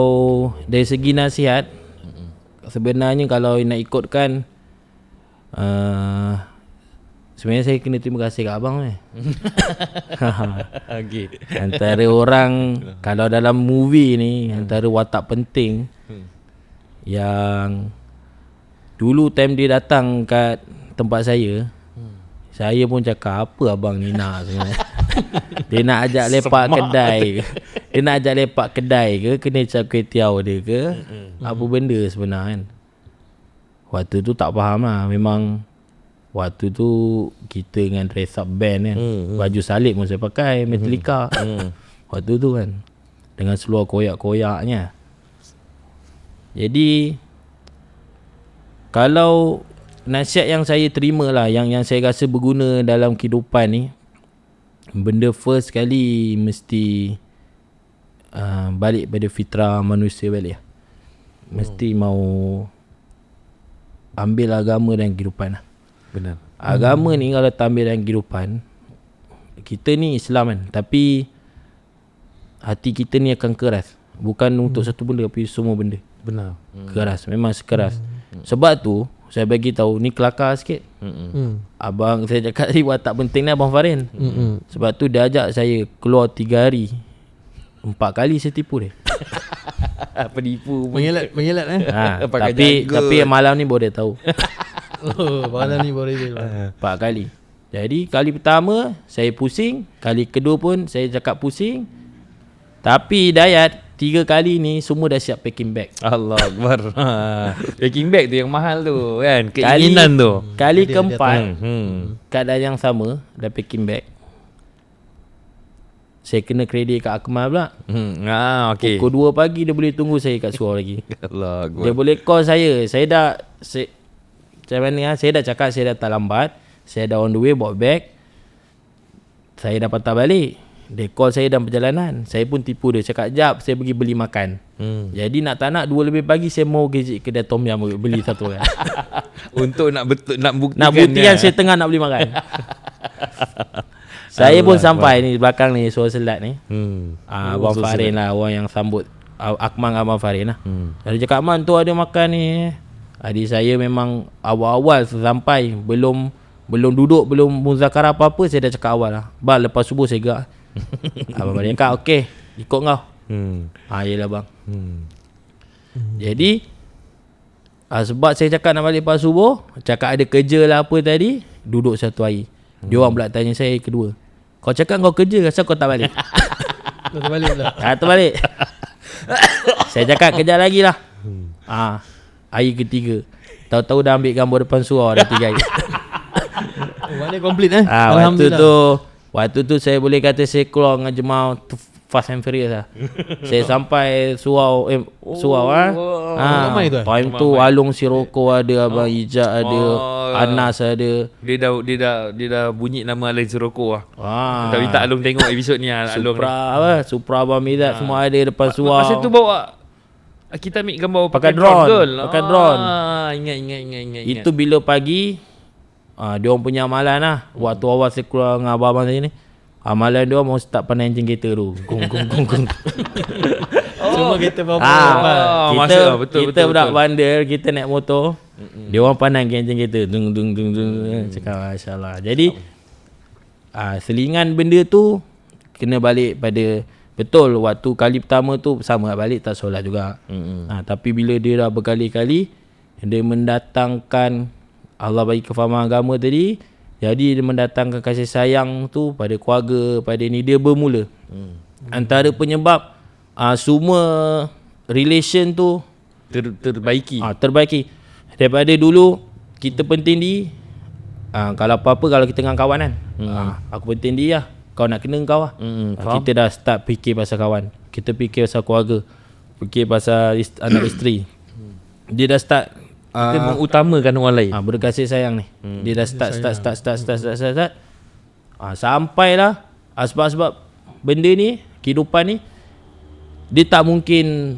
dari segi nasihat, sebenarnya kalau nak ikutkan, sebenarnya saya kena terima kasih kat abang ni. Okay. Antara orang, kalau dalam movie ni, antara watak penting yang dulu time dia datang kat tempat saya pun cakap, apa abang ni nak sebenarnya? Dia nak ajak lepak kedai ke? Dia nak ajak lepak kedai ke? Kena cap kuih-tiaw dia ke? Apa benda sebenarnya kan? Waktu tu tak faham lah. Memang waktu tu kita dengan dress up band kan, baju salib pun saya pakai Metallica. Waktu tu kan, dengan seluar koyak-koyaknya. Jadi kalau nasihat yang saya terima lah, yang saya rasa berguna dalam kehidupan ni, benda first kali mesti balik pada fitrah manusia balik lah. Mesti mau ambil agama dan kehidupan lah. Benar. Agama ni kalau tak ambil dalam kehidupan, kita ni Islam kan, tapi hati kita ni akan keras. Bukan untuk satu benda, tapi semua benda. Benar. Keras, memang sekeras. Sebab tu saya bagi tahu ni kelakar sikit. Abang saya cakap tadi watak penting ni Abang Farin. Sebab tu dia ajak saya keluar 3 hari. 4 kali saya tipu dia. Penipu. Mengelat Tapi malam ni baru dia tahu. Malam ni baru dia 4 kali. Jadi kali pertama saya pusing, kali kedua pun saya cakap pusing. Tapi Dayat 3 kali ni semua dah siap packing bag. Allah Akbar. Packing bag tu yang mahal tu kan, keinginan tu. Kali keempat keadaan yang sama, dah packing bag. Saya kena kredit kat Akmal pula. Okay. Pukul 2 pagi dia boleh tunggu saya kat surau lagi. Allah Akbar. Dia boleh call saya. Saya dah saya dah cakap saya dah lambat. Saya dah on the way bawa bag. Saya dah patah balik. Dia call saya dalam perjalanan. Saya pun tipu dia. Cakap jap saya pergi beli makan. Jadi nak tak nak 2 lebih pagi saya mau gejek kedai Tom Yam beli satu kan. Untuk nak buktikan. Nak buktikan saya tengah nak beli makan. Saya pun sampai ni belakang ni suara selat ni. Abang Farin lah orang yang sambut. Akmal Abang Farin lah. Dia cakap Man tu ada makan ni. Adik saya memang awal-awal sampai belum duduk, belum muzakarah apa-apa, saya dah cakap awal lah. Lepas subuh saya gerak. Abang Farin cakap okey, ikut kau. Yelah bang. Jadi sebab saya cakap nak balik lepas subuh, cakap ada kerja lah apa tadi, duduk satu hari. Dia orang pula tanya saya kedua, kau cakap kau kerja, asal kau tak balik? Kau terbalik pula. Terbalik. Saya cakap kejap lagi lah. Hari ketiga, tahu-tahu dah ambil gambar depan surau dah 3 hari. Mana komplit Waktu tu saya boleh kata saya keluar dengan jemaah Fast and Furious lah. Saya sampai surau time tu Alung Siroko ada, Abang Ijak ada, Anas ada. Dia dah bunyi nama Alung Siroko lah. Tapi tak Alung tengok episod ni Alung Supra Abang Midat semua ada depan surau. Masa tu bawa kita ambil gambar pakai drone. Ingat. Itu bila pagi dia orang punya amalan lah. Waktu awal saya keluar dengan abang saya ni, amalan dia orang mau start pandai enjin kereta tu. Gong. Semua kereta bapa. kita maksud, betul, kita betul, budak betul. bandar, kita naik motor. Dia orang pandang kencing kita. Dung dung dung dung. Cakap masya-Allah. Jadi selingan benda tu kena balik pada betul waktu kali pertama tu sama balik tak solat juga. Tapi bila dia dah berkali-kali dia mendatangkan Allah bagi kefahaman agama tadi, jadi dia mendatangkan kasih sayang tu pada keluarga, pada ni dia bermula. Antara penyebab semua relation tu terbaiki. Terbaiki. Daripada dulu kita penting di kalau apa-apa kalau kita dengan kawan kan. Aku penting dia lah. Kau nak kena kau lah. Kita dah start fikir pasal kawan. Kita fikir pasal keluarga. Fikir pasal anak isteri. Dia dah start Kita mengutamakan orang lain. berkasih sayang ni. Dia dah start. Sampailah sebab benda ni, kehidupan ni dia tak mungkin.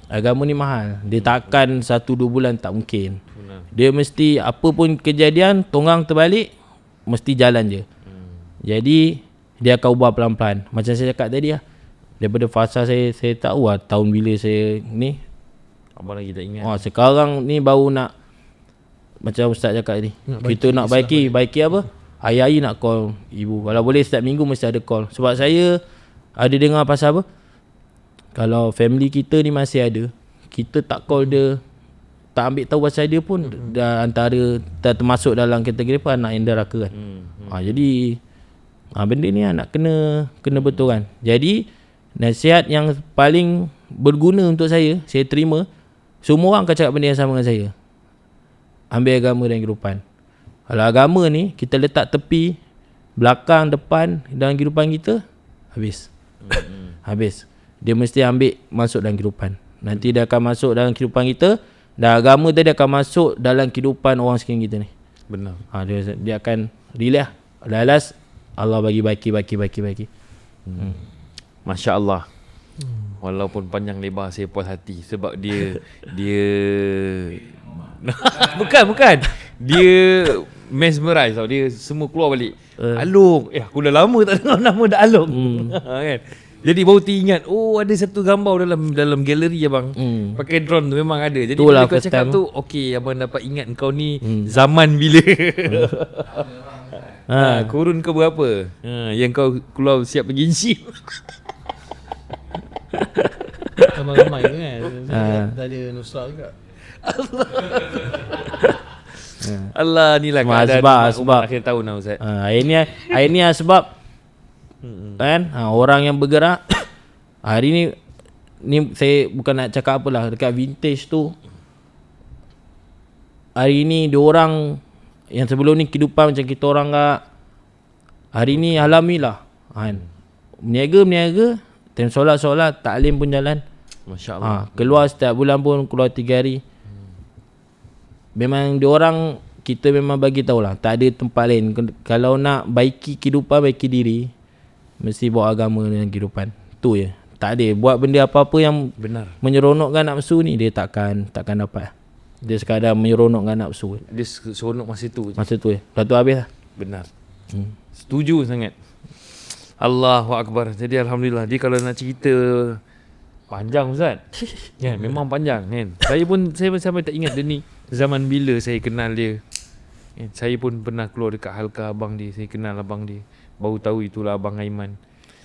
Agama ni mahal. Dia takkan 1-2 bulan, tak mungkin. Dia mesti apa pun kejadian, tonggang terbalik, mesti jalan je. Jadi dia akan ubah pelan-pelan. Macam saya cakap tadi lah, daripada fasa saya tahu lah tahun bila saya ni. Abang lagi tak ingat. Sekarang ni baru nak, macam Ustaz cakap tadi, kita nak baiki apa? Hari-hari nak call ibu. Kalau boleh setiap minggu mesti ada call. Sebab saya ada dengar pasal apa? Kalau family kita ni masih ada, kita tak call dia, tak ambil tahu pasal dia pun, dah antara termasuk dalam kategori apa, anak yang deraka kan. Jadi benda ni nak kena betul kan. Jadi nasihat yang paling berguna untuk saya terima, semua orang akan cakap benda yang sama dengan saya. Ambil agama dan kehidupan. Kalau agama ni kita letak tepi, belakang, depan dalam kehidupan kita, habis. Habis. Dia mesti ambil masuk dalam kehidupan. Nanti dia akan masuk dalam kehidupan kita, dan agama tadi akan masuk dalam kehidupan orang sekeliling kita ni. Benar. Dia akan relax. Lalas Allah bagi baki. Masya Allah. Walaupun panjang lebar saya puas hati sebab dia bukan. Dia mesmerize tau. Dia semua keluar balik. Along. Aku dah lama tak dengar nama dah Along. Kan? Jadi baru teringat, ada satu gambar dalam galeri abang. Pakai drone tu memang ada. Jadi bila kau cakap tu, okey abang dapat ingat kau ni zaman bila. Kurun kau berapa? Yang kau keluar siap pergi insyif. Ramai-ramai tu kan. Tak ada Nusra juga. Allah ni lah keadaan sebab akhir tahun lah Ustaz. Hari ni sebab kan orang yang bergerak hari ni saya bukan nak cakap apalah, dekat vintage tu hari ni diorang yang sebelum ni kehidupan macam kita orang tak, hari ni alhamdulillah kan, meniaga time solat taklim pun jalan. Masya Allah. Keluar setiap bulan pun keluar 3 hari. Memang diorang, kita memang bagi tahulah tak ada tempat lain. Kalau nak baiki kehidupan, baiki diri, mesti bawa agama dengan kehidupan. Tu je. Tak ada buat benda apa-apa yang benar menyeronokkan nafsu ni, dia takkan dapat. Dia sekadar menyeronokkan nafsu. Dia seronok masa tu je. Masa tu je. Lepas tu habis lah. Benar. Setuju sangat. Allahu Akbar. Jadi alhamdulillah. Dia kalau nak cerita panjang Ustaz. Kan memang panjang kan. Saya sampai tak ingat dia ni zaman bila saya kenal dia. Kan? Saya pun pernah keluar dekat halqa abang dia. Saya kenal abang dia. Baru tahu itulah Abang Aiman.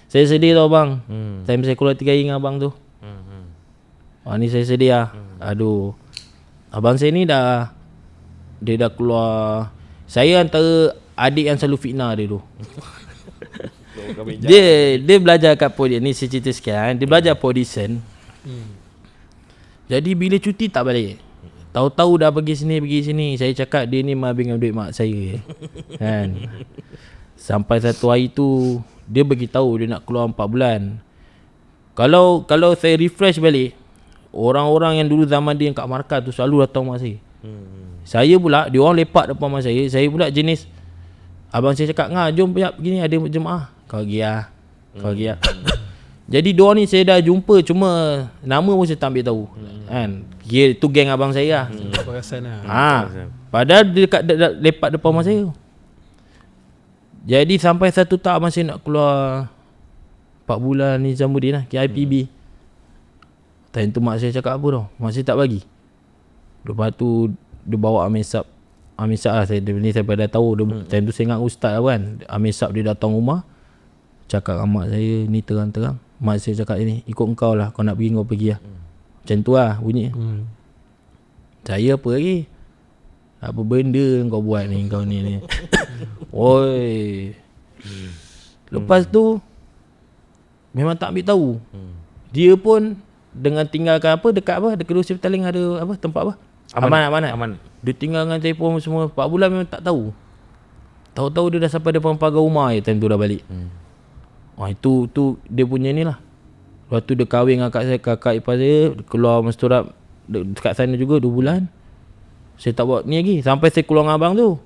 Saya sedih tau bang. Time saya keluar 3 hari dengan abang tu. Ni saya sedih lah. Aduh. Abang saya ni dia dah keluar. Saya antara adik yang selalu fitnah dia tu. Dia belajar kat Podium. Ni saya cerita sikit kan. Dia belajar Podium. Jadi bila cuti tak balik. Tahu-tahu dah pergi sini. Saya cakap dia ni mabing duit mak saya. Kan. Sampai satu hari tu dia bagi tahu dia nak keluar 4 bulan. Kalau saya refresh balik, orang-orang yang dulu zaman dia yang kat markah tu selalu datang rumah saya. Saya pula, dia orang lepak depan rumah saya. Saya pula jenis, abang saya cakap, jom begini ada jemaah. Kau pergi lah. Jadi diorang ni saya dah jumpa, cuma nama pun saya tak ambil tahu. Kan? Kira tu geng abang saya lah. Padahal dia dekat lepak depan rumah saya. Jadi sampai satu tahap masih nak keluar 4 bulan Nizamuddin lah, KIPB. Time tu mak saya cakap apa tau, mak saya tak bagi. Lepas tu dia bawa Amisab lah, saya ni saya dah tahu. Time tu saya ingat ustaz lah kan. Amisab dia datang rumah, cakap dengan mak saya ni terang-terang. Mak saya cakap ni, ikut engkau lah, kau nak pergi kau pergi lah. Macam tu lah bunyi. Saya apa lagi? Apa benda kau buat ni, kau ni. Oi. Lepas tu memang tak ambil tahu. Dia pun dengan tinggalkan apa dekat hospital yang ada apa tempat apa? Aman. Dia tinggal dengan telefon semua 4 bulan memang tak tahu. Tahu-tahu dia dah sampai depan pagar rumah time tu dah balik. Itu dia punya ni lah. Lepas tu dia kahwin dengan kakak ipar saya, keluar mesturat dekat sana juga 2 bulan. Saya tak buat ni lagi sampai saya keluar dengan abang tu.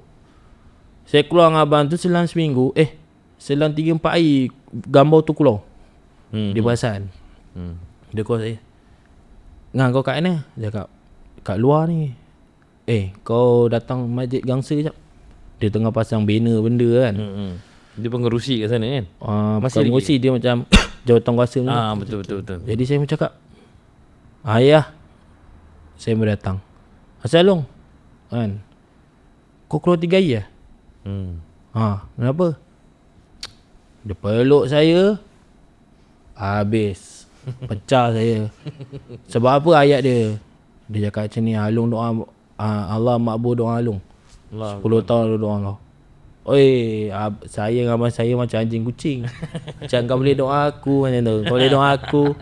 Saya keluar dengan abang tu selang seminggu, selang 3-4 hari gambar tu keluar. Dia perasan. Dia call saya, "Ngang, kau kat mana?" Dia cakap, "Kat luar ni." Kau datang masjid Gangsa kejap. Dia tengah pasang banner benda kan. Dia pengerusi kat sana kan? Masih pengerusi dia macam jawatan kuasa ni. Betul. Jadi saya pun cakap, "Ayah." Saya berdatang. "Assalamualaikum." Kan. "Kau keluar 3 hari lah?" Kenapa? Dia peluk saya. Habis. Pecah saya. Sebab apa ayat dia? Dia cakap macam ni, Alung doa Allah makbul doa Alung. 10 tahun doa kau. Saya dengan abang saya macam anjing kucing. Macam kau boleh doa aku macam tu. Kau boleh doa aku.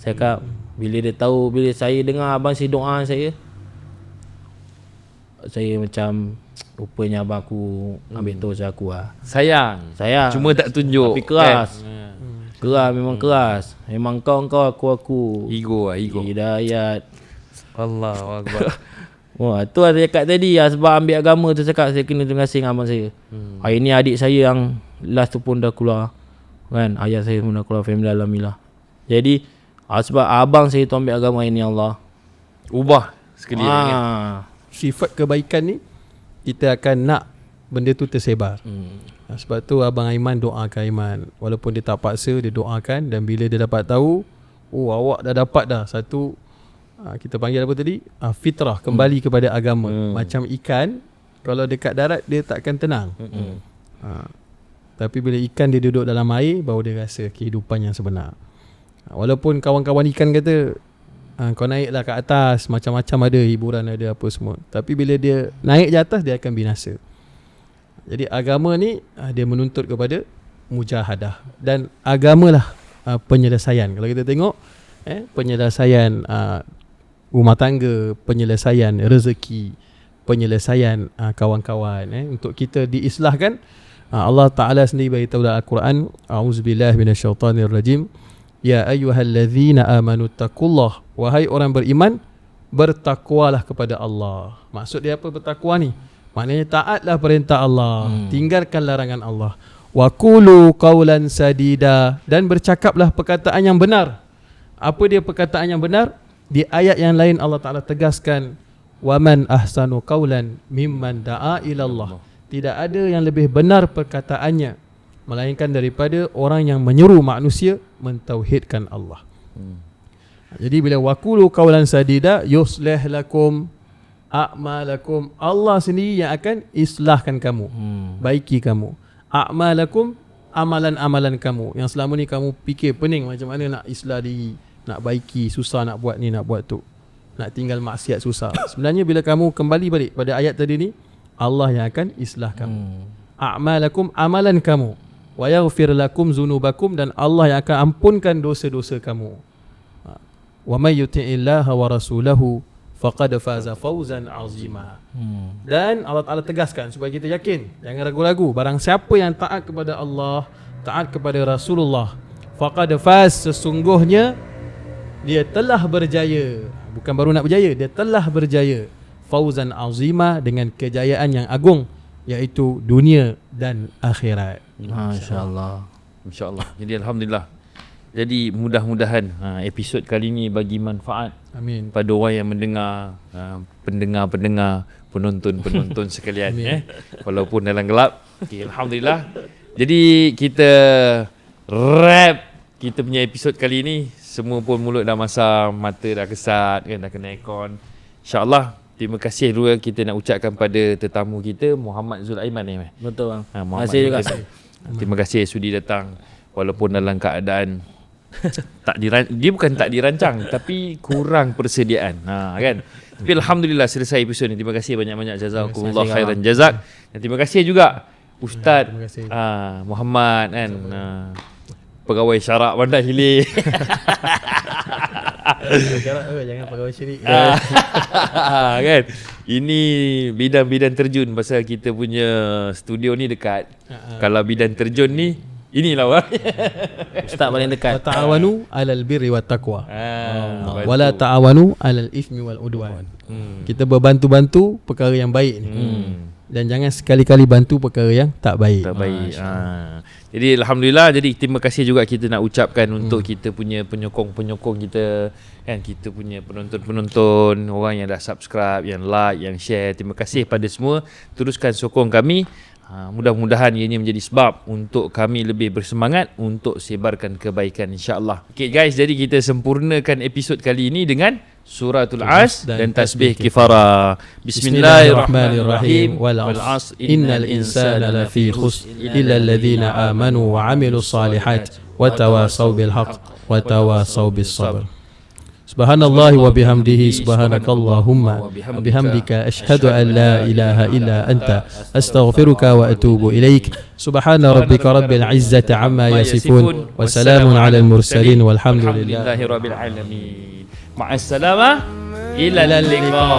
Saya cakap, bila dia tahu, bila saya dengar abang saya doa saya macam rupanya abang aku ambil tahu saya aku lah. Sayang. Cuma tak tunjuk. Tapi keras. Keras, memang keras. Memang kau aku. Ego. Hidayat. Allahu Akbar. Wah, tu lah saya cakap tadi lah, sebab ambil agama tu cakap saya kena terima kasih dengan abang saya. Hari ni adik saya yang last tu pun dah keluar. Kan, ayah saya pun dah keluar, family alhamdulillah. Jadi sebab abang saya tu ambil agama ini Allah. Ubah sekali lagi. Sifat kebaikan ni kita akan nak benda tu tersebar. Sebab tu Abang Aiman doakan Aiman. Walaupun dia tak paksa, dia doakan. Dan bila dia dapat tahu, awak dah dapat dah satu, kita panggil apa tadi, fitrah, kembali kepada agama. Macam ikan, kalau dekat darat dia takkan tenang. Tapi bila ikan dia duduk dalam air, baru dia rasa kehidupan yang sebenar. Walaupun kawan-kawan ikan kata, kau naiklah ke atas, macam-macam ada hiburan, ada apa semua. Tapi bila dia naik di atas, dia akan binasa. Jadi agama ni dia menuntut kepada mujahadah. Dan agamalah penyelesaian. Kalau kita tengok penyelesaian rumah tangga, penyelesaian rezeki, penyelesaian kawan-kawan, untuk kita diislahkan. Allah Ta'ala sendiri beritahu dalam Al-Quran, A'udzubillahi minasyaitanirrajim, ya ayyuhallazina amanu taqullah, wahai orang beriman, bertakwalah kepada Allah. Maksud dia apa bertakwa ni? Maknanya taatlah perintah Allah, tinggalkan larangan Allah. Wa qulu qawlan sadida, dan bercakaplah perkataan yang benar. Apa dia perkataan yang benar? Di ayat yang lain Allah Ta'ala tegaskan, wa man ahsanu qawlan mimman da'a ilallah. Tidak ada yang lebih benar perkataannya melainkan daripada orang yang menyeru manusia mentauhidkan Allah. Jadi bila waqulu qawlan sadida yuslih lakum a'malakum, Allah sendiri yang akan islahkan kamu, baiki kamu. A'malakum, amalan-amalan kamu yang selama ni kamu fikir pening macam mana nak islah diri, nak baiki, susah nak buat ni, nak buat tu, nak tinggal maksiat susah. Sebenarnya bila kamu kembali balik pada ayat tadi ni, Allah yang akan islah kamu. A'malakum, amalan kamu. Wa yaghfir lakum zunubakum, dan Allah yang akan ampunkan dosa-dosa kamu. Wa may yuti'illaha wa rasulahu faqad faza fawzan azima. Dan Allah Ta'ala tegaskan supaya kita yakin, jangan ragu-ragu, barang siapa yang taat kepada Allah, taat kepada Rasulullah, faqad faz, sesungguhnya dia telah berjaya. Bukan baru nak berjaya, dia telah berjaya. Fawzan azima, dengan kejayaan yang agung, iaitu dunia dan akhirat. Masya-Allah. Insya-Allah. Jadi alhamdulillah. Jadi mudah-mudahan episod kali ini bagi manfaat, amin, pada orang yang mendengar, pendengar-pendengar, penonton-penonton sekalian, walaupun dalam gelap. Okay, alhamdulillah. Jadi kita wrap kita punya episod kali ini semua pun mulut dah masam, mata dah kesat kan, dah kena aircon. InsyaAllah terima kasih dulu kita nak ucapkan pada tetamu kita Muhammad Zulaiman ni. Betul bang. Terima Terima kasih juga. Terima kasih sudi datang walaupun dalam keadaan dia bukan tak dirancang tapi kurang persediaan. Kan. Tapi alhamdulillah selesai episod ni. Terima kasih banyak-banyak, jazakumullah khairan jazak. Dan terima kasih juga Ustaz Muhammad kan, pegawai syarak Bandar Hilir. Jangan pegawai syirik. Kan. Ini bidan-bidan terjun pasal kita punya studio ni dekat. Kalau bidan terjun ni inilah wah. Ustaz paling dekat. Ta'awanu 'alal birri wat taqwa. Wala ta'awanu 'alal ithmi wal udwan. Kita berbantu-bantu perkara yang baik ni. Dan jangan sekali-kali bantu perkara yang tak baik. Tak baik. Jadi alhamdulillah, jadi terima kasih juga kita nak ucapkan untuk kita punya penyokong-penyokong kita kan, kita punya penonton-penonton, orang yang dah subscribe, yang like, yang share. Terima kasih pada semua. Teruskan sokong kami. Mudah-mudahan ini menjadi sebab untuk kami lebih bersemangat untuk sebarkan kebaikan insya-Allah. Okay guys, jadi kita sempurnakan episod kali ini dengan Suratul As dan tasbih kifara. Bismillahirrahmanirrahim. Wal 'asr innal insana lafi khusr illa alladhina amanu wa 'amilus salihat wa tawasaw bil haqq wa tawasaw bis sabr. Subhanallah wa bihamdihi, subhanakallahumma wa bihamdika, ashhadu an la ilaha illa anta, astaghfiruka wa atubu ilaik. Subhana rabbika rabbil izzati amma yasifun, wa salamun alal mursalin, walhamdulillahi rabbil alamin. Ma'assalamah, ila liqa.